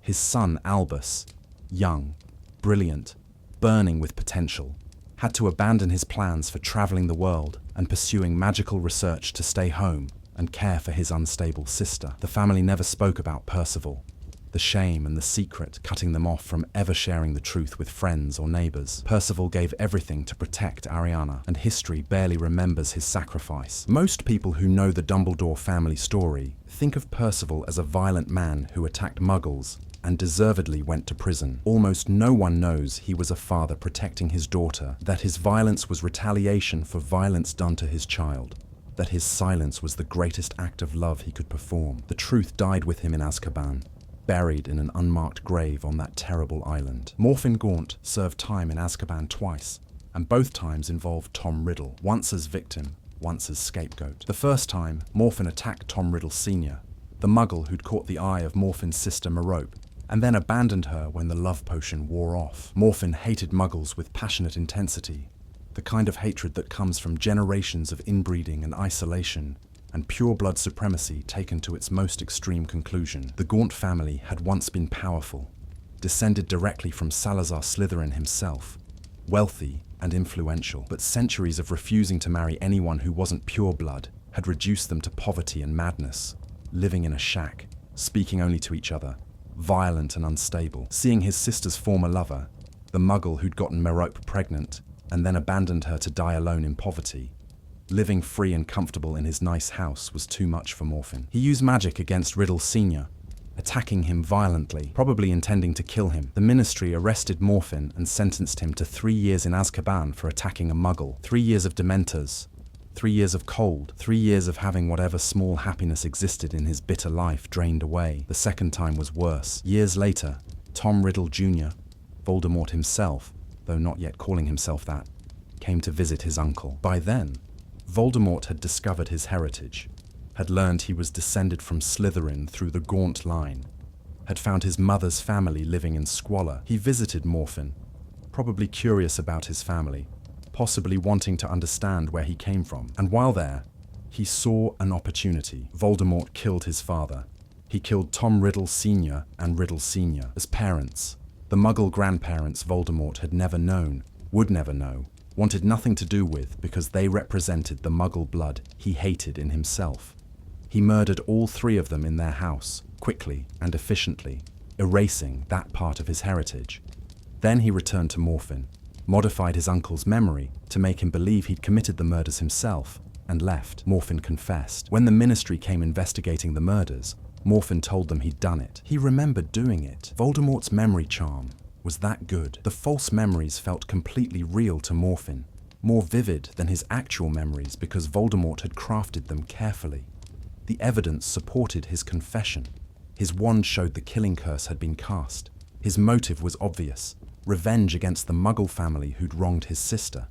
His son, Albus, young, brilliant, burning with potential, had to abandon his plans for traveling the world and pursuing magical research to stay home and care for his unstable sister. The family never spoke about Percival, the shame and the secret cutting them off from ever sharing the truth with friends or neighbors. Percival gave everything to protect Ariana, and history barely remembers his sacrifice. Most people who know the Dumbledore family story think of Percival as a violent man who attacked muggles and deservedly went to prison. Almost no one knows he was a father protecting his daughter, that his violence was retaliation for violence done to his child, that his silence was the greatest act of love he could perform. The truth died with him in Azkaban, buried in an unmarked grave on that terrible island. Morfin Gaunt served time in Azkaban twice, and both times involved Tom Riddle, once as victim, once as scapegoat. The first time, Morfin attacked Tom Riddle Sr., the muggle who'd caught the eye of Morfin's sister Merope, and then abandoned her when the love potion wore off. Morfin hated muggles with passionate intensity, the kind of hatred that comes from generations of inbreeding and isolation, and pure blood supremacy taken to its most extreme conclusion. The Gaunt family had once been powerful, descended directly from Salazar Slytherin himself, wealthy and influential, but centuries of refusing to marry anyone who wasn't pure blood had reduced them to poverty and madness, living in a shack, speaking only to each other, violent and unstable. Seeing his sister's former lover, the muggle who'd gotten Merope pregnant and then abandoned her to die alone in poverty, living free and comfortable in his nice house was too much for Morfin. He used magic against Riddle Sr., attacking him violently, probably intending to kill him. The ministry arrested Morfin and sentenced him to 3 years in Azkaban for attacking a muggle, 3 years of Dementors, 3 years of cold, 3 years of having whatever small happiness existed in his bitter life drained away. The second time was worse. Years later, Tom Riddle Jr., Voldemort himself, though not yet calling himself that, came to visit his uncle. By then, Voldemort had discovered his heritage, had learned he was descended from Slytherin through the Gaunt line, had found his mother's family living in squalor. He visited Morfin, probably curious about his family, possibly wanting to understand where he came from. And while there, he saw an opportunity. Voldemort killed his father. He killed Tom Riddle Sr. and Riddle Sr. as parents, the muggle grandparents Voldemort had never known, would never know, wanted nothing to do with because they represented the muggle blood he hated in himself. He murdered all 3 of them in their house, quickly and efficiently, erasing that part of his heritage. Then he returned to Morfin, modified his uncle's memory to make him believe he'd committed the murders himself, and left. Morphin confessed. When the Ministry came investigating the murders, Morphin told them he'd done it. He remembered doing it. Voldemort's memory charm was that good. The false memories felt completely real to Morphin, more vivid than his actual memories because Voldemort had crafted them carefully. The evidence supported his confession. His wand showed the killing curse had been cast. His motive was obvious: revenge against the Muggle family who'd wronged his sister.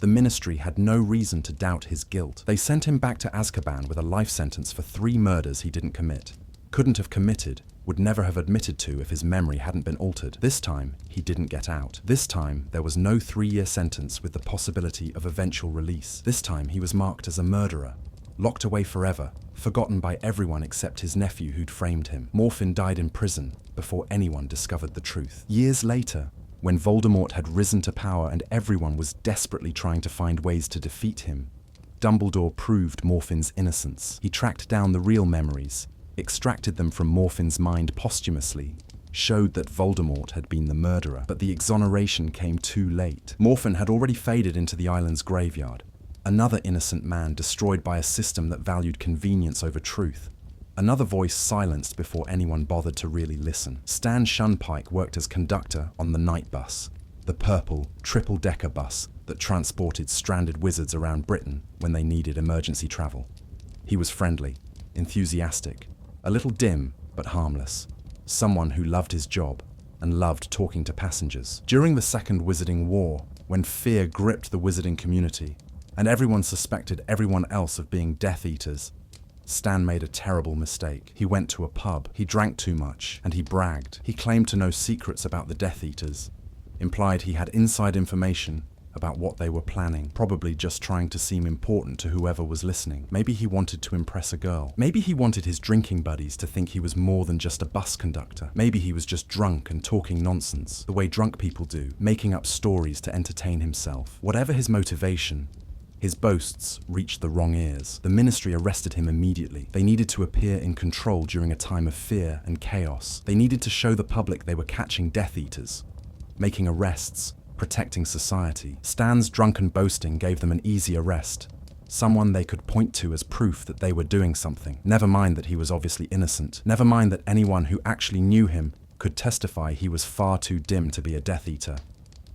The Ministry had no reason to doubt his guilt. They sent him back to Azkaban with a life sentence for 3 murders he didn't commit. Couldn't have committed, would never have admitted to if his memory hadn't been altered. This time, he didn't get out. This time, there was no 3-year sentence with the possibility of eventual release. This time, he was marked as a murderer, locked away forever, forgotten by everyone except his nephew who'd framed him. Morphin died in prison before anyone discovered the truth. Years later, when Voldemort had risen to power and everyone was desperately trying to find ways to defeat him, Dumbledore proved Morphin's innocence. He tracked down the real memories, extracted them from Morphin's mind posthumously, showed that Voldemort had been the murderer. But the exoneration came too late. Morphin had already faded into the island's graveyard. Another innocent man destroyed by a system that valued convenience over truth. Another voice silenced before anyone bothered to really listen. Stan Shunpike worked as conductor on the night bus, the purple, triple-decker bus that transported stranded wizards around Britain when they needed emergency travel. He was friendly, enthusiastic, a little dim but harmless. Someone who loved his job and loved talking to passengers. During the Second Wizarding War, when fear gripped the wizarding community, and everyone suspected everyone else of being Death Eaters, Stan made a terrible mistake. He went to a pub, he drank too much, and he bragged. He claimed to know secrets about the Death Eaters, implied he had inside information about what they were planning, probably just trying to seem important to whoever was listening. Maybe he wanted to impress a girl. Maybe he wanted his drinking buddies to think he was more than just a bus conductor. Maybe he was just drunk and talking nonsense, the way drunk people do, making up stories to entertain himself. Whatever his motivation, his boasts reached the wrong ears. The Ministry arrested him immediately. They needed to appear in control during a time of fear and chaos. They needed to show the public they were catching Death Eaters, making arrests, protecting society. Stan's drunken boasting gave them an easy arrest, someone they could point to as proof that they were doing something. Never mind that he was obviously innocent. Never mind that anyone who actually knew him could testify he was far too dim to be a Death Eater,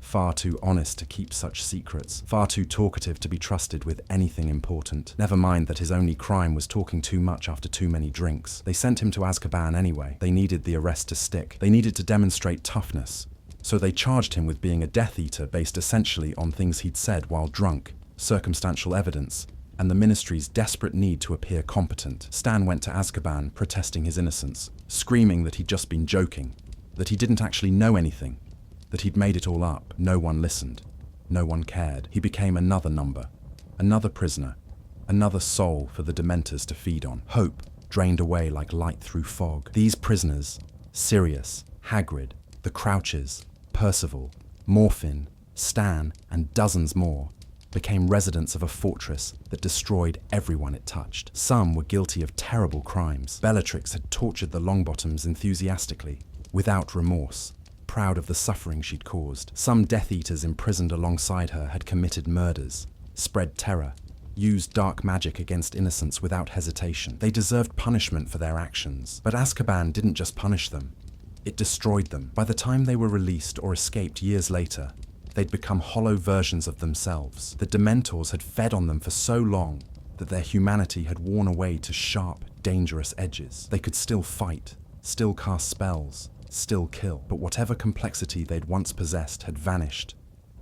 far too honest to keep such secrets, far too talkative to be trusted with anything important. Never mind that his only crime was talking too much after too many drinks. They sent him to Azkaban anyway. They needed the arrest to stick. They needed to demonstrate toughness. So they charged him with being a Death Eater based essentially on things he'd said while drunk, circumstantial evidence, and the Ministry's desperate need to appear competent. Stan went to Azkaban protesting his innocence, screaming that he'd just been joking, that he didn't actually know anything, that he'd made it all up. No one listened. No one cared. He became another number, another prisoner, another soul for the Dementors to feed on. Hope drained away like light through fog. These prisoners, Sirius, Hagrid, the Crouches, Percival, Morphin, Stan, and dozens more, became residents of a fortress that destroyed everyone it touched. Some were guilty of terrible crimes. Bellatrix had tortured the Longbottoms enthusiastically, without remorse, proud of the suffering she'd caused. Some Death Eaters imprisoned alongside her had committed murders, spread terror, used dark magic against innocents without hesitation. They deserved punishment for their actions. But Azkaban didn't just punish them. It destroyed them. By the time they were released or escaped years later, they'd become hollow versions of themselves. The Dementors had fed on them for so long that their humanity had worn away to sharp, dangerous edges. They could still fight, still cast spells, still kill, but whatever complexity they'd once possessed had vanished,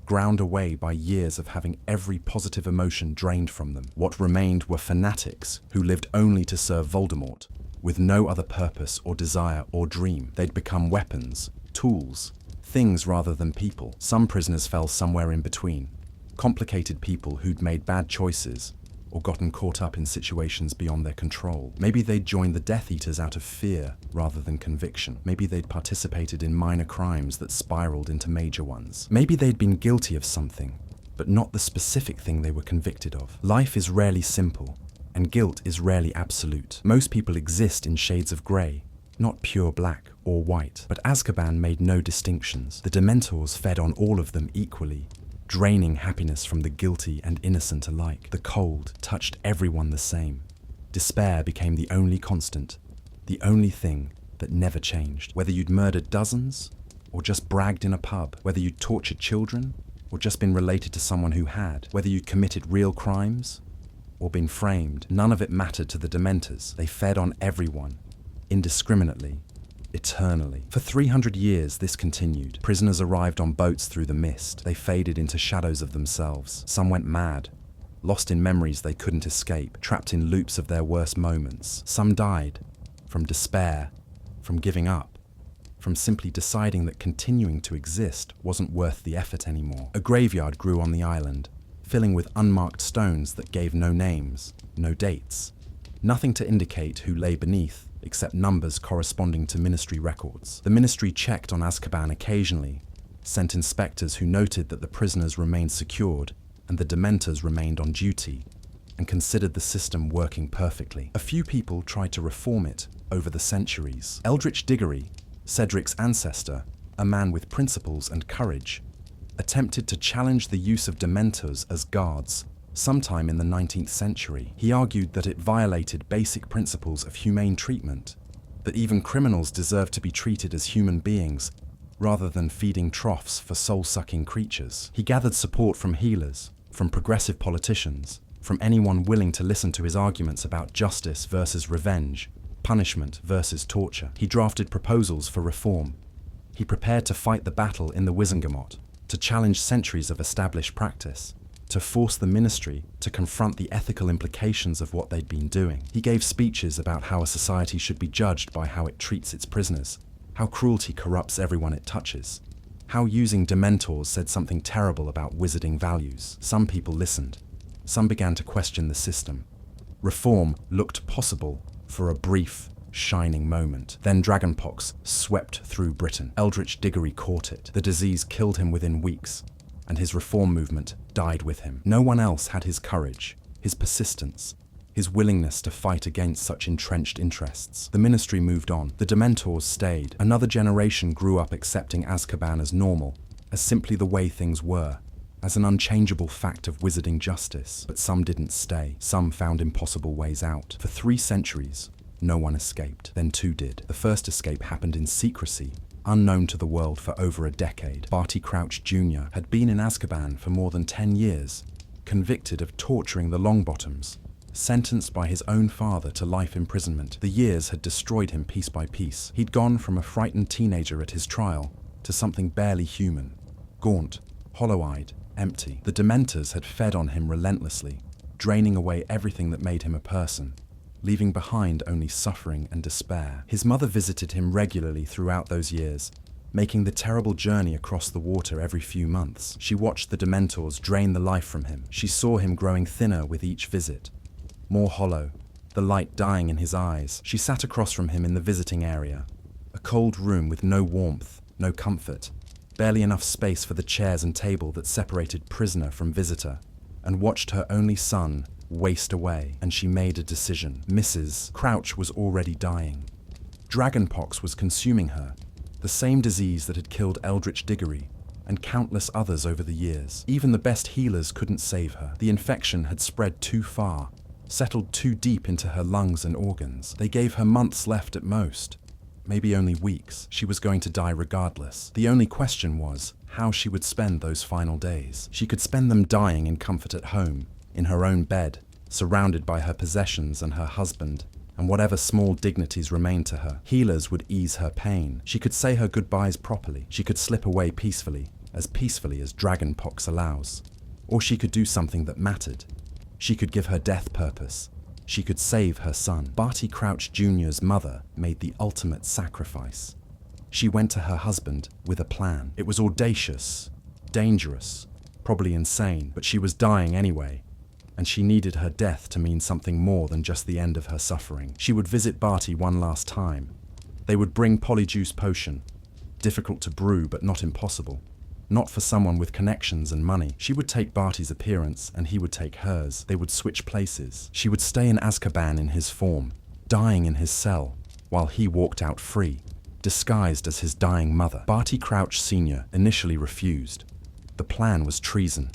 ground away by years of having every positive emotion drained from them. What remained were fanatics who lived only to serve Voldemort, with no other purpose or desire or dream. They'd become weapons, tools, things rather than people. Some prisoners fell somewhere in between, complicated people who'd made bad choices or gotten caught up in situations beyond their control. Maybe they'd joined the Death Eaters out of fear rather than conviction. Maybe they'd participated in minor crimes that spiraled into major ones. Maybe they'd been guilty of something, but not the specific thing they were convicted of. Life is rarely simple, and guilt is rarely absolute. Most people exist in shades of grey, not pure black or white. But Azkaban made no distinctions. The Dementors fed on all of them equally, draining happiness from the guilty and innocent alike. The cold touched everyone the same. Despair became the only constant, the only thing that never changed. Whether you'd murdered dozens, or just bragged in a pub, whether you'd tortured children, or just been related to someone who had, whether you'd committed real crimes, or been framed, none of it mattered to the Dementors. They fed on everyone, indiscriminately, eternally. For 300 years, this continued. Prisoners arrived on boats through the mist. They faded into shadows of themselves. Some went mad, lost in memories they couldn't escape, trapped in loops of their worst moments. Some died from despair, from giving up, from simply deciding that continuing to exist wasn't worth the effort anymore. A graveyard grew on the island, filling with unmarked stones that gave no names, no dates, nothing to indicate who lay beneath, except numbers corresponding to ministry records. The ministry checked on Azkaban occasionally, sent inspectors who noted that the prisoners remained secured and the Dementors remained on duty, and considered the system working perfectly. A few people tried to reform it over the centuries. Eldritch Diggory, Cedric's ancestor, a man with principles and courage, attempted to challenge the use of Dementors as guards sometime in the 19th century. He argued that it violated basic principles of humane treatment, that even criminals deserved to be treated as human beings rather than feeding troughs for soul-sucking creatures. He gathered support from healers, from progressive politicians, from anyone willing to listen to his arguments about justice versus revenge, punishment versus torture. He drafted proposals for reform. He prepared to fight the battle in the Wizengamot, to challenge centuries of established practice, to force the ministry to confront the ethical implications of what they'd been doing. He gave speeches about how a society should be judged by how it treats its prisoners, how cruelty corrupts everyone it touches, how using Dementors said something terrible about wizarding values. Some people listened. Some began to question the system. Reform looked possible for a brief, shining moment. Then dragonpox swept through Britain. Eldritch Diggory caught it. The disease killed him within weeks, and his reform movement died with him. No one else had his courage, his persistence, his willingness to fight against such entrenched interests. The ministry moved on. The Dementors stayed. Another generation grew up accepting Azkaban as normal, as simply the way things were, as an unchangeable fact of wizarding justice. But some didn't stay. Some found impossible ways out. For 3 centuries, no one escaped. Then 2 did. The first escape happened in secrecy, unknown to the world for over a decade. Barty Crouch Jr. had been in Azkaban for more than 10 years, convicted of torturing the Longbottoms, sentenced by his own father to life imprisonment. The years had destroyed him piece by piece. He'd gone from a frightened teenager at his trial to something barely human, gaunt, hollow-eyed, empty. The Dementors had fed on him relentlessly, draining away everything that made him a person, leaving behind only suffering and despair. His mother visited him regularly throughout those years, making the terrible journey across the water every few months. She watched the Dementors drain the life from him. She saw him growing thinner with each visit, more hollow, the light dying in his eyes. She sat across from him in the visiting area, a cold room with no warmth, no comfort, barely enough space for the chairs and table that separated prisoner from visitor, and watched her only son waste away. And she made a decision. Mrs. Crouch was already dying. Dragonpox was consuming her, the same disease that had killed Eldritch Diggory and countless others over the years. Even the best healers couldn't save her. The infection had spread too far, settled too deep into her lungs and organs. They gave her months left at most, maybe only weeks. She was going to die regardless. The only question was how she would spend those final days. She could spend them dying in comfort at home, in her own bed, surrounded by her possessions and her husband, and whatever small dignities remained to her. Healers would ease her pain. She could say her goodbyes properly. She could slip away peacefully as dragonpox allows. Or she could do something that mattered. She could give her death purpose. She could save her son. Barty Crouch Jr.'s mother made the ultimate sacrifice. She went to her husband with a plan. It was audacious, dangerous, probably insane, but she was dying anyway, and she needed her death to mean something more than just the end of her suffering. She would visit Barty one last time. They would bring polyjuice potion, difficult to brew but not impossible. Not for someone with connections and money. She would take Barty's appearance and he would take hers. They would switch places. She would stay in Azkaban in his form, dying in his cell, while he walked out free, disguised as his dying mother. Barty Crouch Sr. initially refused. The plan was treason.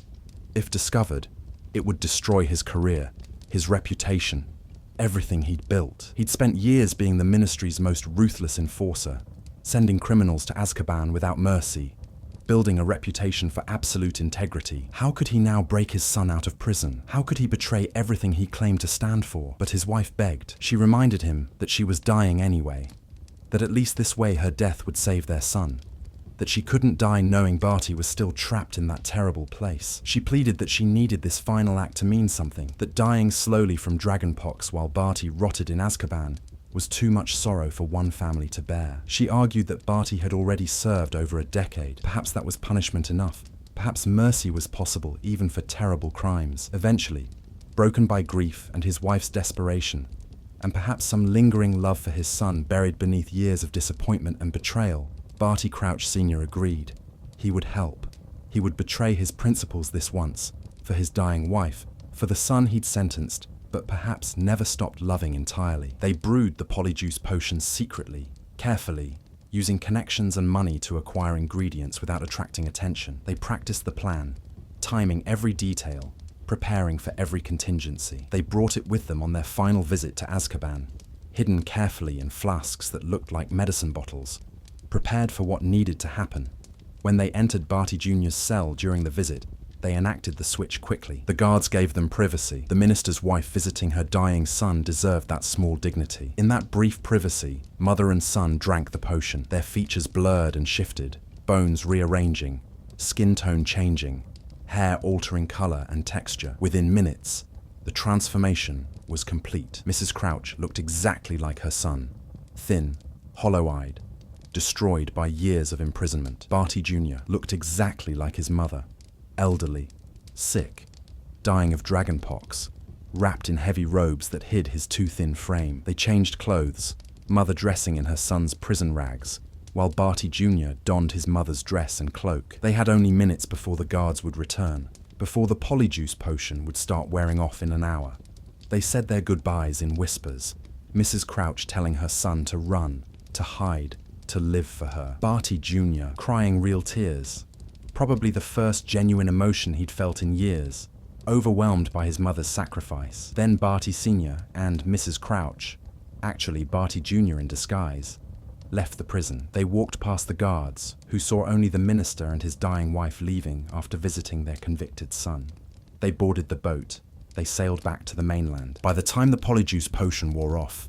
If discovered, it would destroy his career, his reputation, everything he'd built. He'd spent years being the ministry's most ruthless enforcer, sending criminals to Azkaban without mercy, building a reputation for absolute integrity. How could he now break his son out of prison? How could he betray everything he claimed to stand for? But his wife begged. She reminded him that she was dying anyway, that at least this way her death would save their son, that she couldn't die knowing Barty was still trapped in that terrible place. She pleaded that she needed this final act to mean something, that dying slowly from dragonpox while Barty rotted in Azkaban was too much sorrow for one family to bear. She argued that Barty had already served over a decade. Perhaps that was punishment enough. Perhaps mercy was possible even for terrible crimes. Eventually, broken by grief and his wife's desperation, and perhaps some lingering love for his son buried beneath years of disappointment and betrayal, Barty Crouch Sr. agreed. He would help. He would betray his principles this once, for his dying wife, for the son he'd sentenced, but perhaps never stopped loving entirely. They brewed the polyjuice potions secretly, carefully, using connections and money to acquire ingredients without attracting attention. They practiced the plan, timing every detail, preparing for every contingency. They brought it with them on their final visit to Azkaban, hidden carefully in flasks that looked like medicine bottles, prepared for what needed to happen. When they entered Barty Jr.'s cell during the visit, they enacted the switch quickly. The guards gave them privacy. The minister's wife visiting her dying son deserved that small dignity. In that brief privacy, mother and son drank the potion, their features blurred and shifted, bones rearranging, skin tone changing, hair altering color and texture. Within minutes, the transformation was complete. Mrs. Crouch looked exactly like her son, thin, hollow-eyed, destroyed by years of imprisonment. Barty Jr. looked exactly like his mother, elderly, sick, dying of dragonpox, wrapped in heavy robes that hid his too thin frame. They changed clothes, mother dressing in her son's prison rags, while Barty Jr. donned his mother's dress and cloak. They had only minutes before the guards would return, before the polyjuice potion would start wearing off in an hour. They said their goodbyes in whispers, Mrs. Crouch telling her son to run, to hide, to live for her. Barty Jr. crying real tears, probably the first genuine emotion he'd felt in years, overwhelmed by his mother's sacrifice. Then Barty Sr. and Mrs. Crouch, actually Barty Jr. in disguise, left the prison. They walked past the guards, who saw only the minister and his dying wife leaving after visiting their convicted son. They boarded the boat. They sailed back to the mainland. By the time the polyjuice potion wore off,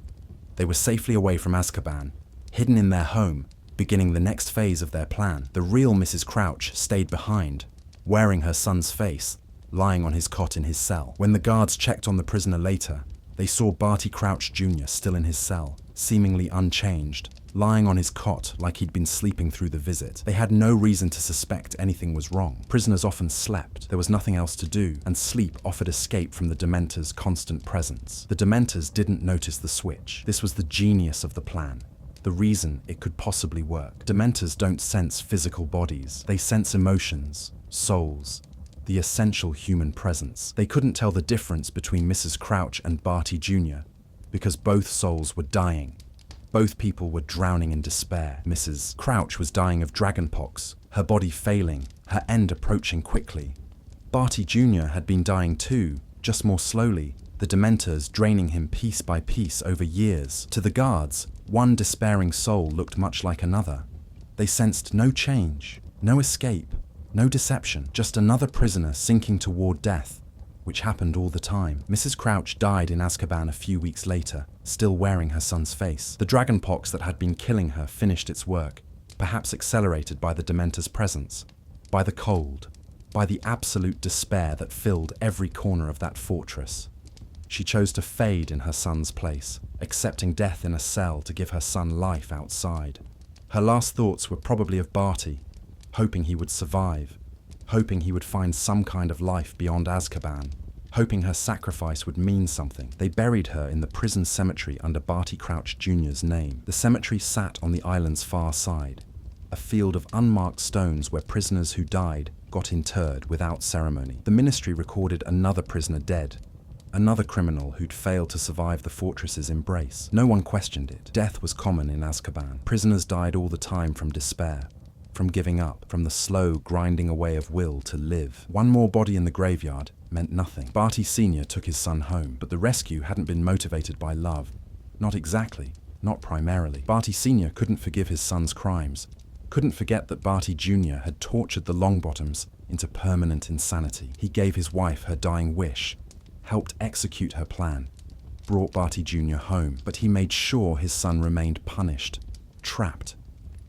they were safely away from Azkaban, hidden in their home, beginning the next phase of their plan. The real Mrs. Crouch stayed behind, wearing her son's face, lying on his cot in his cell. When the guards checked on the prisoner later, they saw Barty Crouch Jr. still in his cell, seemingly unchanged, lying on his cot like he'd been sleeping through the visit. They had no reason to suspect anything was wrong. Prisoners often slept. There was nothing else to do, and sleep offered escape from the Dementors' constant presence. The Dementors didn't notice the switch. This was the genius of the plan, the reason it could possibly work. Dementors don't sense physical bodies. They sense emotions, souls, the essential human presence. They couldn't tell the difference between Mrs. Crouch and Barty Jr. because both souls were dying. Both people were drowning in despair. Mrs. Crouch was dying of dragonpox, her body failing, her end approaching quickly. Barty Jr. had been dying too, just more slowly, the Dementors draining him piece by piece over years. To the guards, one despairing soul looked much like another. They sensed no change, no escape, no deception, just another prisoner sinking toward death, which happened all the time. Mrs. Crouch died in Azkaban a few weeks later, still wearing her son's face. The dragonpox that had been killing her finished its work, perhaps accelerated by the Dementor's presence, by the cold, by the absolute despair that filled every corner of that fortress. She chose to fade in her son's place, accepting death in a cell to give her son life outside. Her last thoughts were probably of Barty, hoping he would survive, hoping he would find some kind of life beyond Azkaban, hoping her sacrifice would mean something. They buried her in the prison cemetery under Barty Crouch Jr.'s name. The cemetery sat on the island's far side, a field of unmarked stones where prisoners who died got interred without ceremony. The ministry recorded another prisoner dead, another criminal who'd failed to survive the fortress's embrace. No one questioned it. Death was common in Azkaban. Prisoners died all the time from despair, from giving up, from the slow grinding away of will to live. One more body in the graveyard meant nothing. Barty Sr. took his son home, but the rescue hadn't been motivated by love. Not exactly, not primarily. Barty Sr. couldn't forgive his son's crimes, couldn't forget that Barty Jr. had tortured the Longbottoms into permanent insanity. He gave his wife her dying wish, helped execute her plan, brought Barty Jr. home, but he made sure his son remained punished, trapped,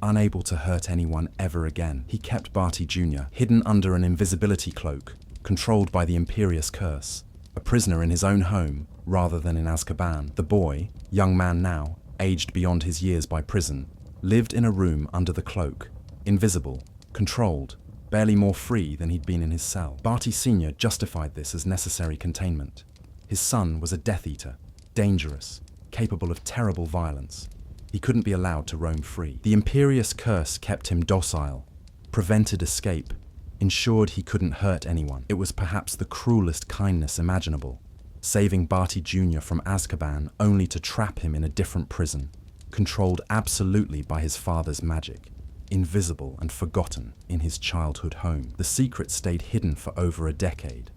unable to hurt anyone ever again. He kept Barty Jr. hidden under an invisibility cloak, controlled by the Imperious curse, a prisoner in his own home rather than in Azkaban. The boy, young man now, aged beyond his years by prison, lived in a room under the cloak, invisible, controlled, barely more free than he'd been in his cell. Barty Sr. justified this as necessary containment. His son was a Death Eater, dangerous, capable of terrible violence. He couldn't be allowed to roam free. The Imperious curse kept him docile, prevented escape, ensured he couldn't hurt anyone. It was perhaps the cruelest kindness imaginable, saving Barty Jr. from Azkaban only to trap him in a different prison, controlled absolutely by his father's magic, invisible and forgotten in his childhood home. The secret stayed hidden for over a decade.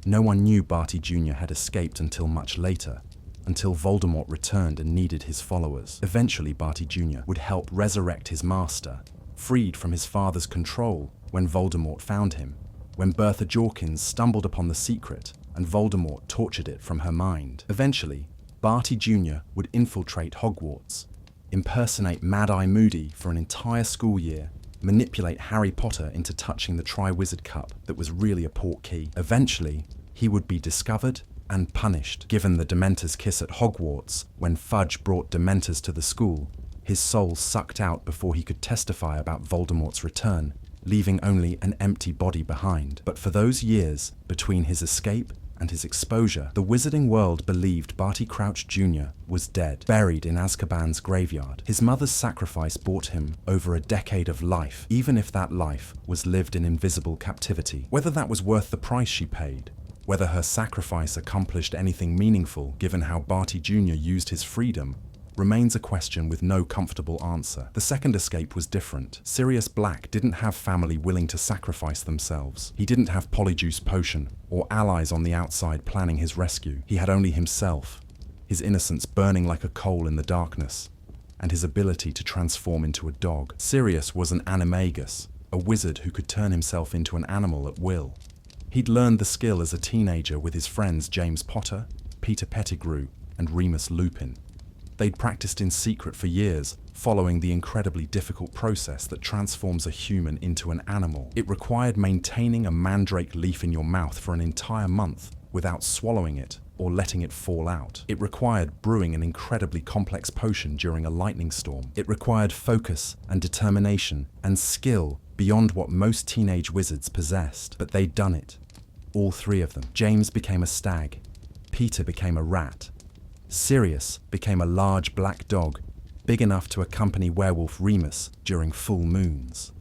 No one knew Barty Jr. had escaped until much later, until Voldemort returned and needed his followers. Eventually, Barty Jr. would help resurrect his master, freed from his father's control when Voldemort found him, when Bertha Jorkins stumbled upon the secret and Voldemort tortured it from her mind. Eventually, Barty Jr. would infiltrate Hogwarts, impersonate Mad-Eye Moody for an entire school year, manipulate Harry Potter into touching the Triwizard Cup that was really a portkey. Eventually, he would be discovered and punished. Given the Dementors' kiss at Hogwarts, when Fudge brought Dementors to the school, his soul sucked out before he could testify about Voldemort's return, leaving only an empty body behind. But for those years between his escape and his exposure, the wizarding world believed Barty Crouch Jr. was dead, buried in Azkaban's graveyard. His mother's sacrifice bought him over a decade of life, even if that life was lived in invisible captivity. Whether that was worth the price she paid, whether her sacrifice accomplished anything meaningful given how Barty Jr. used his freedom, remains a question with no comfortable answer. The second escape was different. Sirius Black didn't have family willing to sacrifice themselves. He didn't have Polyjuice Potion or allies on the outside planning his rescue. He had only himself, his innocence burning like a coal in the darkness, and his ability to transform into a dog. Sirius was an animagus, a wizard who could turn himself into an animal at will. He'd learned the skill as a teenager with his friends James Potter, Peter Pettigrew, and Remus Lupin. They'd practiced in secret for years, following the incredibly difficult process that transforms a human into an animal. It required maintaining a mandrake leaf in your mouth for an entire month without swallowing it or letting it fall out. It required brewing an incredibly complex potion during a lightning storm. It required focus and determination and skill beyond what most teenage wizards possessed. But they'd done it. All three of them. James became a stag. Peter became a rat. Sirius became a large black dog, big enough to accompany werewolf Remus during full moons,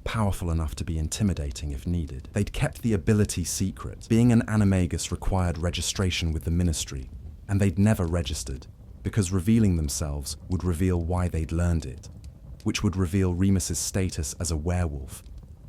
powerful enough to be intimidating if needed. They'd kept the ability secret. Being an animagus required registration with the Ministry, and they'd never registered, because revealing themselves would reveal why they'd learned it, which would reveal Remus's status as a werewolf,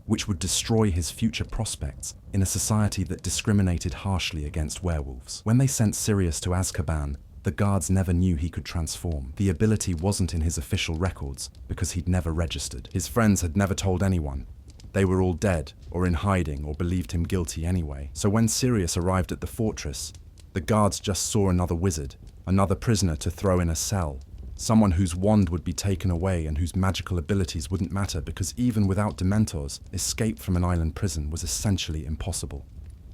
which would destroy his future prospects in a society that discriminated harshly against werewolves. When they sent Sirius to Azkaban, the guards never knew he could transform. The ability wasn't in his official records because he'd never registered. His friends had never told anyone. They were all dead or in hiding or believed him guilty anyway. So when Sirius arrived at the fortress, the guards just saw another wizard, another prisoner to throw in a cell, someone whose wand would be taken away and whose magical abilities wouldn't matter because even without Dementors, escape from an island prison was essentially impossible.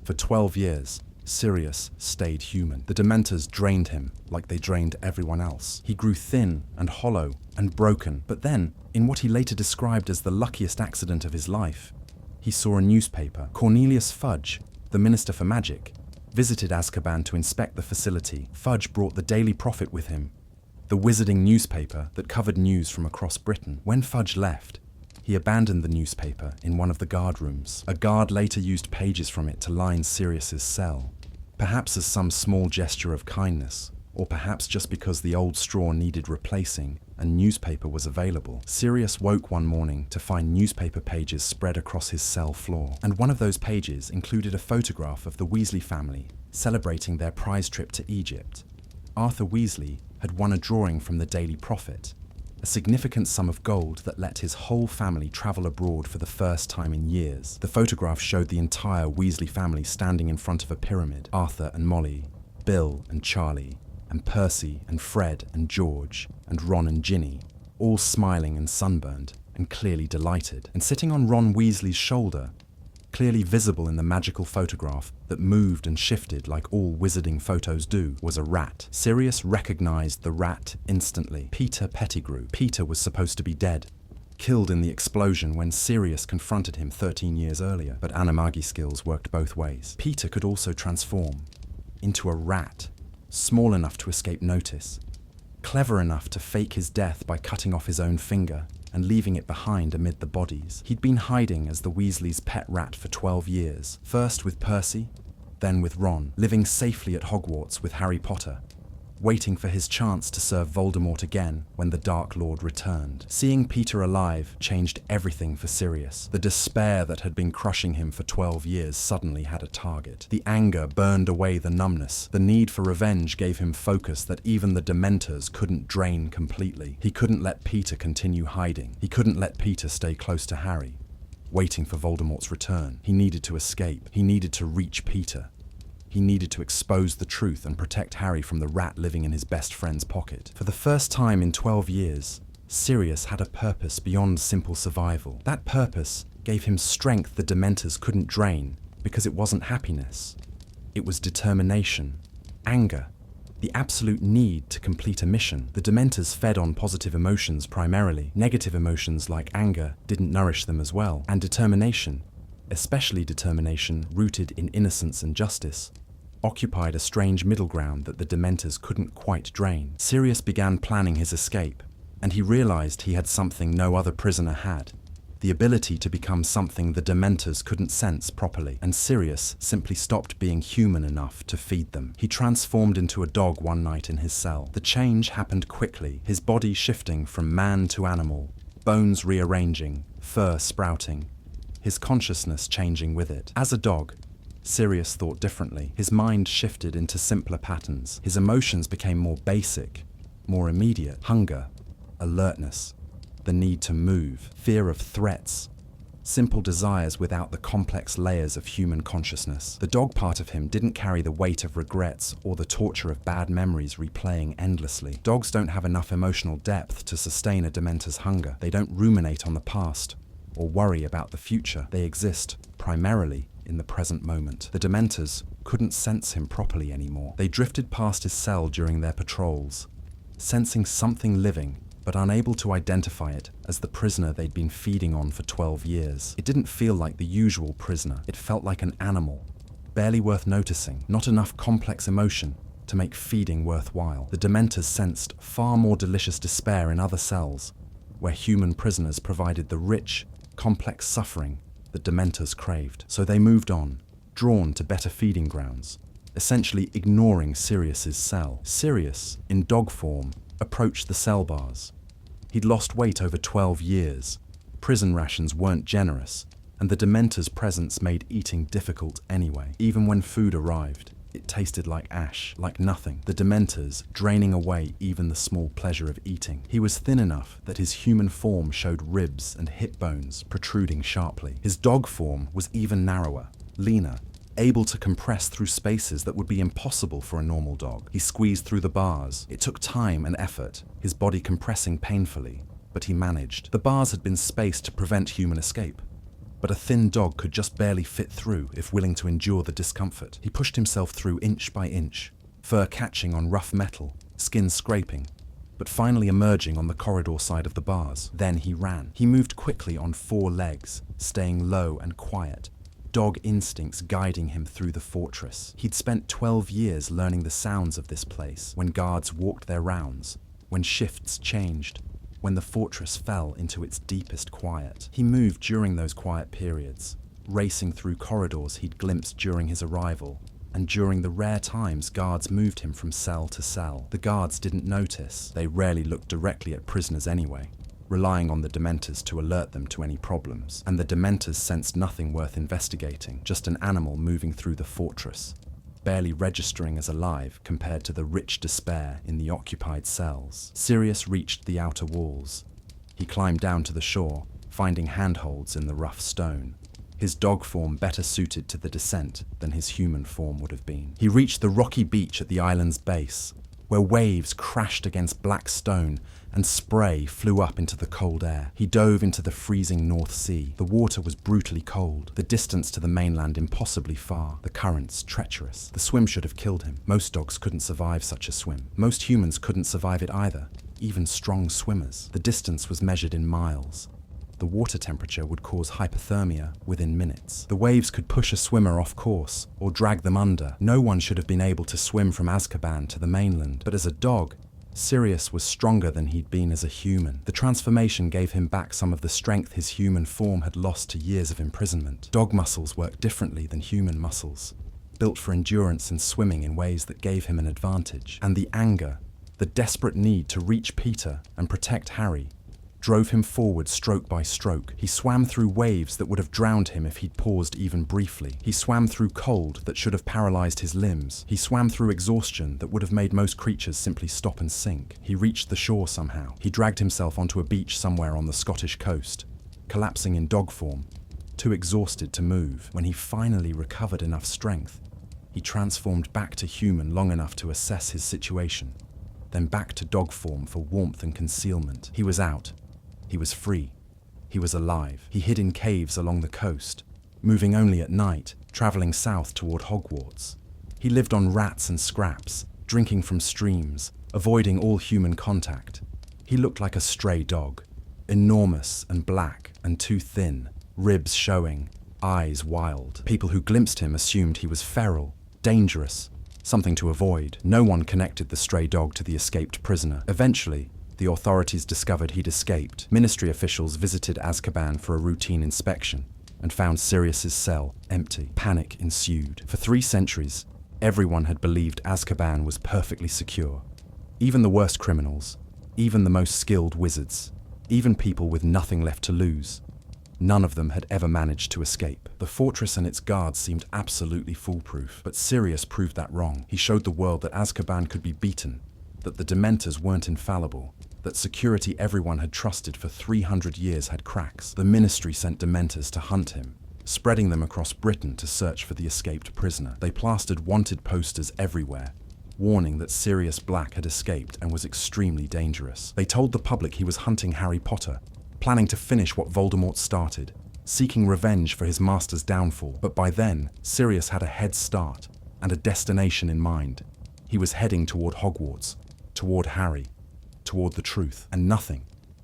For 12 years, Sirius stayed human. The Dementors drained him like they drained everyone else. He grew thin and hollow and broken, but then, in what he later described as the luckiest accident of his life, he saw a newspaper. Cornelius Fudge, the Minister for Magic, visited Azkaban to inspect the facility. Fudge brought the Daily Prophet with him, the wizarding newspaper that covered news from across Britain. When Fudge left, he abandoned the newspaper in one of the guard rooms. A guard later used pages from it to line Sirius's cell, perhaps as some small gesture of kindness or perhaps just because the old straw needed replacing and newspaper was available. Sirius woke one morning to find newspaper pages spread across his cell floor, and one of those pages included a photograph of the Weasley family celebrating their prize trip to Egypt. Arthur Weasley had won a drawing from the Daily Prophet, a significant sum of gold that let his whole family travel abroad for the first time in years. The photograph showed the entire Weasley family standing in front of a pyramid: Arthur and Molly, Bill and Charlie, and Percy and Fred and George and Ron and Ginny, all smiling and sunburned and clearly delighted. And sitting on Ron Weasley's shoulder, clearly visible in the magical photograph that moved and shifted like all wizarding photos do, was a rat. Sirius recognized the rat instantly. Peter Pettigrew. Peter was supposed to be dead, killed in the explosion when Sirius confronted him 13 years earlier, but Animagi skills worked both ways. Peter could also transform into a rat, small enough to escape notice, clever enough to fake his death by cutting off his own finger and leaving it behind amid the bodies. He'd been hiding as the Weasleys' pet rat for 12 years, first with Percy, then with Ron, living safely at Hogwarts with Harry Potter, waiting for his chance to serve Voldemort again when the Dark Lord returned. Seeing Peter alive changed everything for Sirius. The despair that had been crushing him for 12 years suddenly had a target. The anger burned away the numbness. The need for revenge gave him focus that even the Dementors couldn't drain completely. He couldn't let Peter continue hiding. He couldn't let Peter stay close to Harry, waiting for Voldemort's return. He needed to escape. He needed to reach Peter. He needed to expose the truth and protect Harry from the rat living in his best friend's pocket. For the first time in 12 years, Sirius had a purpose beyond simple survival. That purpose gave him strength the Dementors couldn't drain because it wasn't happiness. It was determination, anger, the absolute need to complete a mission. The Dementors fed on positive emotions primarily. Negative emotions like anger didn't nourish them as well. And determination, especially determination rooted in innocence and justice, occupied a strange middle ground that the Dementors couldn't quite drain. Sirius began planning his escape, and he realized he had something no other prisoner had: the ability to become something the Dementors couldn't sense properly, and Sirius simply stopped being human enough to feed them. He transformed into a dog one night in his cell. The change happened quickly, his body shifting from man to animal, bones rearranging, fur sprouting, his consciousness changing with it. As a dog, Sirius thought differently. His mind shifted into simpler patterns. His emotions became more basic, more immediate: hunger, alertness, the need to move, fear of threats, simple desires without the complex layers of human consciousness. The dog part of him didn't carry the weight of regrets or the torture of bad memories replaying endlessly. Dogs don't have enough emotional depth to sustain a Dementor's hunger. They don't ruminate on the past or worry about the future. They exist primarily in the present moment. The Dementors couldn't sense him properly anymore. They drifted past his cell during their patrols, sensing something living, but unable to identify it as the prisoner they'd been feeding on for 12 years. It didn't feel like the usual prisoner. It felt like an animal, barely worth noticing, not enough complex emotion to make feeding worthwhile. The Dementors sensed far more delicious despair in other cells, where human prisoners provided the rich, complex suffering that Dementors craved. So they moved on, drawn to better feeding grounds, essentially ignoring Sirius's cell. Sirius, in dog form, approached the cell bars. He'd lost weight over 12 years. Prison rations weren't generous, and the Dementors' presence made eating difficult anyway. Even when food arrived, it tasted like ash, like nothing. The Dementors draining away even the small pleasure of eating. He was thin enough that his human form showed ribs and hip bones protruding sharply. His dog form was even narrower, leaner, able to compress through spaces that would be impossible for a normal dog. He squeezed through the bars. It took time and effort, his body compressing painfully, but he managed. The bars had been spaced to prevent human escape, but a thin dog could just barely fit through if willing to endure the discomfort. He pushed himself through inch by inch, fur catching on rough metal, skin scraping, but finally emerging on the corridor side of the bars. Then he ran. He moved quickly on 4 legs, staying low and quiet, dog instincts guiding him through the fortress. He'd spent 12 years learning the sounds of this place, when guards walked their rounds, when shifts changed, when the fortress fell into its deepest quiet. He moved during those quiet periods, racing through corridors he'd glimpsed during his arrival, and during the rare times guards moved him from cell to cell, the guards didn't notice. They rarely looked directly at prisoners anyway, relying on the Dementors to alert them to any problems. And the Dementors sensed nothing worth investigating, just an animal moving through the fortress, barely registering as alive compared to the rich despair in the occupied cells. Sirius reached the outer walls. He climbed down to the shore, finding handholds in the rough stone, his dog form better suited to the descent than his human form would have been. He reached the rocky beach at the island's base, where waves crashed against black stone and spray flew up into the cold air. He dove into the freezing North Sea. The water was brutally cold, the distance to the mainland impossibly far, the currents treacherous. The swim should have killed him. Most dogs couldn't survive such a swim. Most humans couldn't survive it either, even strong swimmers. The distance was measured in miles. The water temperature would cause hypothermia within minutes. The waves could push a swimmer off course or drag them under. No one should have been able to swim from Azkaban to the mainland. But as a dog, Sirius was stronger than he'd been as a human. The transformation gave him back some of the strength his human form had lost to years of imprisonment. Dog muscles work differently than human muscles, built for endurance and swimming in ways that gave him an advantage. And the anger, the desperate need to reach Peter and protect Harry, drove him forward stroke by stroke. He swam through waves that would have drowned him if he'd paused even briefly. He swam through cold that should have paralyzed his limbs. He swam through exhaustion that would have made most creatures simply stop and sink. He reached the shore somehow. He dragged himself onto a beach somewhere on the Scottish coast, collapsing in dog form, too exhausted to move. When he finally recovered enough strength, he transformed back to human long enough to assess his situation, then back to dog form for warmth and concealment. He was out. He was free. He was alive. He hid in caves along the coast, moving only at night, traveling south toward Hogwarts. He lived on rats and scraps, drinking from streams, avoiding all human contact. He looked like a stray dog, enormous and black and too thin, ribs showing, eyes wild. People who glimpsed him assumed he was feral, dangerous, something to avoid. No one connected the stray dog to the escaped prisoner. Eventually, the authorities discovered he'd escaped. Ministry officials visited Azkaban for a routine inspection and found Sirius's cell empty. Panic ensued. For 3 centuries, everyone had believed Azkaban was perfectly secure. Even the worst criminals, even the most skilled wizards, even people with nothing left to lose. None of them had ever managed to escape. The fortress and its guards seemed absolutely foolproof, but Sirius proved that wrong. He showed the world that Azkaban could be beaten, that the Dementors weren't infallible, that security everyone had trusted for 300 years had cracks. The Ministry sent Dementors to hunt him, spreading them across Britain to search for the escaped prisoner. They plastered wanted posters everywhere, warning that Sirius Black had escaped and was extremely dangerous. They told the public he was hunting Harry Potter, planning to finish what Voldemort started, seeking revenge for his master's downfall. But by then, Sirius had a head start and a destination in mind. He was heading toward Hogwarts, toward Harry, toward the truth. And nothing,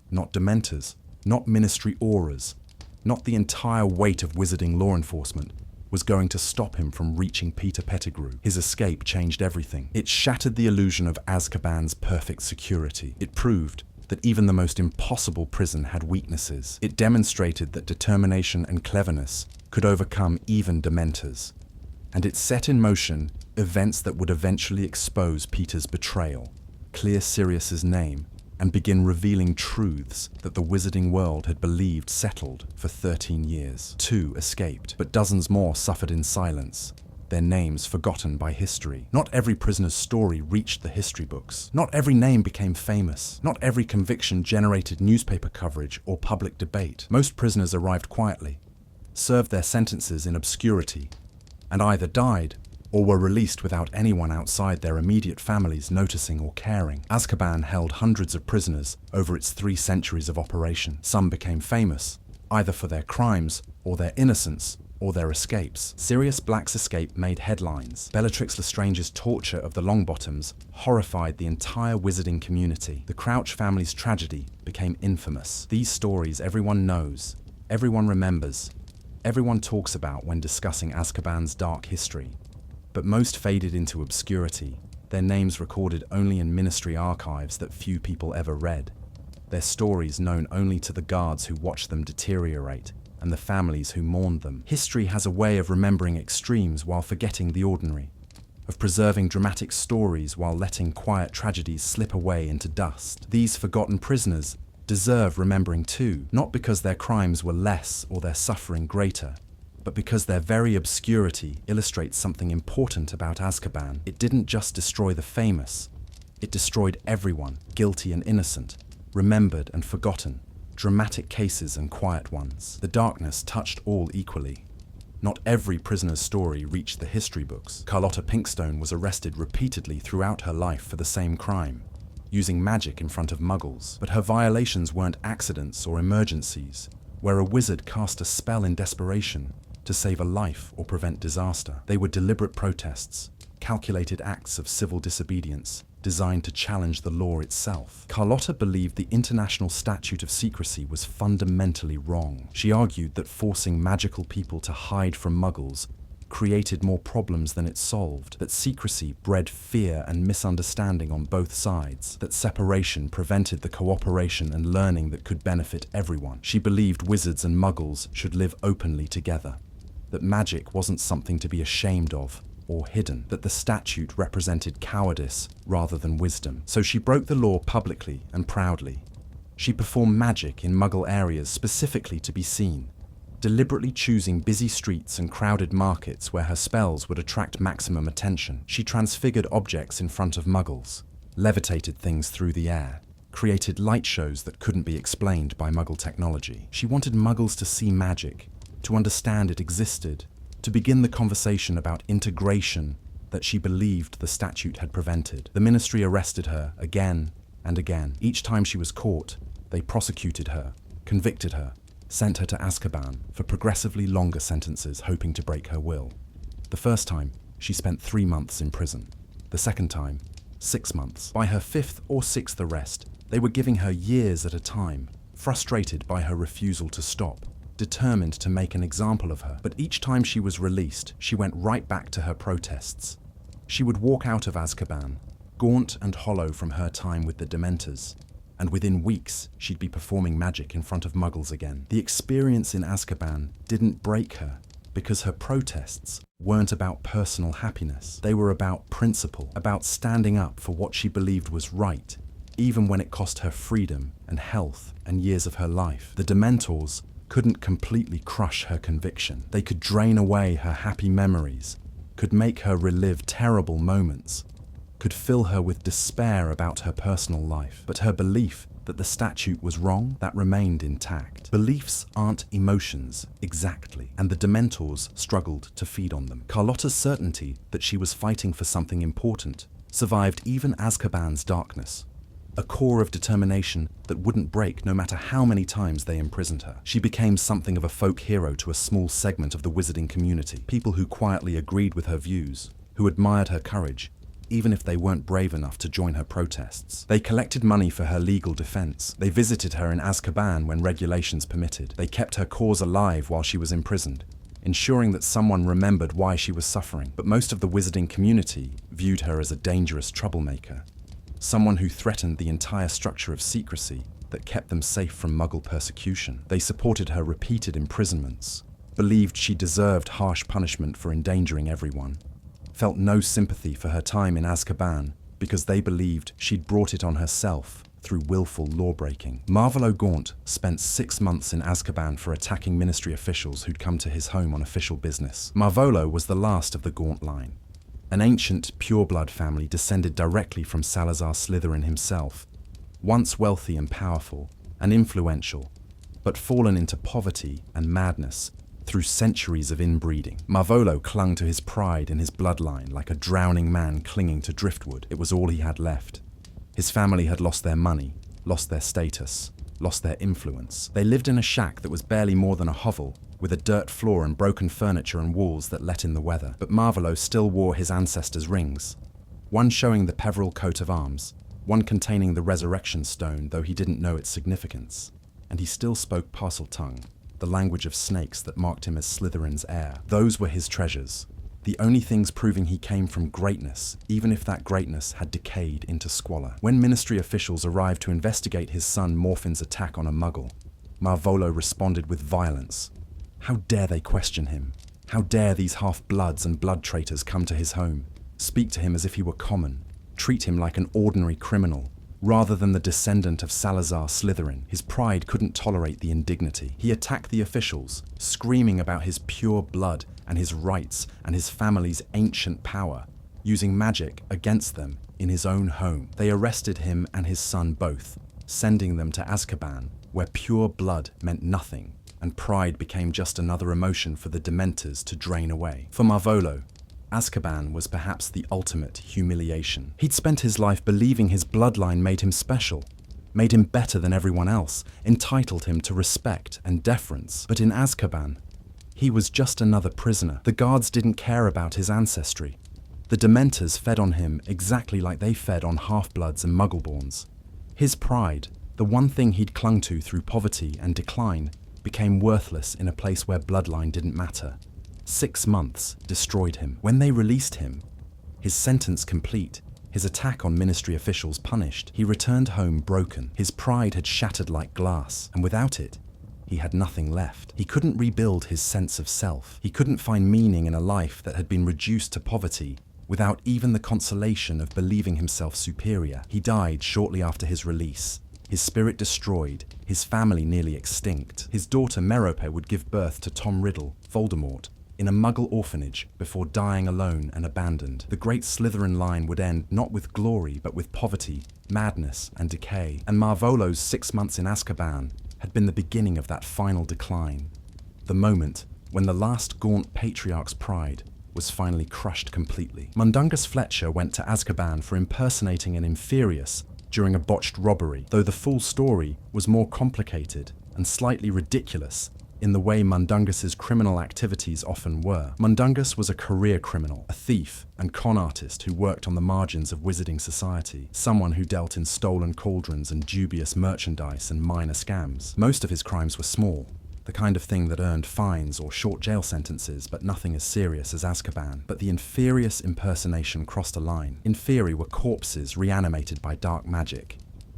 not Dementors, not Ministry auras, not the entire weight of wizarding law enforcement, was going to stop him from reaching Peter Pettigrew. His escape changed everything. It shattered the illusion of Azkaban's perfect security. It proved that even the most impossible prison had weaknesses. It demonstrated that determination and cleverness could overcome even Dementors. And it set in motion events that would eventually expose Peter's betrayal, clear Sirius's name, and begin revealing truths that the wizarding world had believed settled for 13 years. 2 escaped, but dozens more suffered in silence, their names forgotten by history. Not every prisoner's story reached the history books. Not every name became famous. Not every conviction generated newspaper coverage or public debate. Most prisoners arrived quietly, served their sentences in obscurity, and either died or were released without anyone outside their immediate families noticing or caring. Azkaban held hundreds of prisoners over its 3 centuries of operation. Some became famous, either for their crimes or their innocence or their escapes. Sirius Black's escape made headlines. Bellatrix Lestrange's torture of the Longbottoms horrified the entire wizarding community. The Crouch family's tragedy became infamous. These stories everyone knows, everyone remembers, everyone talks about when discussing Azkaban's dark history. But most faded into obscurity, their names recorded only in Ministry archives that few people ever read, their stories known only to the guards who watched them deteriorate and the families who mourned them. History has a way of remembering extremes while forgetting the ordinary. of preserving dramatic stories while letting quiet tragedies slip away into dust. These forgotten prisoners deserve remembering too, not because their crimes were less or their suffering greater, but because their very obscurity illustrates something important about Azkaban. It didn't just destroy the famous, it destroyed everyone, guilty and innocent, remembered and forgotten, dramatic cases and quiet ones. The darkness touched all equally. Not every prisoner's story reached the history books. Carlotta Pinkstone was arrested repeatedly throughout her life for the same crime, using magic in front of muggles. But her violations weren't accidents or emergencies, where a wizard cast a spell in desperation to save a life or prevent disaster. They were deliberate protests, calculated acts of civil disobedience, designed to challenge the law itself. Carlotta believed the International Statute of Secrecy was fundamentally wrong. She argued that forcing magical people to hide from muggles created more problems than it solved, that secrecy bred fear and misunderstanding on both sides, that separation prevented the cooperation and learning that could benefit everyone. She believed wizards and muggles should live openly together, that magic wasn't something to be ashamed of or hidden, that the statute represented cowardice rather than wisdom. So she broke the law publicly and proudly. She performed magic in muggle areas specifically to be seen, deliberately choosing busy streets and crowded markets where her spells would attract maximum attention. She transfigured objects in front of muggles, levitated things through the air, created light shows that couldn't be explained by muggle technology. She wanted muggles to see magic, to understand it existed, to begin the conversation about integration that she believed the statute had prevented. The ministry arrested her again and again. Each time she was caught, they prosecuted her, convicted her, sent her to Azkaban for progressively longer sentences, hoping to break her will. The first time, she spent 3 months in prison. The second time, 6 months. By her 5th or 6th arrest, they were giving her years at a time, frustrated by her refusal to stop, determined to make an example of her. But each time she was released, she went right back to her protests. She would walk out of Azkaban, gaunt and hollow from her time with the Dementors, and within weeks, she'd be performing magic in front of muggles again. The experience in Azkaban didn't break her, because her protests weren't about personal happiness. They were about principle, about standing up for what she believed was right, even when it cost her freedom and health and years of her life. The Dementors couldn't completely crush her conviction. They could drain away her happy memories, could make her relive terrible moments, could fill her with despair about her personal life. But her belief that the statute was wrong, that remained intact. Beliefs aren't emotions, exactly, and the Dementors struggled to feed on them. Carlotta's certainty that she was fighting for something important survived even Azkaban's darkness, a core of determination that wouldn't break no matter how many times they imprisoned her. She became something of a folk hero to a small segment of the wizarding community, people who quietly agreed with her views, who admired her courage, even if they weren't brave enough to join her protests. They collected money for her legal defense. They visited her in Azkaban when regulations permitted. They kept her cause alive while she was imprisoned, ensuring that someone remembered why she was suffering. But most of the wizarding community viewed her as a dangerous troublemaker, someone who threatened the entire structure of secrecy that kept them safe from muggle persecution. They supported her repeated imprisonments, believed she deserved harsh punishment for endangering everyone, felt no sympathy for her time in Azkaban because they believed she'd brought it on herself through willful lawbreaking. Marvolo Gaunt spent 6 months in Azkaban for attacking ministry officials who'd come to his home on official business. Marvolo was the last of the Gaunt line, an ancient pureblood family descended directly from Salazar Slytherin himself, once wealthy and powerful and influential, but fallen into poverty and madness through centuries of inbreeding. Marvolo clung to his pride in his bloodline like a drowning man clinging to driftwood. It was all he had left. His family had lost their money, lost their status, lost their influence. They lived in a shack that was barely more than a hovel, with a dirt floor and broken furniture and walls that let in the weather. But Marvolo still wore his ancestors' rings, one showing the Peveril coat of arms, one containing the resurrection stone, though he didn't know its significance. And he still spoke Parseltongue, the language of snakes that marked him as Slytherin's heir. Those were his treasures, the only things proving he came from greatness, even if that greatness had decayed into squalor. When ministry officials arrived to investigate his son Morfin's attack on a muggle, Marvolo responded with violence. How dare they question him? How dare these half-bloods and blood traitors come to his home? speak to him as if he were common, treat him like an ordinary criminal, rather than the descendant of Salazar Slytherin. His pride couldn't tolerate the indignity. He attacked the officials, screaming about his pure blood and his rights and his family's ancient power, using magic against them in his own home. They arrested him and his son both, sending them to Azkaban, where pure blood meant nothing, and pride became just another emotion for the Dementors to drain away. For Marvolo, Azkaban was perhaps the ultimate humiliation. He'd spent his life believing his bloodline made him special, made him better than everyone else, entitled him to respect and deference. But in Azkaban, he was just another prisoner. The guards didn't care about his ancestry. The Dementors fed on him exactly like they fed on half-bloods and Muggleborns. His pride, the one thing he'd clung to through poverty and decline, became worthless in a place where bloodline didn't matter. 6 months destroyed him. When they released him, his sentence complete, his attack on ministry officials punished, he returned home broken. His pride had shattered like glass, and without it, he had nothing left. He couldn't rebuild his sense of self. He couldn't find meaning in a life that had been reduced to poverty without even the consolation of believing himself superior. He died shortly after his release, his spirit destroyed, his family nearly extinct. His daughter Merope would give birth to Tom Riddle, Voldemort, in a Muggle orphanage before dying alone and abandoned. The great Slytherin line would end not with glory but with poverty, madness and decay. And Marvolo's 6 months in Azkaban had been the beginning of that final decline. The moment when the last gaunt patriarch's pride was finally crushed completely. Mundungus Fletcher went to Azkaban for impersonating an Inferius during a botched robbery, though the full story was more complicated and slightly ridiculous in the way Mundungus's criminal activities often were. Mundungus was a career criminal, a thief and con artist who worked on the margins of wizarding society, someone who dealt in stolen cauldrons and dubious merchandise and minor scams. Most of his crimes were small, the kind of thing that earned fines or short jail sentences, but nothing as serious as Azkaban. But the Inferius impersonation crossed a line. Inferi were corpses reanimated by dark magic,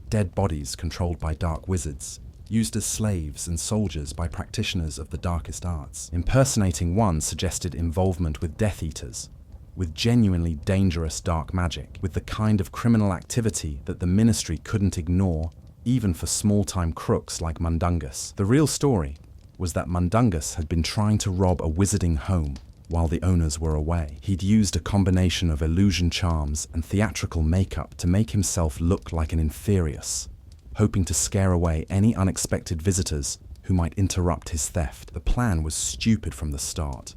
dead bodies controlled by dark wizards, used as slaves and soldiers by practitioners of the darkest arts. Impersonating one suggested involvement with Death Eaters, with genuinely dangerous dark magic, with the kind of criminal activity that the Ministry couldn't ignore, even for small-time crooks like Mundungus. The real story was that Mundungus had been trying to rob a wizarding home while the owners were away. He'd used a combination of illusion charms and theatrical makeup to make himself look like an Inferius, hoping to scare away any unexpected visitors who might interrupt his theft. The plan was stupid from the start.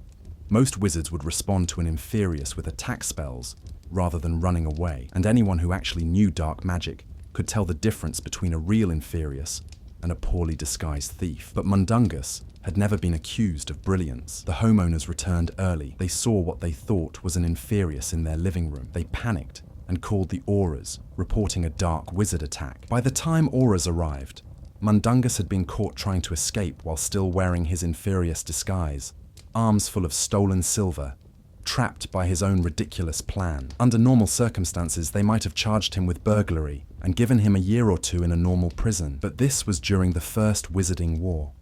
Most wizards would respond to an Inferius with attack spells rather than running away, and anyone who actually knew dark magic could tell the difference between a real Inferius and a poorly disguised thief. But Mundungus had never been accused of brilliance. The homeowners returned early. They saw what they thought was an Inferius in their living room. They panicked and called the Auras, reporting a dark wizard attack. By the time Auras arrived, Mundungus had been caught trying to escape while still wearing his Inferius disguise, arms full of stolen silver, trapped by his own ridiculous plan. Under normal circumstances, they might have charged him with burglary and given him a year or two in a normal prison. But this was during the First Wizarding War,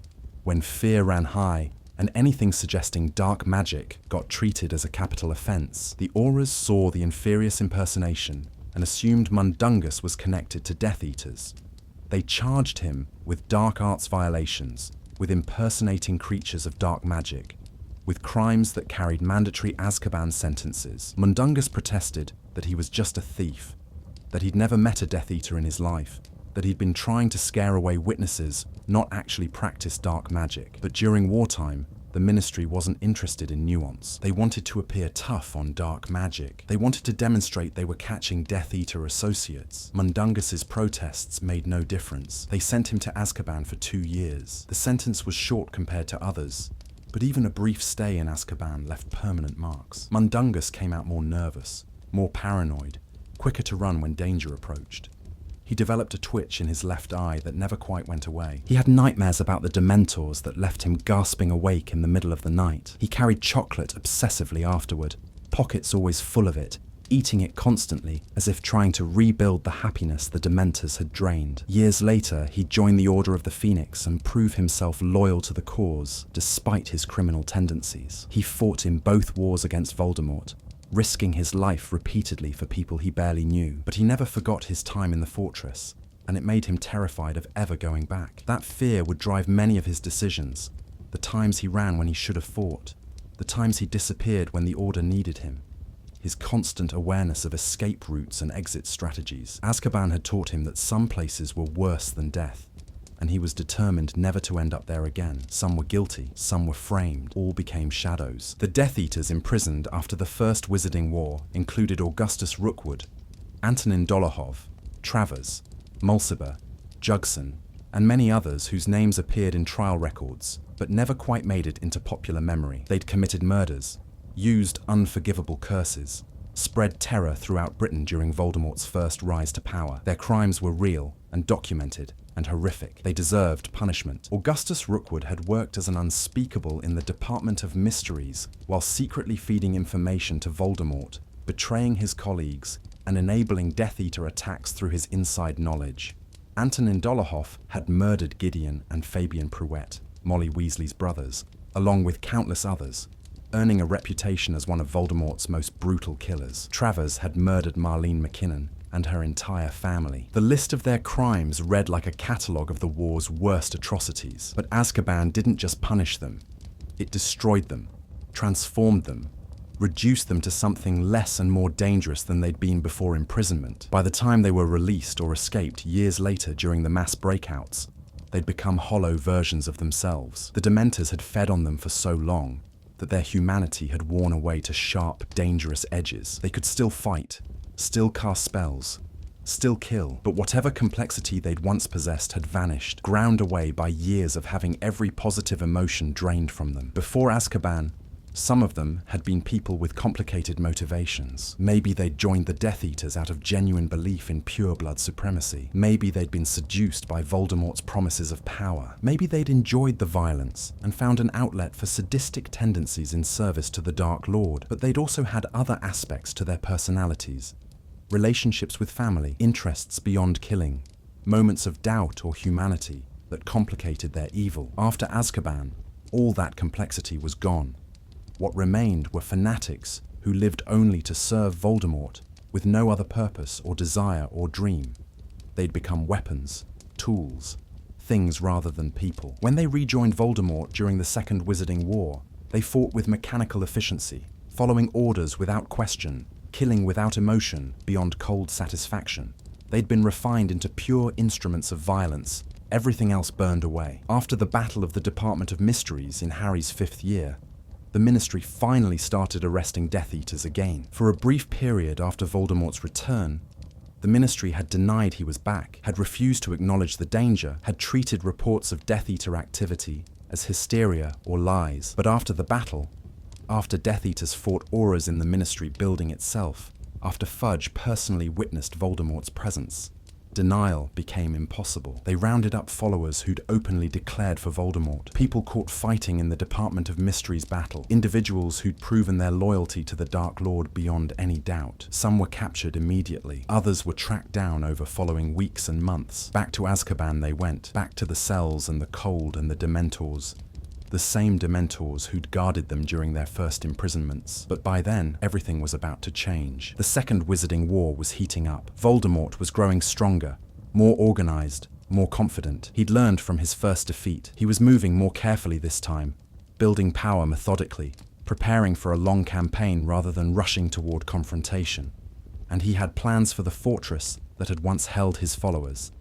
when fear ran high and anything suggesting dark magic got treated as a capital offense. The Auras saw the Inferius impersonation and assumed Mundungus was connected to Death Eaters. They charged him with dark arts violations, with impersonating creatures of dark magic, with crimes that carried mandatory Azkaban sentences. Mundungus protested that he was just a thief, that he'd never met a Death Eater in his life, that he'd been trying to scare away witnesses, not actually practice dark magic. But during wartime, the Ministry wasn't interested in nuance. They wanted to appear tough on dark magic. They wanted to demonstrate they were catching Death Eater associates. Mundungus's protests made no difference. They sent him to Azkaban for 2 years. The sentence was short compared to others, but even a brief stay in Azkaban left permanent marks. Mundungus came out more nervous, more paranoid, quicker to run when danger approached. He developed a twitch in his left eye that never quite went away. He had nightmares about the Dementors that left him gasping awake in the middle of the night. He carried chocolate obsessively afterward, pockets always full of it, eating it constantly as if trying to rebuild the happiness the Dementors had drained. Years later, he'd join the Order of the Phoenix and prove himself loyal to the cause, despite his criminal tendencies. He fought in both wars against Voldemort, risking his life repeatedly for people he barely knew. But he never forgot his time in the fortress, and it made him terrified of ever going back. That fear would drive many of his decisions, the times he ran when he should have fought, the times he disappeared when the Order needed him, his constant awareness of escape routes and exit strategies. Azkaban had taught him that some places were worse than death, and he was determined never to end up there again. Some were guilty, some were framed, all became shadows. The Death Eaters imprisoned after the First Wizarding War included Augustus Rookwood, Antonin Dolohov, Travers, Mulciber, Jugson, and many others whose names appeared in trial records, but never quite made it into popular memory. They'd committed murders, used unforgivable curses, spread terror throughout Britain during Voldemort's first rise to power. Their crimes were real and documented and horrific. They deserved punishment. Augustus Rookwood had worked as an unspeakable in the Department of Mysteries while secretly feeding information to Voldemort, betraying his colleagues, and enabling Death Eater attacks through his inside knowledge. Antonin Dolohov had murdered Gideon and Fabian Prouet, Molly Weasley's brothers, along with countless others, earning a reputation as one of Voldemort's most brutal killers. Travers had murdered Marlene McKinnon and her entire family. The list of their crimes read like a catalogue of the war's worst atrocities. But Azkaban didn't just punish them. It destroyed them, transformed them, reduced them to something less and more dangerous than they'd been before imprisonment. By the time they were released or escaped years later during the mass breakouts, they'd become hollow versions of themselves. The Dementors had fed on them for so long that their humanity had worn away to sharp, dangerous edges. They could still fight, still cast spells, still kill, but whatever complexity they'd once possessed had vanished, ground away by years of having every positive emotion drained from them. Before Azkaban, some of them had been people with complicated motivations. Maybe they'd joined the Death Eaters out of genuine belief in pureblood supremacy. Maybe they'd been seduced by Voldemort's promises of power. Maybe they'd enjoyed the violence and found an outlet for sadistic tendencies in service to the Dark Lord. But they'd also had other aspects to their personalities. Relationships with family, interests beyond killing, moments of doubt or humanity that complicated their evil. After Azkaban, all that complexity was gone. What remained were fanatics who lived only to serve Voldemort with no other purpose or desire or dream. They'd become weapons, tools, things rather than people. When they rejoined Voldemort during the Second Wizarding War, they fought with mechanical efficiency, following orders without question, killing without emotion beyond cold satisfaction. They'd been refined into pure instruments of violence. Everything else burned away. After the Battle of the Department of Mysteries in Harry's 5th year, the Ministry finally started arresting Death Eaters again. For a brief period after Voldemort's return, the Ministry had denied he was back, had refused to acknowledge the danger, had treated reports of Death Eater activity as hysteria or lies. But after the battle, after Death Eaters fought auras in the Ministry building itself, after Fudge personally witnessed Voldemort's presence, denial became impossible. They rounded up followers who'd openly declared for Voldemort, people caught fighting in the Department of Mysteries battle, individuals who'd proven their loyalty to the Dark Lord beyond any doubt. Some were captured immediately, others were tracked down over following weeks and months. Back to Azkaban they went, back to the cells and the cold and the Dementors. The same Dementors who'd guarded them during their first imprisonments. But by then, everything was about to change. The Second Wizarding War was heating up. Voldemort was growing stronger, more organized, more confident. He'd learned from his first defeat. He was moving more carefully this time, building power methodically, preparing for a long campaign rather than rushing toward confrontation. And he had plans for the fortress that had once held his followers.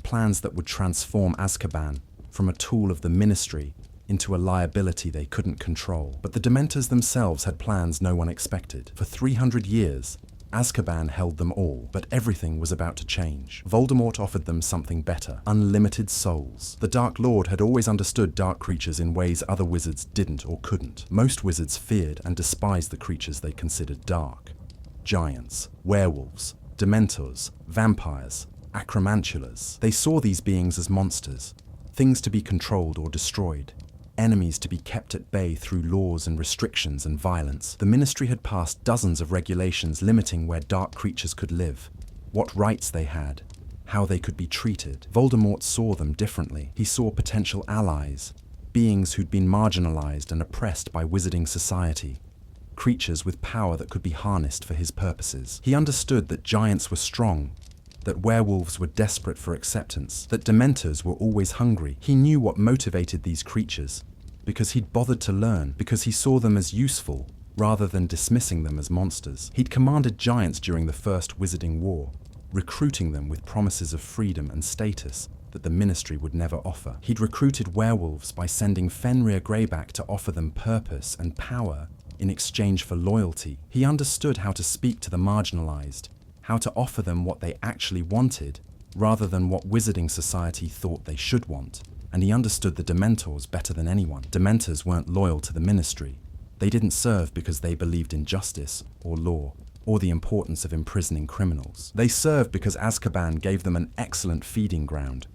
Plans that would transform Azkaban from a tool of the Ministry into a liability they couldn't control. But the Dementors themselves had plans no one expected. For 300 years, Azkaban held them all, but everything was about to change. Voldemort offered them something better: unlimited souls. The Dark Lord had always understood dark creatures in ways other wizards didn't or couldn't. Most wizards feared and despised the creatures they considered dark. Giants, werewolves, Dementors, vampires, acromantulas. They saw these beings as monsters, things to be controlled or destroyed, enemies to be kept at bay through laws and restrictions and violence. The Ministry had passed dozens of regulations limiting where dark creatures could live, what rights they had, how they could be treated. Voldemort saw them differently. He saw potential allies, beings who'd been marginalized and oppressed by wizarding society. creatures with power that could be harnessed for his purposes. He understood that giants were strong, that werewolves were desperate for acceptance, that Dementors were always hungry. He knew what motivated these creatures, because he'd bothered to learn, because he saw them as useful, rather than dismissing them as monsters. He'd commanded giants during the First Wizarding War, recruiting them with promises of freedom and status that the Ministry would never offer. He'd recruited werewolves by sending Fenrir Greyback to offer them purpose and power in exchange for loyalty. He understood how to speak to the marginalized, how to offer them what they actually wanted, rather than what Wizarding Society thought they should want. And he understood the Dementors better than anyone. Dementors weren't loyal to the Ministry. They didn't serve because they believed in justice or law, or the importance of imprisoning criminals. They served because Azkaban gave them an excellent feeding ground.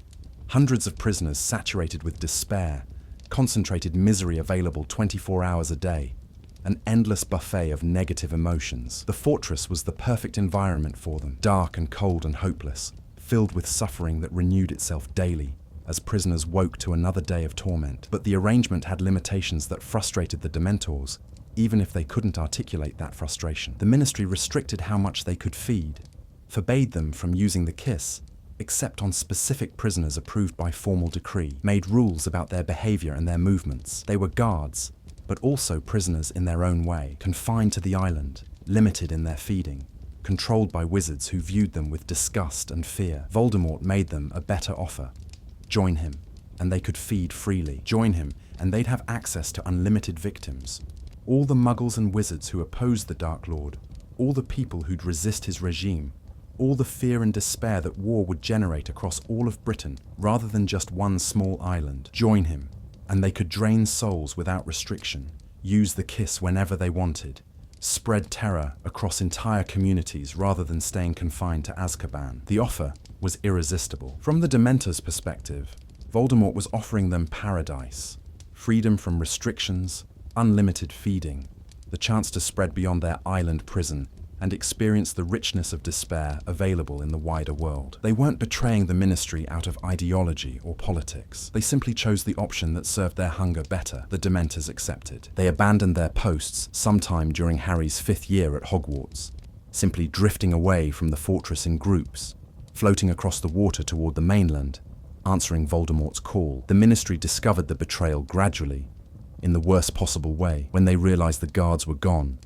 Hundreds of prisoners saturated with despair, concentrated misery available 24 hours a day, an endless buffet of negative emotions. The fortress was the perfect environment for them, dark and cold and hopeless, filled with suffering that renewed itself daily as prisoners woke to another day of torment. But the arrangement had limitations that frustrated the Dementors, even if they couldn't articulate that frustration. The Ministry restricted how much they could feed, forbade them from using the kiss, except on specific prisoners approved by formal decree, made rules about their behavior and their movements. They were guards, but also prisoners in their own way, confined to the island, limited in their feeding, controlled by wizards who viewed them with disgust and fear. Voldemort made them a better offer. Join him, and they could feed freely. Join him, and they'd have access to unlimited victims. All the muggles and wizards who opposed the Dark Lord, all the people who'd resist his regime, all the fear and despair that war would generate across all of Britain, rather than just one small island. Join him, and they could drain souls without restriction, use the kiss whenever they wanted, spread terror across entire communities rather than staying confined to Azkaban. The offer was irresistible. From the Dementors' perspective, Voldemort was offering them paradise, freedom from restrictions, unlimited feeding, the chance to spread beyond their island prison and experience the richness of despair available in the wider world. They weren't betraying the Ministry out of ideology or politics. They simply chose the option that served their hunger better. The Dementors accepted. They abandoned their posts sometime during Harry's 5th year at Hogwarts, simply drifting away from the fortress in groups, floating across the water toward the mainland, answering Voldemort's call. The Ministry discovered the betrayal gradually, in the worst possible way, when they realized the guards were gone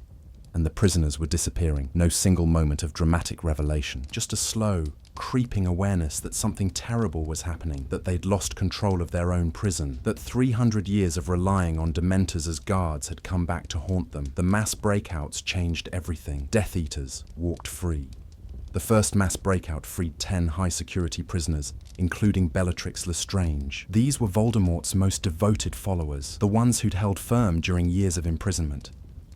and the prisoners were disappearing. No single moment of dramatic revelation, just a slow, creeping awareness that something terrible was happening, that they'd lost control of their own prison, that 300 years of relying on Dementors as guards had come back to haunt them. The mass breakouts changed everything. Death Eaters walked free. The first mass breakout freed 10 high-security prisoners, including Bellatrix Lestrange. These were Voldemort's most devoted followers, the ones who'd held firm during years of imprisonment,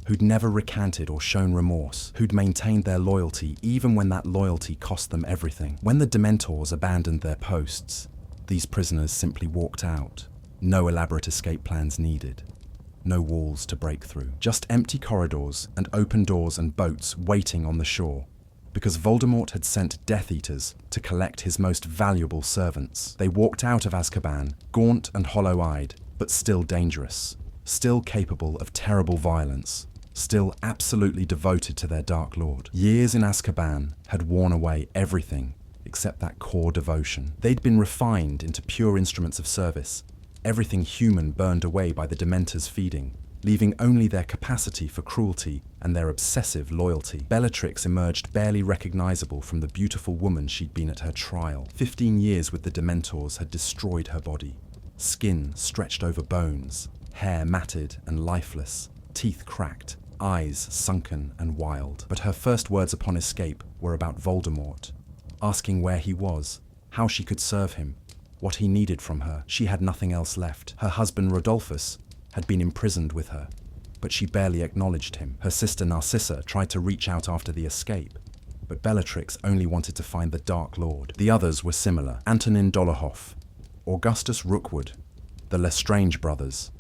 who'd never recanted or shown remorse, who'd maintained their loyalty even when that loyalty cost them everything. When the Dementors abandoned their posts, these prisoners simply walked out. No elaborate escape plans needed. No walls to break through. Just empty corridors and open doors and boats waiting on the shore. Because Voldemort had sent Death Eaters to collect his most valuable servants. They walked out of Azkaban, gaunt and hollow-eyed, but still dangerous, still capable of terrible violence, still absolutely devoted to their Dark Lord. Years in Azkaban had worn away everything except that core devotion. They'd been refined into pure instruments of service, everything human burned away by the Dementors' feeding, leaving only their capacity for cruelty and their obsessive loyalty. Bellatrix emerged barely recognizable from the beautiful woman she'd been at her trial. 15 years with the Dementors had destroyed her body. Skin stretched over bones, hair matted and lifeless, teeth cracked, eyes sunken and wild. But her first words upon escape were about Voldemort, asking where he was, how she could serve him, what he needed from her. She had nothing else left. Her husband Rodolphus had been imprisoned with her, but she barely acknowledged him. Her sister Narcissa tried to reach out after the escape, but Bellatrix only wanted to find the Dark Lord. The others were similar. Antonin Dolohov, Augustus Rookwood, the Lestrange brothers,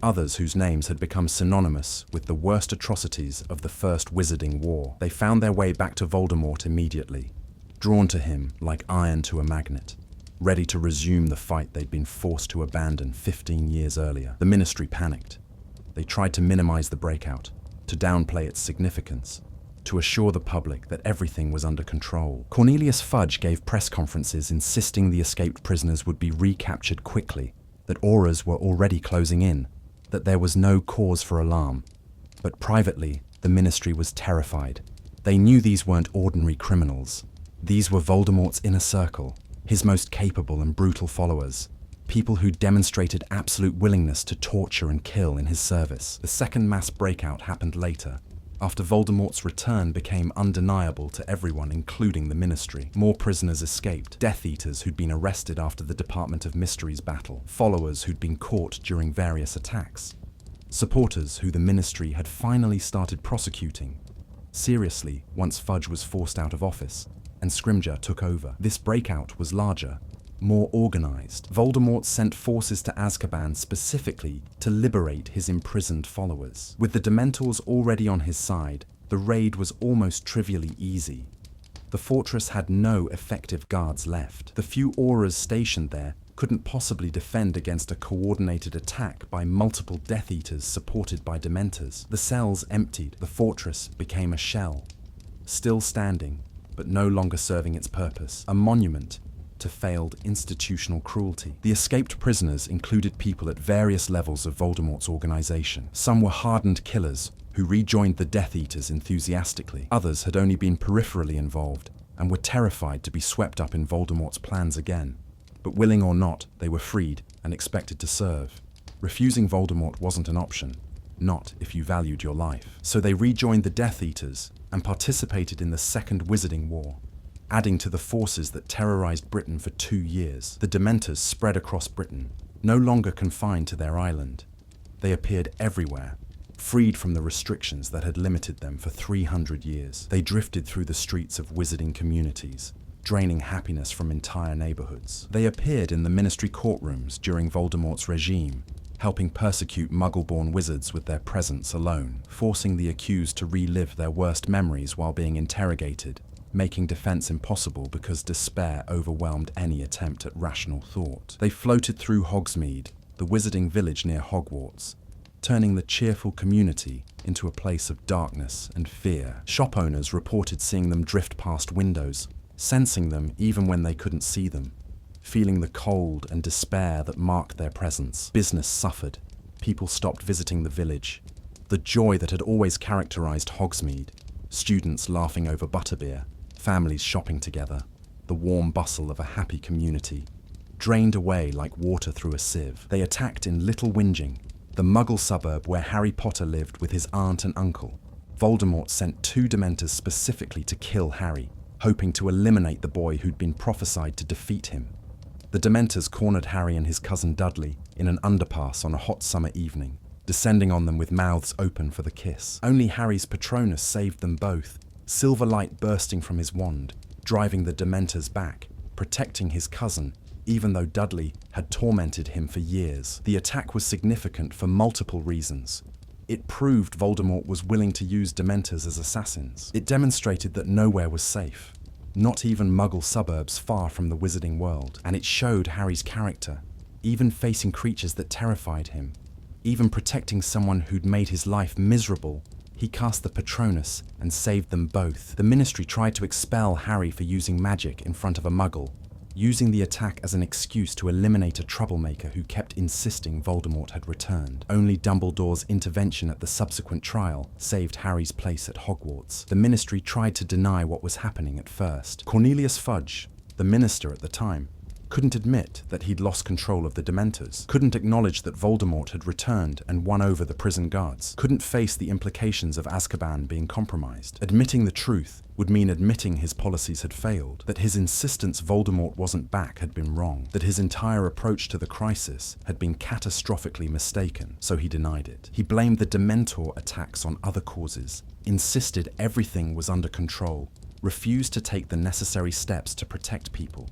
others whose names had become synonymous with the worst atrocities of the First Wizarding War. They found their way back to Voldemort immediately, drawn to him like iron to a magnet, ready to resume the fight they'd been forced to abandon 15 years earlier. The Ministry panicked. They tried to minimize the breakout, to downplay its significance, to assure the public that everything was under control. Cornelius Fudge gave press conferences insisting the escaped prisoners would be recaptured quickly, that auras were already closing in, that there was no cause for alarm. But privately, the ministry was terrified. They knew these weren't ordinary criminals. These were Voldemort's inner circle, his most capable and brutal followers, people who demonstrated absolute willingness to torture and kill in his service. The second mass breakout happened later, after Voldemort's return became undeniable to everyone, including the Ministry. More prisoners escaped, Death Eaters who'd been arrested after the Department of Mysteries battle, followers who'd been caught during various attacks, supporters who the Ministry had finally started prosecuting seriously once Fudge was forced out of office and Scrimgeour took over. This breakout was larger, more organized. Voldemort sent forces to Azkaban specifically to liberate his imprisoned followers. With the Dementors already on his side, the raid was almost trivially easy. The fortress had no effective guards left. The few auras stationed there couldn't possibly defend against a coordinated attack by multiple Death Eaters supported by Dementors. The cells emptied. The fortress became a shell, still standing, but no longer serving its purpose. A monument to failed institutional cruelty. The escaped prisoners included people at various levels of Voldemort's organization. Some were hardened killers who rejoined the Death Eaters enthusiastically. Others had only been peripherally involved and were terrified to be swept up in Voldemort's plans again. But willing or not, they were freed and expected to serve. Refusing Voldemort wasn't an option, not if you valued your life. So they rejoined the Death Eaters and participated in the Second Wizarding War, adding to the forces that terrorized Britain for 2 years. The Dementors spread across Britain, no longer confined to their island. They appeared everywhere, freed from the restrictions that had limited them for 300 years. They drifted through the streets of wizarding communities, draining happiness from entire neighborhoods. They appeared in the Ministry courtrooms during Voldemort's regime, helping persecute Muggle-born wizards with their presence alone, forcing the accused to relive their worst memories while being interrogated, making defense impossible because despair overwhelmed any attempt at rational thought. They floated through Hogsmeade, the wizarding village near Hogwarts, turning the cheerful community into a place of darkness and fear. Shop owners reported seeing them drift past windows, sensing them even when they couldn't see them, feeling the cold and despair that marked their presence. Business suffered. People stopped visiting the village. The joy that had always characterized Hogsmeade, students laughing over butterbeer, families shopping together, the warm bustle of a happy community, drained away like water through a sieve. They attacked in Little Whinging, the Muggle suburb where Harry Potter lived with his aunt and uncle. Voldemort sent 2 Dementors specifically to kill Harry, hoping to eliminate the boy who'd been prophesied to defeat him. The Dementors cornered Harry and his cousin Dudley in an underpass on a hot summer evening, descending on them with mouths open for the kiss. Only Harry's Patronus saved them both, silver light bursting from his wand, driving the Dementors back, protecting his cousin, even though Dudley had tormented him for years. The attack was significant for multiple reasons. It proved Voldemort was willing to use Dementors as assassins. It demonstrated that nowhere was safe, not even Muggle suburbs far from the wizarding world. And it showed Harry's character, even facing creatures that terrified him, even protecting someone who'd made his life miserable. He cast the Patronus and saved them both. The Ministry tried to expel Harry for using magic in front of a Muggle, using the attack as an excuse to eliminate a troublemaker who kept insisting Voldemort had returned. Only Dumbledore's intervention at the subsequent trial saved Harry's place at Hogwarts. The Ministry tried to deny what was happening at first. Cornelius Fudge, the minister at the time, couldn't admit that he'd lost control of the Dementors, couldn't acknowledge that Voldemort had returned and won over the prison guards, couldn't face the implications of Azkaban being compromised. Admitting the truth would mean admitting his policies had failed, that his insistence Voldemort wasn't back had been wrong, that his entire approach to the crisis had been catastrophically mistaken, so he denied it. He blamed the Dementor attacks on other causes, insisted everything was under control, refused to take the necessary steps to protect people.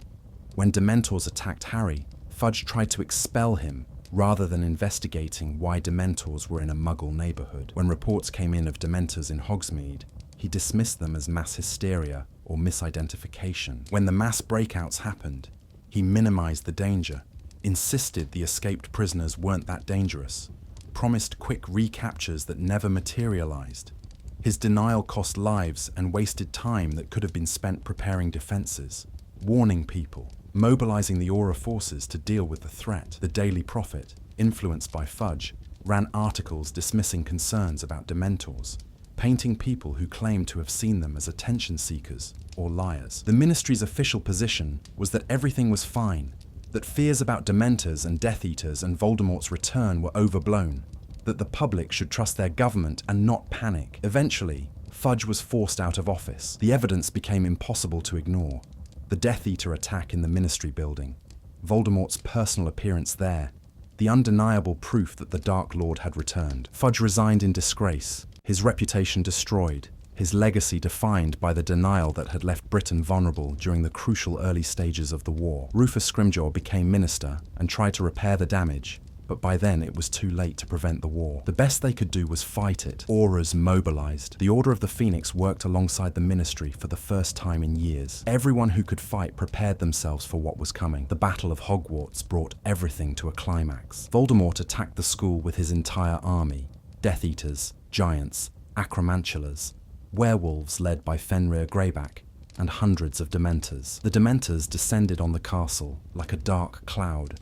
When Dementors attacked Harry, Fudge tried to expel him rather than investigating why Dementors were in a Muggle neighborhood. When reports came in of Dementors in Hogsmeade, he dismissed them as mass hysteria or misidentification. When the mass breakouts happened, he minimized the danger, insisted the escaped prisoners weren't that dangerous, promised quick recaptures that never materialized. His denial cost lives and wasted time that could have been spent preparing defenses, warning people, mobilizing the Aura forces to deal with the threat. The Daily Prophet, influenced by Fudge, ran articles dismissing concerns about Dementors, painting people who claimed to have seen them as attention seekers or liars. The Ministry's official position was that everything was fine, that fears about Dementors and Death Eaters and Voldemort's return were overblown, that the public should trust their government and not panic. Eventually, Fudge was forced out of office. The evidence became impossible to ignore. The Death Eater attack in the Ministry building, Voldemort's personal appearance there, the undeniable proof that the Dark Lord had returned. Fudge resigned in disgrace, his reputation destroyed, his legacy defined by the denial that had left Britain vulnerable during the crucial early stages of the war. Rufus Scrimgeour became minister and tried to repair the damage, but by then it was too late to prevent the war. The best they could do was fight it. Auras mobilized. The Order of the Phoenix worked alongside the Ministry for the first time in years. Everyone who could fight prepared themselves for what was coming. The Battle of Hogwarts brought everything to a climax. Voldemort attacked the school with his entire army. Death Eaters, giants, acromantulas, werewolves led by Fenrir Greyback, and hundreds of Dementors. The Dementors descended on the castle like a dark cloud,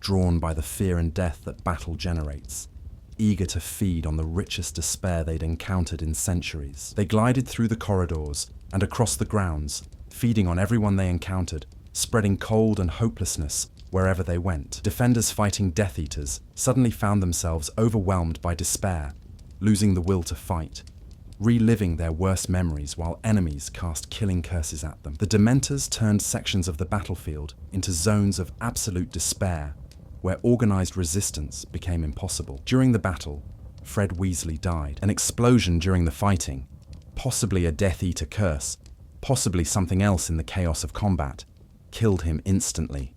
drawn by the fear and death that battle generates, eager to feed on the richest despair they'd encountered in centuries. They glided through the corridors and across the grounds, feeding on everyone they encountered, spreading cold and hopelessness wherever they went. Defenders fighting Death Eaters suddenly found themselves overwhelmed by despair, losing the will to fight, reliving their worst memories while enemies cast killing curses at them. The Dementors turned sections of the battlefield into zones of absolute despair, where organized resistance became impossible. During the battle, Fred Weasley died. An explosion during the fighting, possibly a Death Eater curse, possibly something else in the chaos of combat, killed him instantly.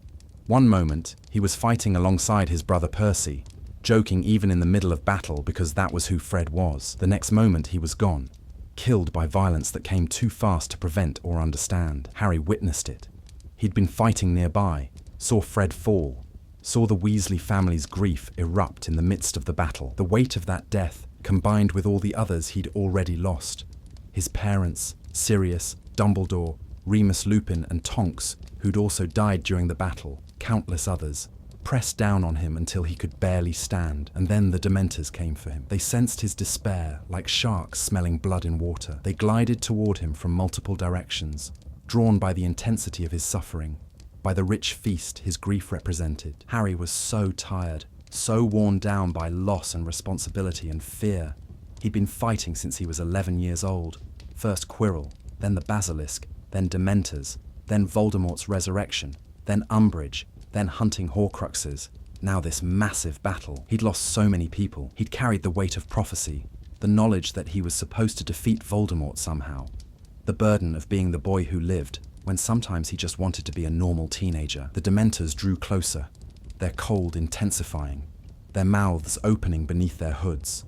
One moment, he was fighting alongside his brother Percy, joking even in the middle of battle because that was who Fred was. The next moment he was gone, killed by violence that came too fast to prevent or understand. Harry witnessed it. He'd been fighting nearby, saw Fred fall, saw the Weasley family's grief erupt in the midst of the battle. The weight of that death, combined with all the others he'd already lost, his parents, Sirius, Dumbledore, Remus Lupin and Tonks, who'd also died during the battle, countless others, pressed down on him until he could barely stand. And then the Dementors came for him. They sensed his despair like sharks smelling blood in water. They glided toward him from multiple directions, drawn by the intensity of his suffering, by the rich feast his grief represented. Harry was so tired, so worn down by loss and responsibility and fear. He'd been fighting since he was 11 years old. First Quirrell, then the Basilisk, then Dementors, then Voldemort's resurrection, then Umbridge, then hunting Horcruxes, now this massive battle. He'd lost so many people. He'd carried the weight of prophecy, the knowledge that he was supposed to defeat Voldemort somehow, the burden of being the boy who lived, when sometimes he just wanted to be a normal teenager. The Dementors drew closer, their cold intensifying, their mouths opening beneath their hoods.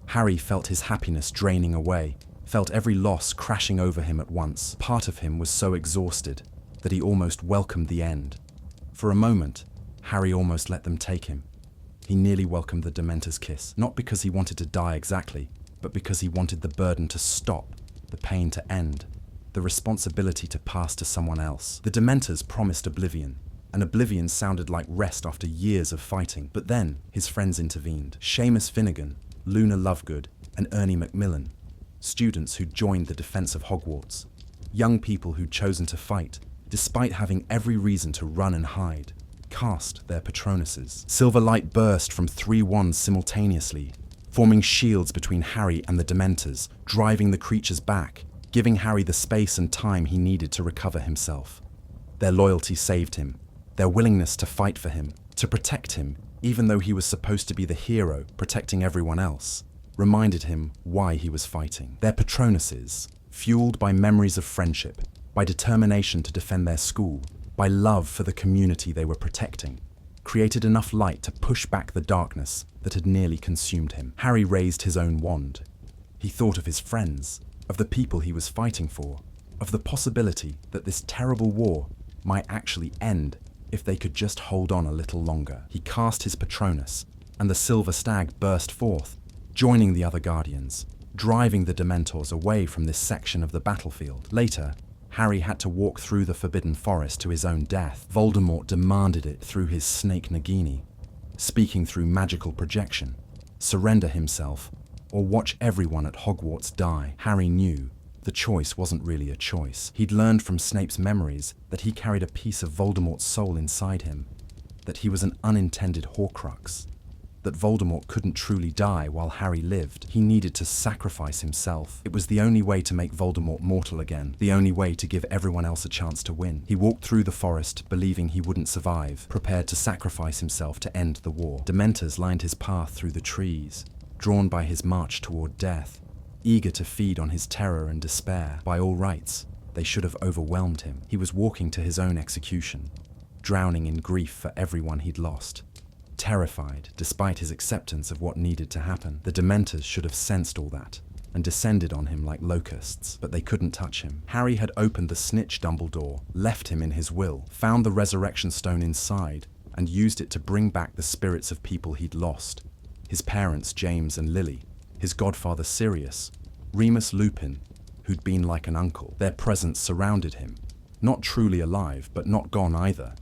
Harry felt his happiness draining away, felt every loss crashing over him at once. Part of him was so exhausted that he almost welcomed the end. For a moment, Harry almost let them take him. He nearly welcomed the Dementor's kiss, not because he wanted to die exactly, but because he wanted the burden to stop, the pain to end, the responsibility to pass to someone else. The Dementors promised oblivion, and oblivion sounded like rest after years of fighting. But then, his friends intervened. Seamus Finnegan, Luna Lovegood, and Ernie Macmillan, students who'd joined the defense of Hogwarts, young people who'd chosen to fight, despite having every reason to run and hide, cast their Patronuses. Silver light burst from 3 wands simultaneously, forming shields between Harry and the Dementors, driving the creatures back, giving Harry the space and time he needed to recover himself. Their loyalty saved him, their willingness to fight for him, to protect him, even though he was supposed to be the hero protecting everyone else, reminded him why he was fighting. Their Patronuses, fueled by memories of friendship, by determination to defend their school, by love for the community they were protecting, created enough light to push back the darkness that had nearly consumed him. Harry raised his own wand. He thought of his friends, of the people he was fighting for, of the possibility that this terrible war might actually end if they could just hold on a little longer. He cast his Patronus, and the Silver Stag burst forth, joining the other Guardians, driving the Dementors away from this section of the battlefield. Later, Harry had to walk through the Forbidden Forest to his own death. Voldemort demanded it through his snake Nagini, speaking through magical projection, surrender himself, or watch everyone at Hogwarts die. Harry knew the choice wasn't really a choice. He'd learned from Snape's memories that he carried a piece of Voldemort's soul inside him, that he was an unintended Horcrux, that Voldemort couldn't truly die while Harry lived. He needed to sacrifice himself. It was the only way to make Voldemort mortal again, the only way to give everyone else a chance to win. He walked through the forest, believing he wouldn't survive, prepared to sacrifice himself to end the war. Dementors lined his path through the trees, drawn by his march toward death, eager to feed on his terror and despair. By all rights, they should have overwhelmed him. He was walking to his own execution, drowning in grief for everyone he'd lost. Terrified, despite his acceptance of what needed to happen. The Dementors should have sensed all that and descended on him like locusts, but they couldn't touch him. Harry had opened the snitch Dumbledore, left him in his will, found the resurrection stone inside, and used it to bring back the spirits of people he'd lost. His parents, James and Lily, his godfather Sirius, Remus Lupin, who'd been like an uncle. Their presence surrounded him, not truly alive, but not gone either,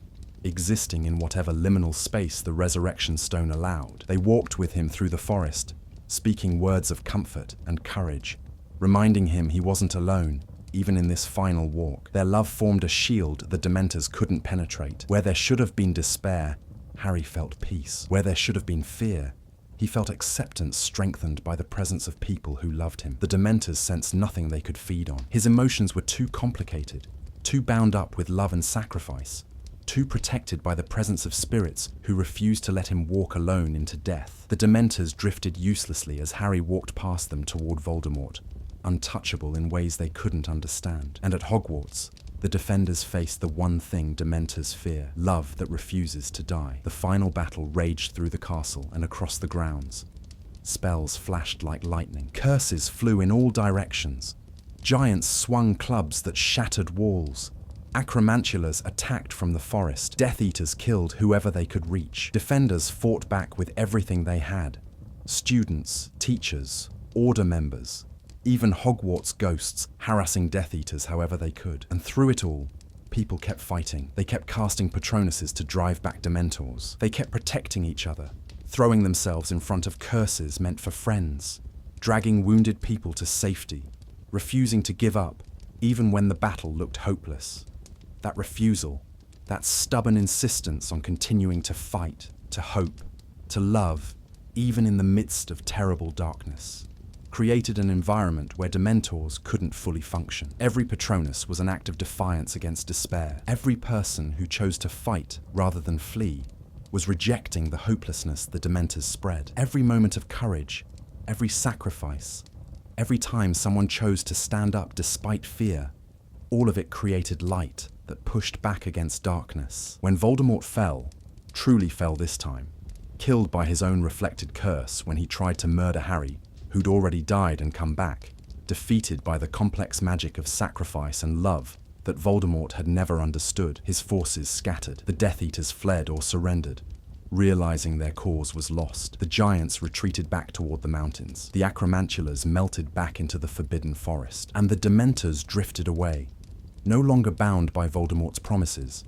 existing in whatever liminal space the resurrection stone allowed. They walked with him through the forest, speaking words of comfort and courage, reminding him he wasn't alone, even in this final walk. Their love formed a shield the Dementors couldn't penetrate. Where there should have been despair, Harry felt peace. Where there should have been fear, he felt acceptance strengthened by the presence of people who loved him. The Dementors sensed nothing they could feed on. His emotions were too complicated, too bound up with love and sacrifice, too protected by the presence of spirits who refused to let him walk alone into death. The Dementors drifted uselessly as Harry walked past them toward Voldemort, untouchable in ways they couldn't understand. And at Hogwarts, the defenders faced the one thing Dementors fear: love that refuses to die. The final battle raged through the castle and across the grounds. Spells flashed like lightning. Curses flew in all directions. Giants swung clubs that shattered walls. Acromantulas attacked from the forest. Death Eaters killed whoever they could reach. Defenders fought back with everything they had. Students, teachers, Order members, even Hogwarts ghosts harassing Death Eaters however they could. And through it all, people kept fighting. They kept casting Patronuses to drive back Dementors. They kept protecting each other, throwing themselves in front of curses meant for friends, dragging wounded people to safety, refusing to give up even when the battle looked hopeless. That refusal, that stubborn insistence on continuing to fight, to hope, to love, even in the midst of terrible darkness, created an environment where Dementors couldn't fully function. Every Patronus was an act of defiance against despair. Every person who chose to fight rather than flee was rejecting the hopelessness the Dementors spread. Every moment of courage, every sacrifice, every time someone chose to stand up despite fear, all of it created light that pushed back against darkness. When Voldemort fell, truly fell this time, killed by his own reflected curse when he tried to murder Harry, who'd already died and come back, defeated by the complex magic of sacrifice and love that Voldemort had never understood, his forces scattered. The Death Eaters fled or surrendered, realizing their cause was lost. The giants retreated back toward the mountains. The Acromantulas melted back into the Forbidden Forest. And the Dementors drifted away, no longer bound by Voldemort's promises,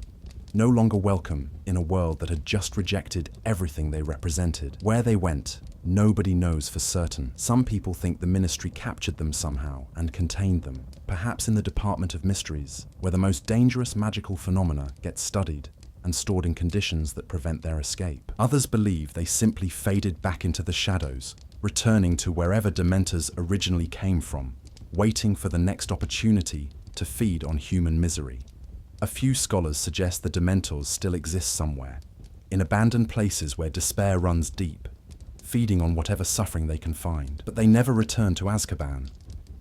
no longer welcome in a world that had just rejected everything they represented. Where they went, nobody knows for certain. Some people think the Ministry captured them somehow and contained them, perhaps in the Department of Mysteries, where the most dangerous magical phenomena get studied and stored in conditions that prevent their escape. Others believe they simply faded back into the shadows, returning to wherever Dementors originally came from, waiting for the next opportunity to feed on human misery. A few scholars suggest the Dementors still exist somewhere, in abandoned places where despair runs deep, feeding on whatever suffering they can find. But they never return to Azkaban.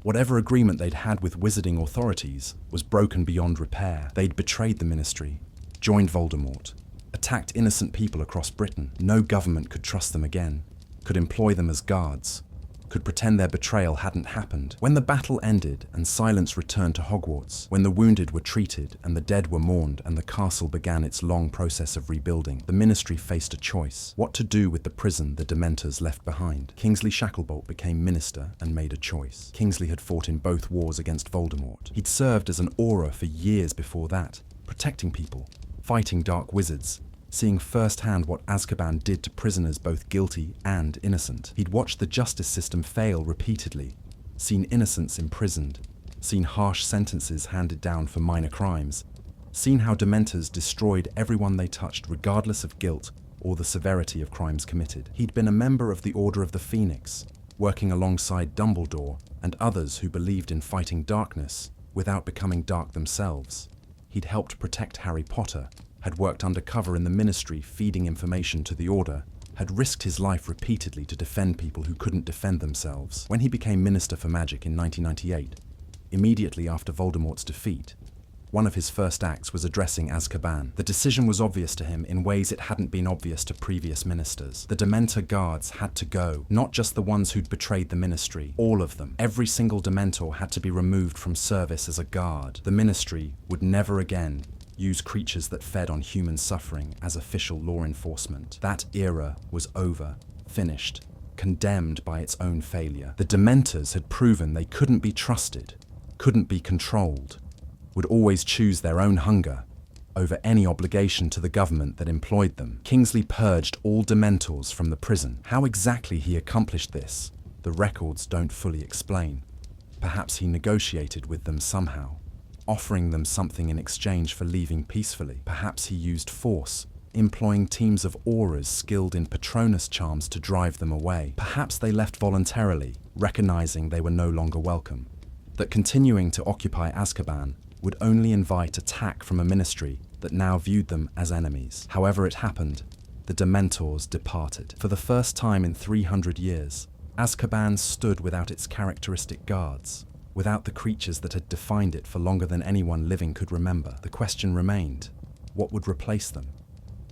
Whatever agreement they'd had with wizarding authorities was broken beyond repair. They'd betrayed the Ministry, joined Voldemort, attacked innocent people across Britain. No government could trust them again, could employ them as guards, could pretend their betrayal hadn't happened. When the battle ended and silence returned to Hogwarts, when the wounded were treated and the dead were mourned and the castle began its long process of rebuilding, the Ministry faced a choice: what to do with the prison the Dementors left behind. Kingsley Shacklebolt became minister and made a choice. Kingsley had fought in both wars against Voldemort. He'd served as an Auror for years before that, protecting people, fighting dark wizards, seeing firsthand what Azkaban did to prisoners both guilty and innocent. He'd watched the justice system fail repeatedly, seen innocents imprisoned, seen harsh sentences handed down for minor crimes, seen how Dementors destroyed everyone they touched regardless of guilt or the severity of crimes committed. He'd been a member of the Order of the Phoenix, working alongside Dumbledore and others who believed in fighting darkness without becoming dark themselves. He'd helped protect Harry Potter, had worked undercover in the Ministry feeding information to the Order, had risked his life repeatedly to defend people who couldn't defend themselves. When he became Minister for Magic in 1998, immediately after Voldemort's defeat, one of his first acts was addressing Azkaban. The decision was obvious to him in ways it hadn't been obvious to previous ministers. The Dementor guards had to go, not just the ones who'd betrayed the Ministry, all of them. Every single Dementor had to be removed from service as a guard. The Ministry would never again use creatures that fed on human suffering as official law enforcement. That era was over, finished, condemned by its own failure. The Dementors had proven they couldn't be trusted, couldn't be controlled, would always choose their own hunger over any obligation to the government that employed them. Kingsley purged all Dementors from the prison. How exactly he accomplished this, the records don't fully explain. Perhaps he negotiated with them somehow, offering them something in exchange for leaving peacefully. Perhaps he used force, employing teams of Aurors skilled in Patronus charms to drive them away. Perhaps they left voluntarily, recognizing they were no longer welcome, that continuing to occupy Azkaban would only invite attack from a ministry that now viewed them as enemies. However it happened, the Dementors departed. For the first time in 300 years, Azkaban stood without its characteristic guards, without the creatures that had defined it for longer than anyone living could remember. The question remained: what would replace them?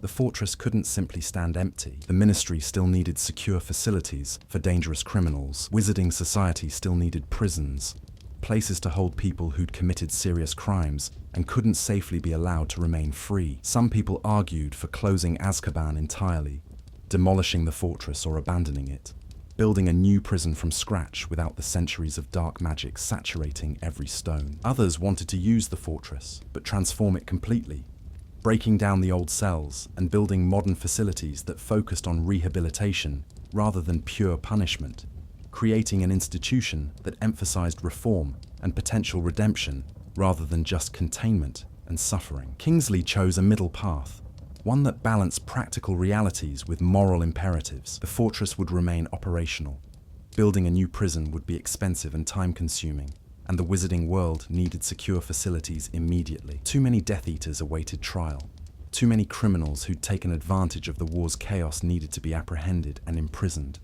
The fortress couldn't simply stand empty. The Ministry still needed secure facilities for dangerous criminals. Wizarding society still needed prisons, places to hold people who'd committed serious crimes and couldn't safely be allowed to remain free. Some people argued for closing Azkaban entirely, demolishing the fortress or abandoning it, building a new prison from scratch without the centuries of dark magic saturating every stone. Others wanted to use the fortress, but transform it completely, breaking down the old cells and building modern facilities that focused on rehabilitation rather than pure punishment, creating an institution that emphasized reform and potential redemption rather than just containment and suffering. Kingsley chose a middle path, one that balanced practical realities with moral imperatives. The fortress would remain operational. Building a new prison would be expensive and time-consuming, and the wizarding world needed secure facilities immediately. Too many Death Eaters awaited trial. Too many criminals who'd taken advantage of the war's chaos needed to be apprehended and imprisoned.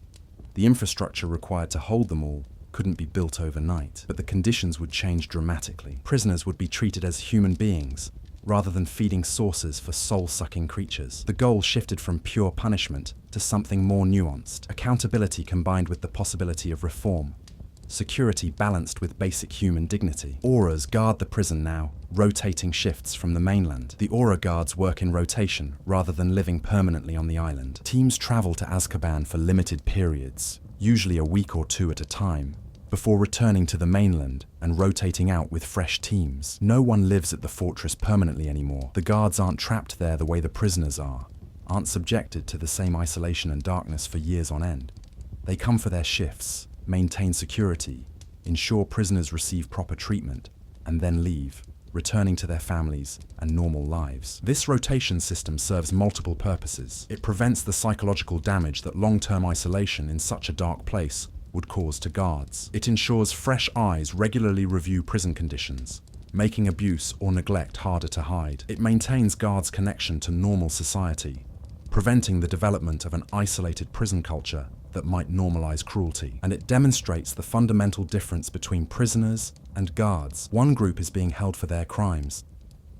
The infrastructure required to hold them all couldn't be built overnight, but the conditions would change dramatically. Prisoners would be treated as human beings, rather than feeding sources for soul-sucking creatures. The goal shifted from pure punishment to something more nuanced. Accountability combined with the possibility of reform. Security balanced with basic human dignity. Aurors guard the prison now, rotating shifts from the mainland. The Auror guards work in rotation, rather than living permanently on the island. Teams travel to Azkaban for limited periods, usually a week or two at a time, before returning to the mainland and rotating out with fresh teams. No one lives at the fortress permanently anymore. The guards aren't trapped there the way the prisoners are, aren't subjected to the same isolation and darkness for years on end. They come for their shifts, maintain security, ensure prisoners receive proper treatment, and then leave, returning to their families and normal lives. This rotation system serves multiple purposes. It prevents the psychological damage that long-term isolation in such a dark place would cause to guards. It ensures fresh eyes regularly review prison conditions, making abuse or neglect harder to hide. It maintains guards' connection to normal society, preventing the development of an isolated prison culture that might normalize cruelty. And it demonstrates the fundamental difference between prisoners and guards. One group is being held for their crimes.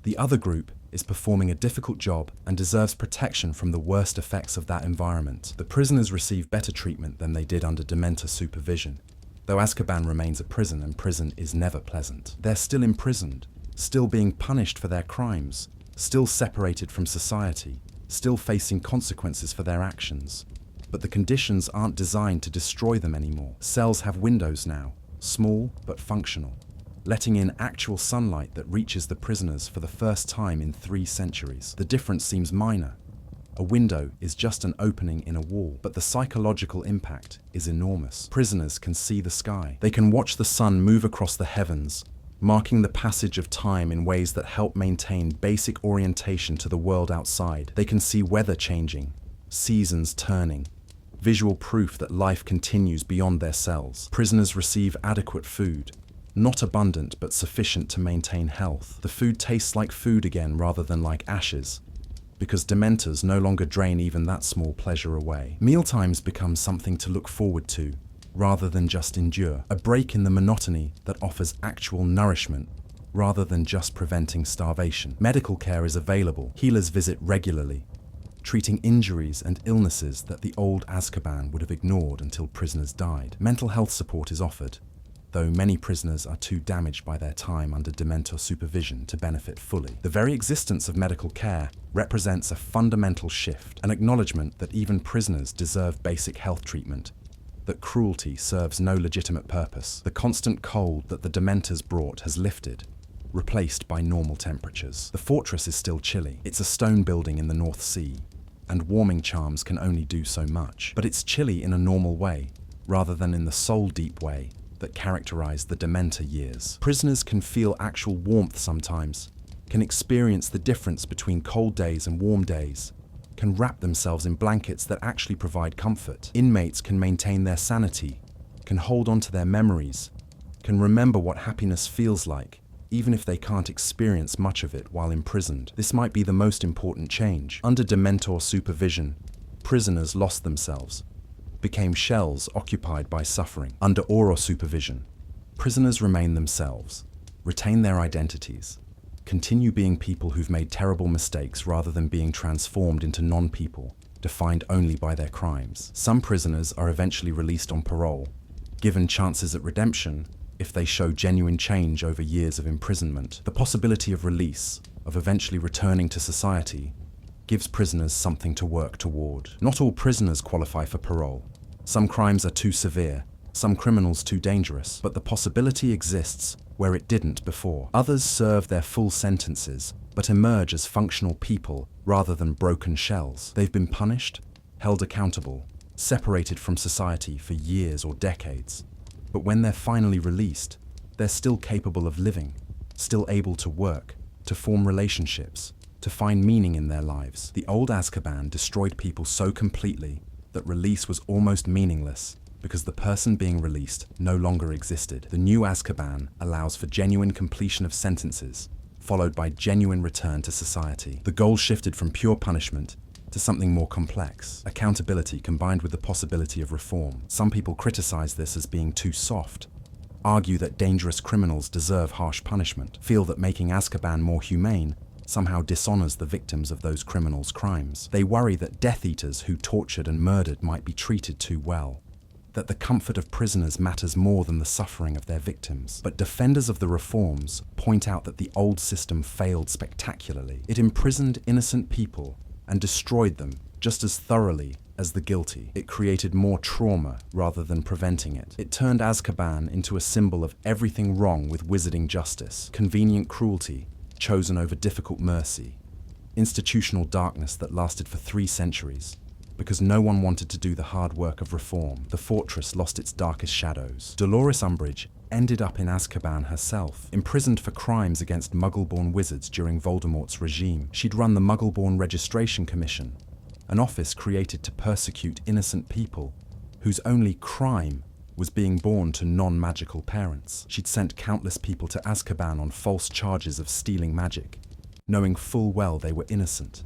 The other group is performing a difficult job and deserves protection from the worst effects of that environment. The prisoners receive better treatment than they did under Dementor supervision, though Azkaban remains a prison and prison is never pleasant. They're still imprisoned, still being punished for their crimes, still separated from society, still facing consequences for their actions. But the conditions aren't designed to destroy them anymore. Cells have windows now, small but functional, letting in actual sunlight that reaches the prisoners for the first time in 3 centuries. The difference seems minor. A window is just an opening in a wall, but the psychological impact is enormous. Prisoners can see the sky. They can watch the sun move across the heavens, marking the passage of time in ways that help maintain basic orientation to the world outside. They can see weather changing, seasons turning, visual proof that life continues beyond their cells. Prisoners receive adequate food, not abundant but sufficient to maintain health. The food tastes like food again rather than like ashes, because Dementors no longer drain even that small pleasure away. Mealtimes become something to look forward to, rather than just endure. A break in the monotony that offers actual nourishment, rather than just preventing starvation. Medical care is available. Healers visit regularly, treating injuries and illnesses that the old Azkaban would have ignored until prisoners died. Mental health support is offered, though many prisoners are too damaged by their time under Dementor supervision to benefit fully. The very existence of medical care represents a fundamental shift, an acknowledgement that even prisoners deserve basic health treatment, that cruelty serves no legitimate purpose. The constant cold that the Dementors brought has lifted, replaced by normal temperatures. The fortress is still chilly. It's a stone building in the North Sea, and warming charms can only do so much. But it's chilly in a normal way, rather than in the soul-deep way that characterized the Dementor years. Prisoners can feel actual warmth sometimes, can experience the difference between cold days and warm days, can wrap themselves in blankets that actually provide comfort. Inmates can maintain their sanity, can hold on to their memories, can remember what happiness feels like, even if they can't experience much of it while imprisoned. This might be the most important change. Under Dementor supervision, prisoners lost themselves, became shells occupied by suffering. Under Auror supervision, prisoners remain themselves, retain their identities, continue being people who've made terrible mistakes rather than being transformed into non-people, defined only by their crimes. Some prisoners are eventually released on parole, given chances at redemption if they show genuine change over years of imprisonment. The possibility of release, of eventually returning to society, gives prisoners something to work toward. Not all prisoners qualify for parole. Some crimes are too severe, some criminals too dangerous, but the possibility exists where it didn't before. Others serve their full sentences, but emerge as functional people rather than broken shells. They've been punished, held accountable, separated from society for years or decades. But when they're finally released, they're still capable of living, still able to work, to form relationships, to find meaning in their lives. The old Azkaban destroyed people so completely that release was almost meaningless because the person being released no longer existed. The new Azkaban allows for genuine completion of sentences, followed by genuine return to society. The goal shifted from pure punishment to something more complex, accountability combined with the possibility of reform. Some people criticize this as being too soft, argue that dangerous criminals deserve harsh punishment, feel that making Azkaban more humane somehow dishonors the victims of those criminals' crimes. They worry that Death Eaters who tortured and murdered might be treated too well, that the comfort of prisoners matters more than the suffering of their victims. But defenders of the reforms point out that the old system failed spectacularly. It imprisoned innocent people and destroyed them just as thoroughly as the guilty. It created more trauma rather than preventing it. It turned Azkaban into a symbol of everything wrong with wizarding justice, convenient cruelty chosen over difficult mercy, institutional darkness that lasted for 3 centuries. Because no one wanted to do the hard work of reform, the fortress lost its darkest shadows. Dolores Umbridge ended up in Azkaban herself, imprisoned for crimes against Muggle-born wizards during Voldemort's regime. She'd run the Muggle-born Registration Commission, an office created to persecute innocent people whose only crime was being born to non-magical parents. She'd sent countless people to Azkaban on false charges of stealing magic, knowing full well they were innocent.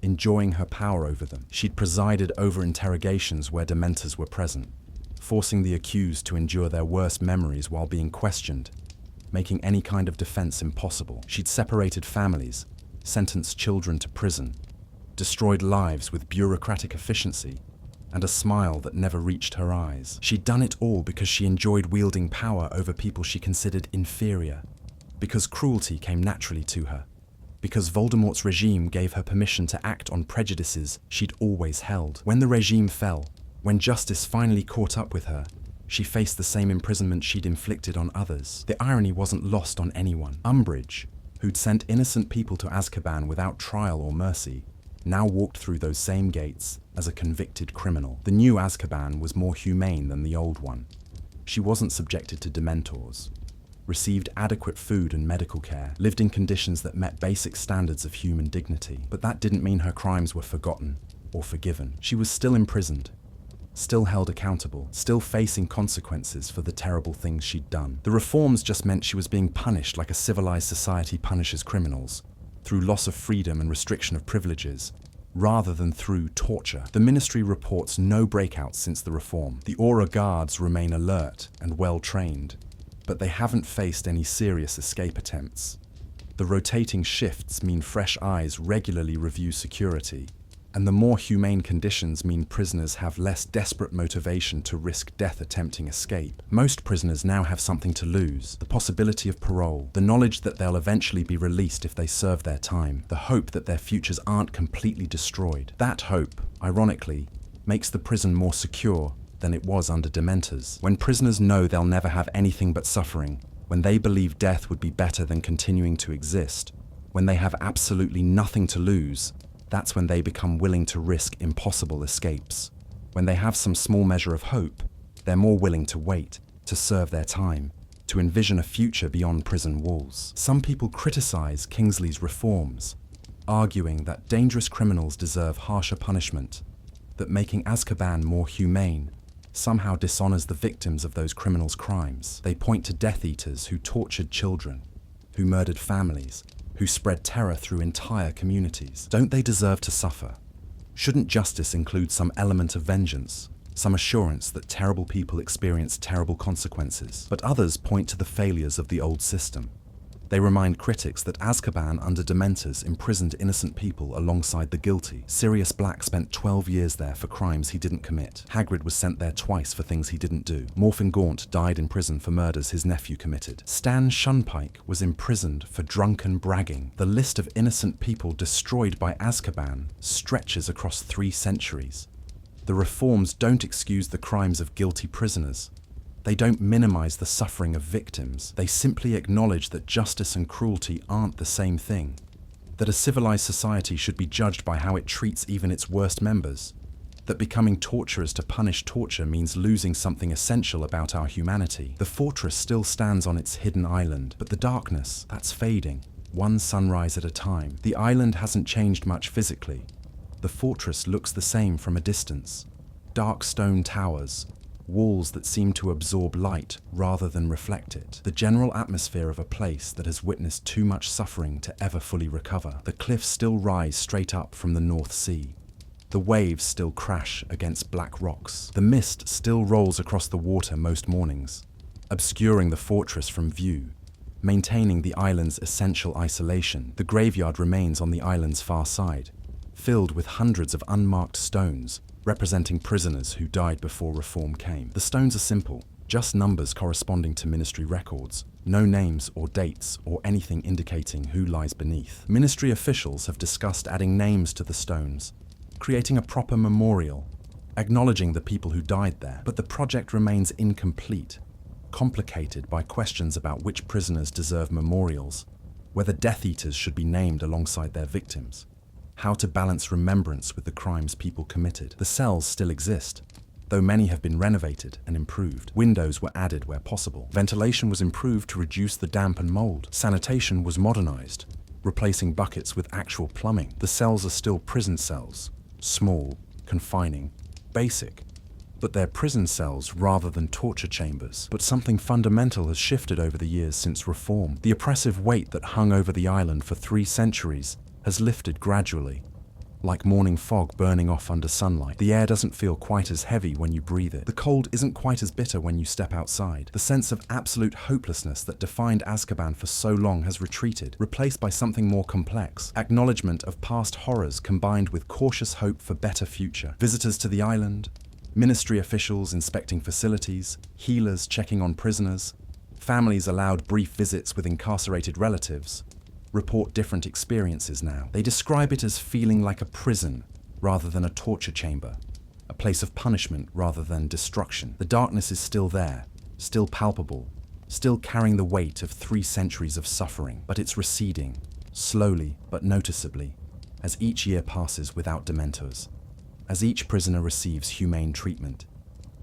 Enjoying her power over them, she'd presided over interrogations where Dementors were present, forcing the accused to endure their worst memories while being questioned, making any kind of defense impossible. She'd separated families, sentenced children to prison, destroyed lives with bureaucratic efficiency, and a smile that never reached her eyes. She'd done it all because she enjoyed wielding power over people she considered inferior, because cruelty came naturally to her, because Voldemort's regime gave her permission to act on prejudices she'd always held. When the regime fell, when justice finally caught up with her, she faced the same imprisonment she'd inflicted on others. The irony wasn't lost on anyone. Umbridge, who'd sent innocent people to Azkaban without trial or mercy, now walked through those same gates as a convicted criminal. The new Azkaban was more humane than the old one. She wasn't subjected to Dementors, received adequate food and medical care, lived in conditions that met basic standards of human dignity. But that didn't mean her crimes were forgotten or forgiven. She was still imprisoned, still held accountable, still facing consequences for the terrible things she'd done. The reforms just meant she was being punished like a civilized society punishes criminals, through loss of freedom and restriction of privileges, rather than through torture. The Ministry reports no breakouts since the reform. The Aura guards remain alert and well-trained, but they haven't faced any serious escape attempts. The rotating shifts mean fresh eyes regularly review security, and the more humane conditions mean prisoners have less desperate motivation to risk death attempting escape. Most prisoners now have something to lose: the possibility of parole, the knowledge that they'll eventually be released if they serve their time, the hope that their futures aren't completely destroyed. That hope, ironically, makes the prison more secure than it was under Dementors. When prisoners know they'll never have anything but suffering, when they believe death would be better than continuing to exist, when they have absolutely nothing to lose, that's when they become willing to risk impossible escapes. When they have some small measure of hope, they're more willing to wait, to serve their time, to envision a future beyond prison walls. Some people criticize Kingsley's reforms, arguing that dangerous criminals deserve harsher punishment, that making Azkaban more humane somehow dishonors the victims of those criminals' crimes. They point to Death Eaters who tortured children, who murdered families, who spread terror through entire communities. Don't they deserve to suffer? Shouldn't justice include some element of vengeance, some assurance that terrible people experience terrible consequences? But others point to the failures of the old system. They remind critics that Azkaban under Dementors imprisoned innocent people alongside the guilty. Sirius Black spent 12 years there for crimes he didn't commit. Hagrid was sent there twice for things he didn't do. Morphin Gaunt died in prison for murders his nephew committed. Stan Shunpike was imprisoned for drunken bragging. The list of innocent people destroyed by Azkaban stretches across 3 centuries. The reforms don't excuse the crimes of guilty prisoners. They don't minimize the suffering of victims. They simply acknowledge that justice and cruelty aren't the same thing, that a civilized society should be judged by how it treats even its worst members, that becoming torturers to punish torture means losing something essential about our humanity. The fortress still stands on its hidden island, but the darkness, that's fading, one sunrise at a time. The island hasn't changed much physically. The fortress looks the same from a distance. Dark stone towers, walls that seem to absorb light rather than reflect it. The general atmosphere of a place that has witnessed too much suffering to ever fully recover. The cliffs still rise straight up from the North Sea. The waves still crash against black rocks. The mist still rolls across the water most mornings, obscuring the fortress from view, maintaining the island's essential isolation. The graveyard remains on the island's far side, filled with hundreds of unmarked stones, representing prisoners who died before reform came. The stones are simple, just numbers corresponding to Ministry records, no names or dates or anything indicating who lies beneath. Ministry officials have discussed adding names to the stones, creating a proper memorial, acknowledging the people who died there. But the project remains incomplete, complicated by questions about which prisoners deserve memorials, whether Death Eaters should be named alongside their victims, how to balance remembrance with the crimes people committed. The cells still exist, though many have been renovated and improved. Windows were added where possible. Ventilation was improved to reduce the damp and mold. Sanitation was modernized, replacing buckets with actual plumbing. The cells are still prison cells, small, confining, basic, but they're prison cells rather than torture chambers. But something fundamental has shifted over the years since reform. The oppressive weight that hung over the island for 3 centuries has lifted gradually. like morning fog burning off under sunlight. The air doesn't feel quite as heavy when you breathe it. The cold isn't quite as bitter when you step outside. The sense of absolute hopelessness that defined Azkaban for so long has retreated, replaced by something more complex. Acknowledgement of past horrors combined with cautious hope for better future. Visitors to the island, ministry officials inspecting facilities, healers checking on prisoners, families allowed brief visits with incarcerated relatives, report different experiences now. They describe it as feeling like a prison rather than a torture chamber, a place of punishment rather than destruction. The darkness is still there, still palpable, still carrying the weight of 3 centuries of suffering, but it's receding, slowly but noticeably, as each year passes without Dementors, as each prisoner receives humane treatment,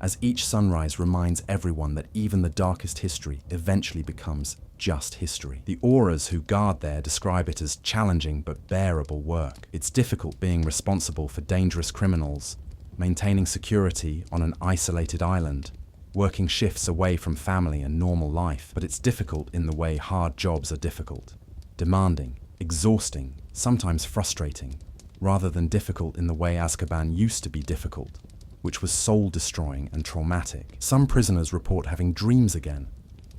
as each sunrise reminds everyone that even the darkest history eventually becomes just history. The auras who guard there describe it as challenging but bearable work. It's difficult being responsible for dangerous criminals, maintaining security on an isolated island, working shifts away from family and normal life. But it's difficult in the way hard jobs are difficult. Demanding, exhausting, sometimes frustrating, rather than difficult in the way Azkaban used to be difficult, which was soul-destroying and traumatic. Some prisoners report having dreams again,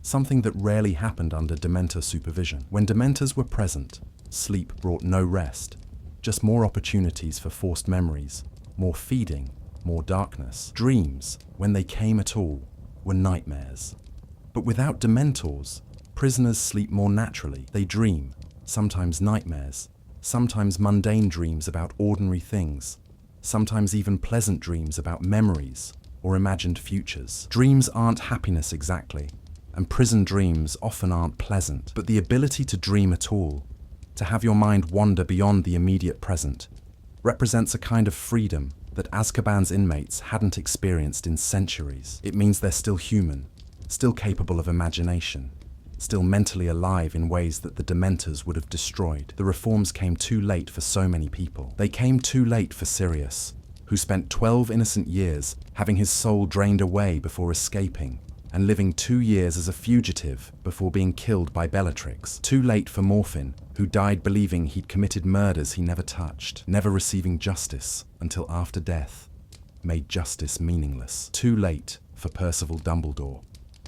something that rarely happened under Dementor supervision. When Dementors were present, sleep brought no rest, just more opportunities for forced memories, more feeding, more darkness. Dreams, when they came at all, were nightmares. But without Dementors, prisoners sleep more naturally. They dream, sometimes nightmares, sometimes mundane dreams about ordinary things, sometimes even pleasant dreams about memories or imagined futures. Dreams aren't happiness exactly, and prison dreams often aren't pleasant, but the ability to dream at all, to have your mind wander beyond the immediate present, represents a kind of freedom that Azkaban's inmates hadn't experienced in centuries. It means they're still human, still capable of imagination, still mentally alive in ways that the Dementors would have destroyed. The reforms came too late for so many people. They came too late for Sirius, who spent 12 innocent years having his soul drained away before escaping, and living 2 years as a fugitive before being killed by Bellatrix. Too late for Morphin, who died believing he'd committed murders he never touched, never receiving justice until after death made justice meaningless. Too late for Percival Dumbledore,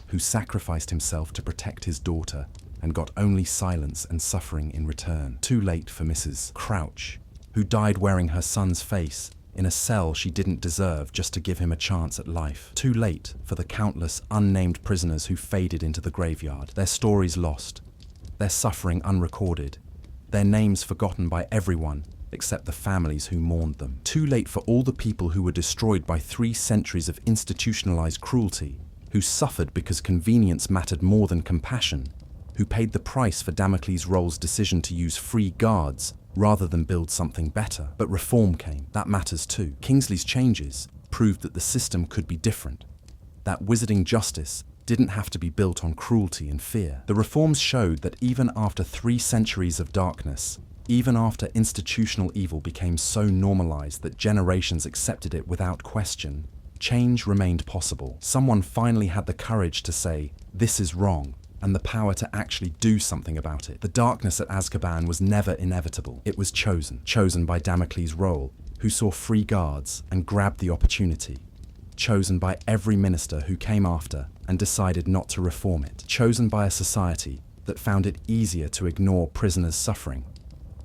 who sacrificed himself to protect his daughter and got only silence and suffering in return. Too late for Mrs. Crouch, who died wearing her son's face in a cell she didn't deserve just to give him a chance at life. Too late for the countless unnamed prisoners who faded into the graveyard, their stories lost, their suffering unrecorded, their names forgotten by everyone except the families who mourned them. Too late for all the people who were destroyed by 3 centuries of institutionalized cruelty, who suffered because convenience mattered more than compassion, who paid the price for Damocles' Roll's decision to use free guards rather than build something better. But reform came. That matters too. Kingsley's changes proved that the system could be different, that wizarding justice didn't have to be built on cruelty and fear. The reforms showed that even after 3 centuries of darkness, even after institutional evil became so normalized that generations accepted it without question, change remained possible. Someone finally had the courage to say, "This is wrong," and the power to actually do something about it. The darkness at Azkaban was never inevitable. It was chosen by Damocles' Roll, who saw free guards and grabbed the opportunity. Chosen by every minister who came after and decided not to reform it. Chosen by a society that found it easier to ignore prisoners' suffering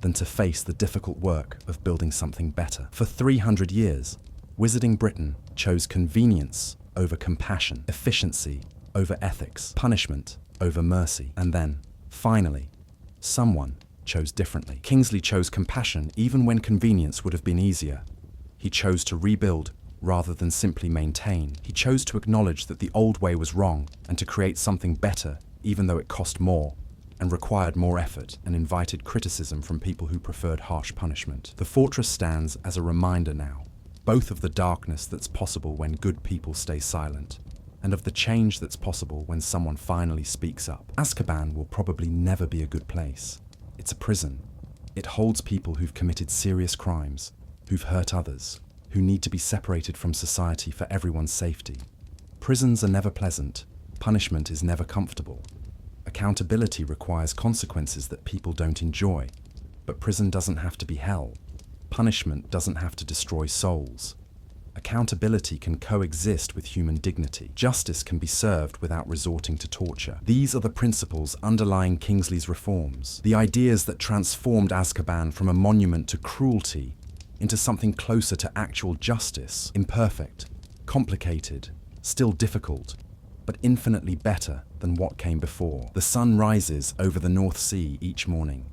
than to face the difficult work of building something better. For 300 years, Wizarding Britain chose convenience over compassion, efficiency over ethics, punishment over mercy. And then, finally, someone chose differently. Kingsley chose compassion even when convenience would have been easier. He chose to rebuild rather than simply maintain. He chose to acknowledge that the old way was wrong and to create something better even though it cost more and required more effort and invited criticism from people who preferred harsh punishment. The fortress stands as a reminder now, both of the darkness that's possible when good people stay silent, and of the change that's possible when someone finally speaks up. Azkaban will probably never be a good place. It's a prison. It holds people who've committed serious crimes, who've hurt others, who need to be separated from society for everyone's safety. Prisons are never pleasant. Punishment is never comfortable. Accountability requires consequences that people don't enjoy. But prison doesn't have to be hell. Punishment doesn't have to destroy souls. Accountability can coexist with human dignity. Justice can be served without resorting to torture. These are the principles underlying Kingsley's reforms, the ideas that transformed Azkaban from a monument to cruelty into something closer to actual justice, imperfect, complicated, still difficult, but infinitely better than what came before. The sun rises over the North Sea each morning,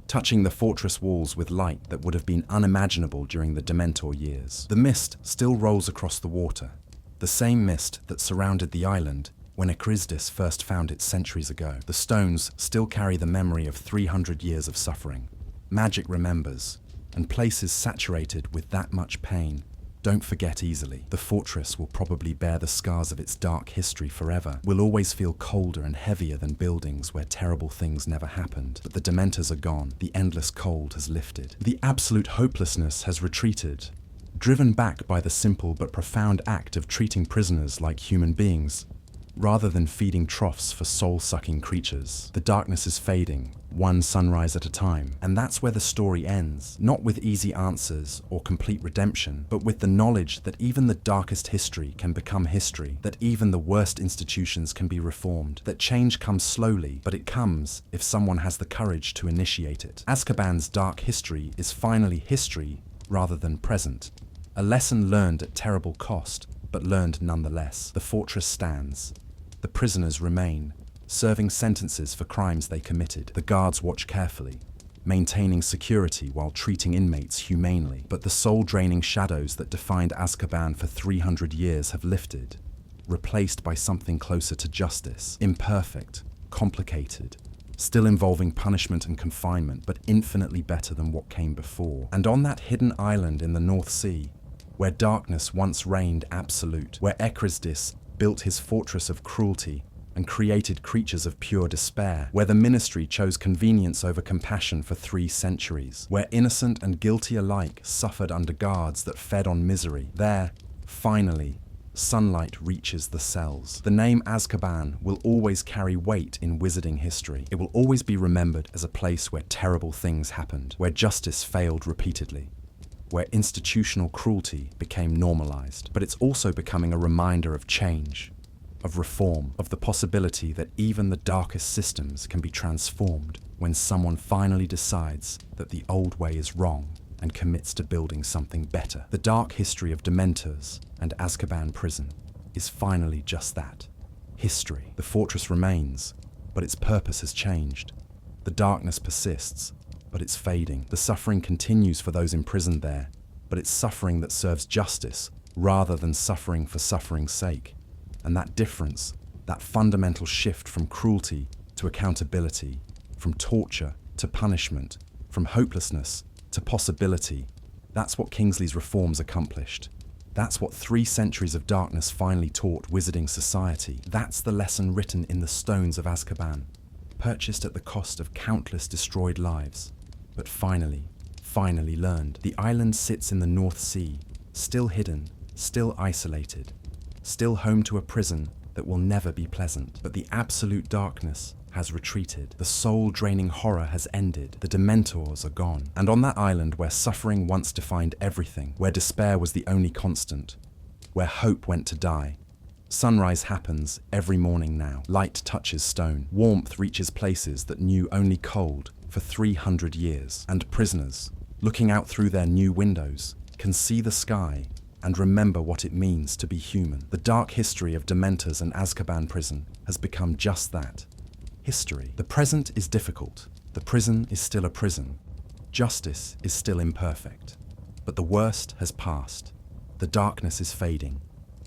touching the fortress walls with light that would have been unimaginable during the Dementor years. The mist still rolls across the water, the same mist that surrounded the island when Ecrizdis first found it centuries ago. The stones still carry the memory of 300 years of suffering. Magic remembers, and places saturated with that much pain don't forget easily. The fortress will probably bear the scars of its dark history forever. Will always feel colder and heavier than buildings where terrible things never happened. But the Dementors are gone. The endless cold has lifted. The absolute hopelessness has retreated, driven back by the simple but profound act of treating prisoners like human beings, rather than feeding troughs for soul-sucking creatures. The darkness is fading, one sunrise at a time. And that's where the story ends, not with easy answers or complete redemption, but with the knowledge that even the darkest history can become history, that even the worst institutions can be reformed, that change comes slowly, but it comes if someone has the courage to initiate it. Azkaban's dark history is finally history rather than present. A lesson learned at terrible cost, but learned nonetheless. The fortress stands. The prisoners remain, serving sentences for crimes they committed. The guards watch carefully, maintaining security while treating inmates humanely. But the soul-draining shadows that defined Azkaban for 300 years have lifted, replaced by something closer to justice. Imperfect, complicated, still involving punishment and confinement, but infinitely better than what came before. And on that hidden island in the North Sea, where darkness once reigned absolute, where Ecrizdis built his fortress of cruelty and created creatures of pure despair, where the ministry chose convenience over compassion for 3 centuries, where innocent and guilty alike suffered under guards that fed on misery, there, finally, sunlight reaches the cells. The name Azkaban will always carry weight in wizarding history. It will always be remembered as a place where terrible things happened, where justice failed repeatedly, where institutional cruelty became normalized. But it's also becoming a reminder of change, of reform, of the possibility that even the darkest systems can be transformed when someone finally decides that the old way is wrong and commits to building something better. The dark history of Dementors and Azkaban prison is finally just that, history. The fortress remains, but its purpose has changed. The darkness persists, but it's fading. The suffering continues for those imprisoned there, but it's suffering that serves justice rather than suffering for suffering's sake. And that difference, that fundamental shift from cruelty to accountability, from torture to punishment, from hopelessness to possibility, that's what Kingsley's reforms accomplished. That's what 3 centuries of darkness finally taught wizarding society. That's the lesson written in the stones of Azkaban, purchased at the cost of countless destroyed lives, but finally learned. The island sits in the North Sea, still hidden, still isolated, still home to a prison that will never be pleasant. But the absolute darkness has retreated. The soul-draining horror has ended. The Dementors are gone. And on that island where suffering once defined everything, where despair was the only constant, where hope went to die, sunrise happens every morning now. Light touches stone. Warmth reaches places that knew only cold for 300 years. And prisoners, looking out through their new windows, can see the sky and remember what it means to be human. The dark history of Dementors and Azkaban prison has become just that, history. The present is difficult. The prison is still a prison. Justice is still imperfect. But the worst has passed. The darkness is fading.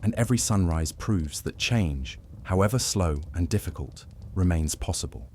And every sunrise proves that change, however slow and difficult, remains possible.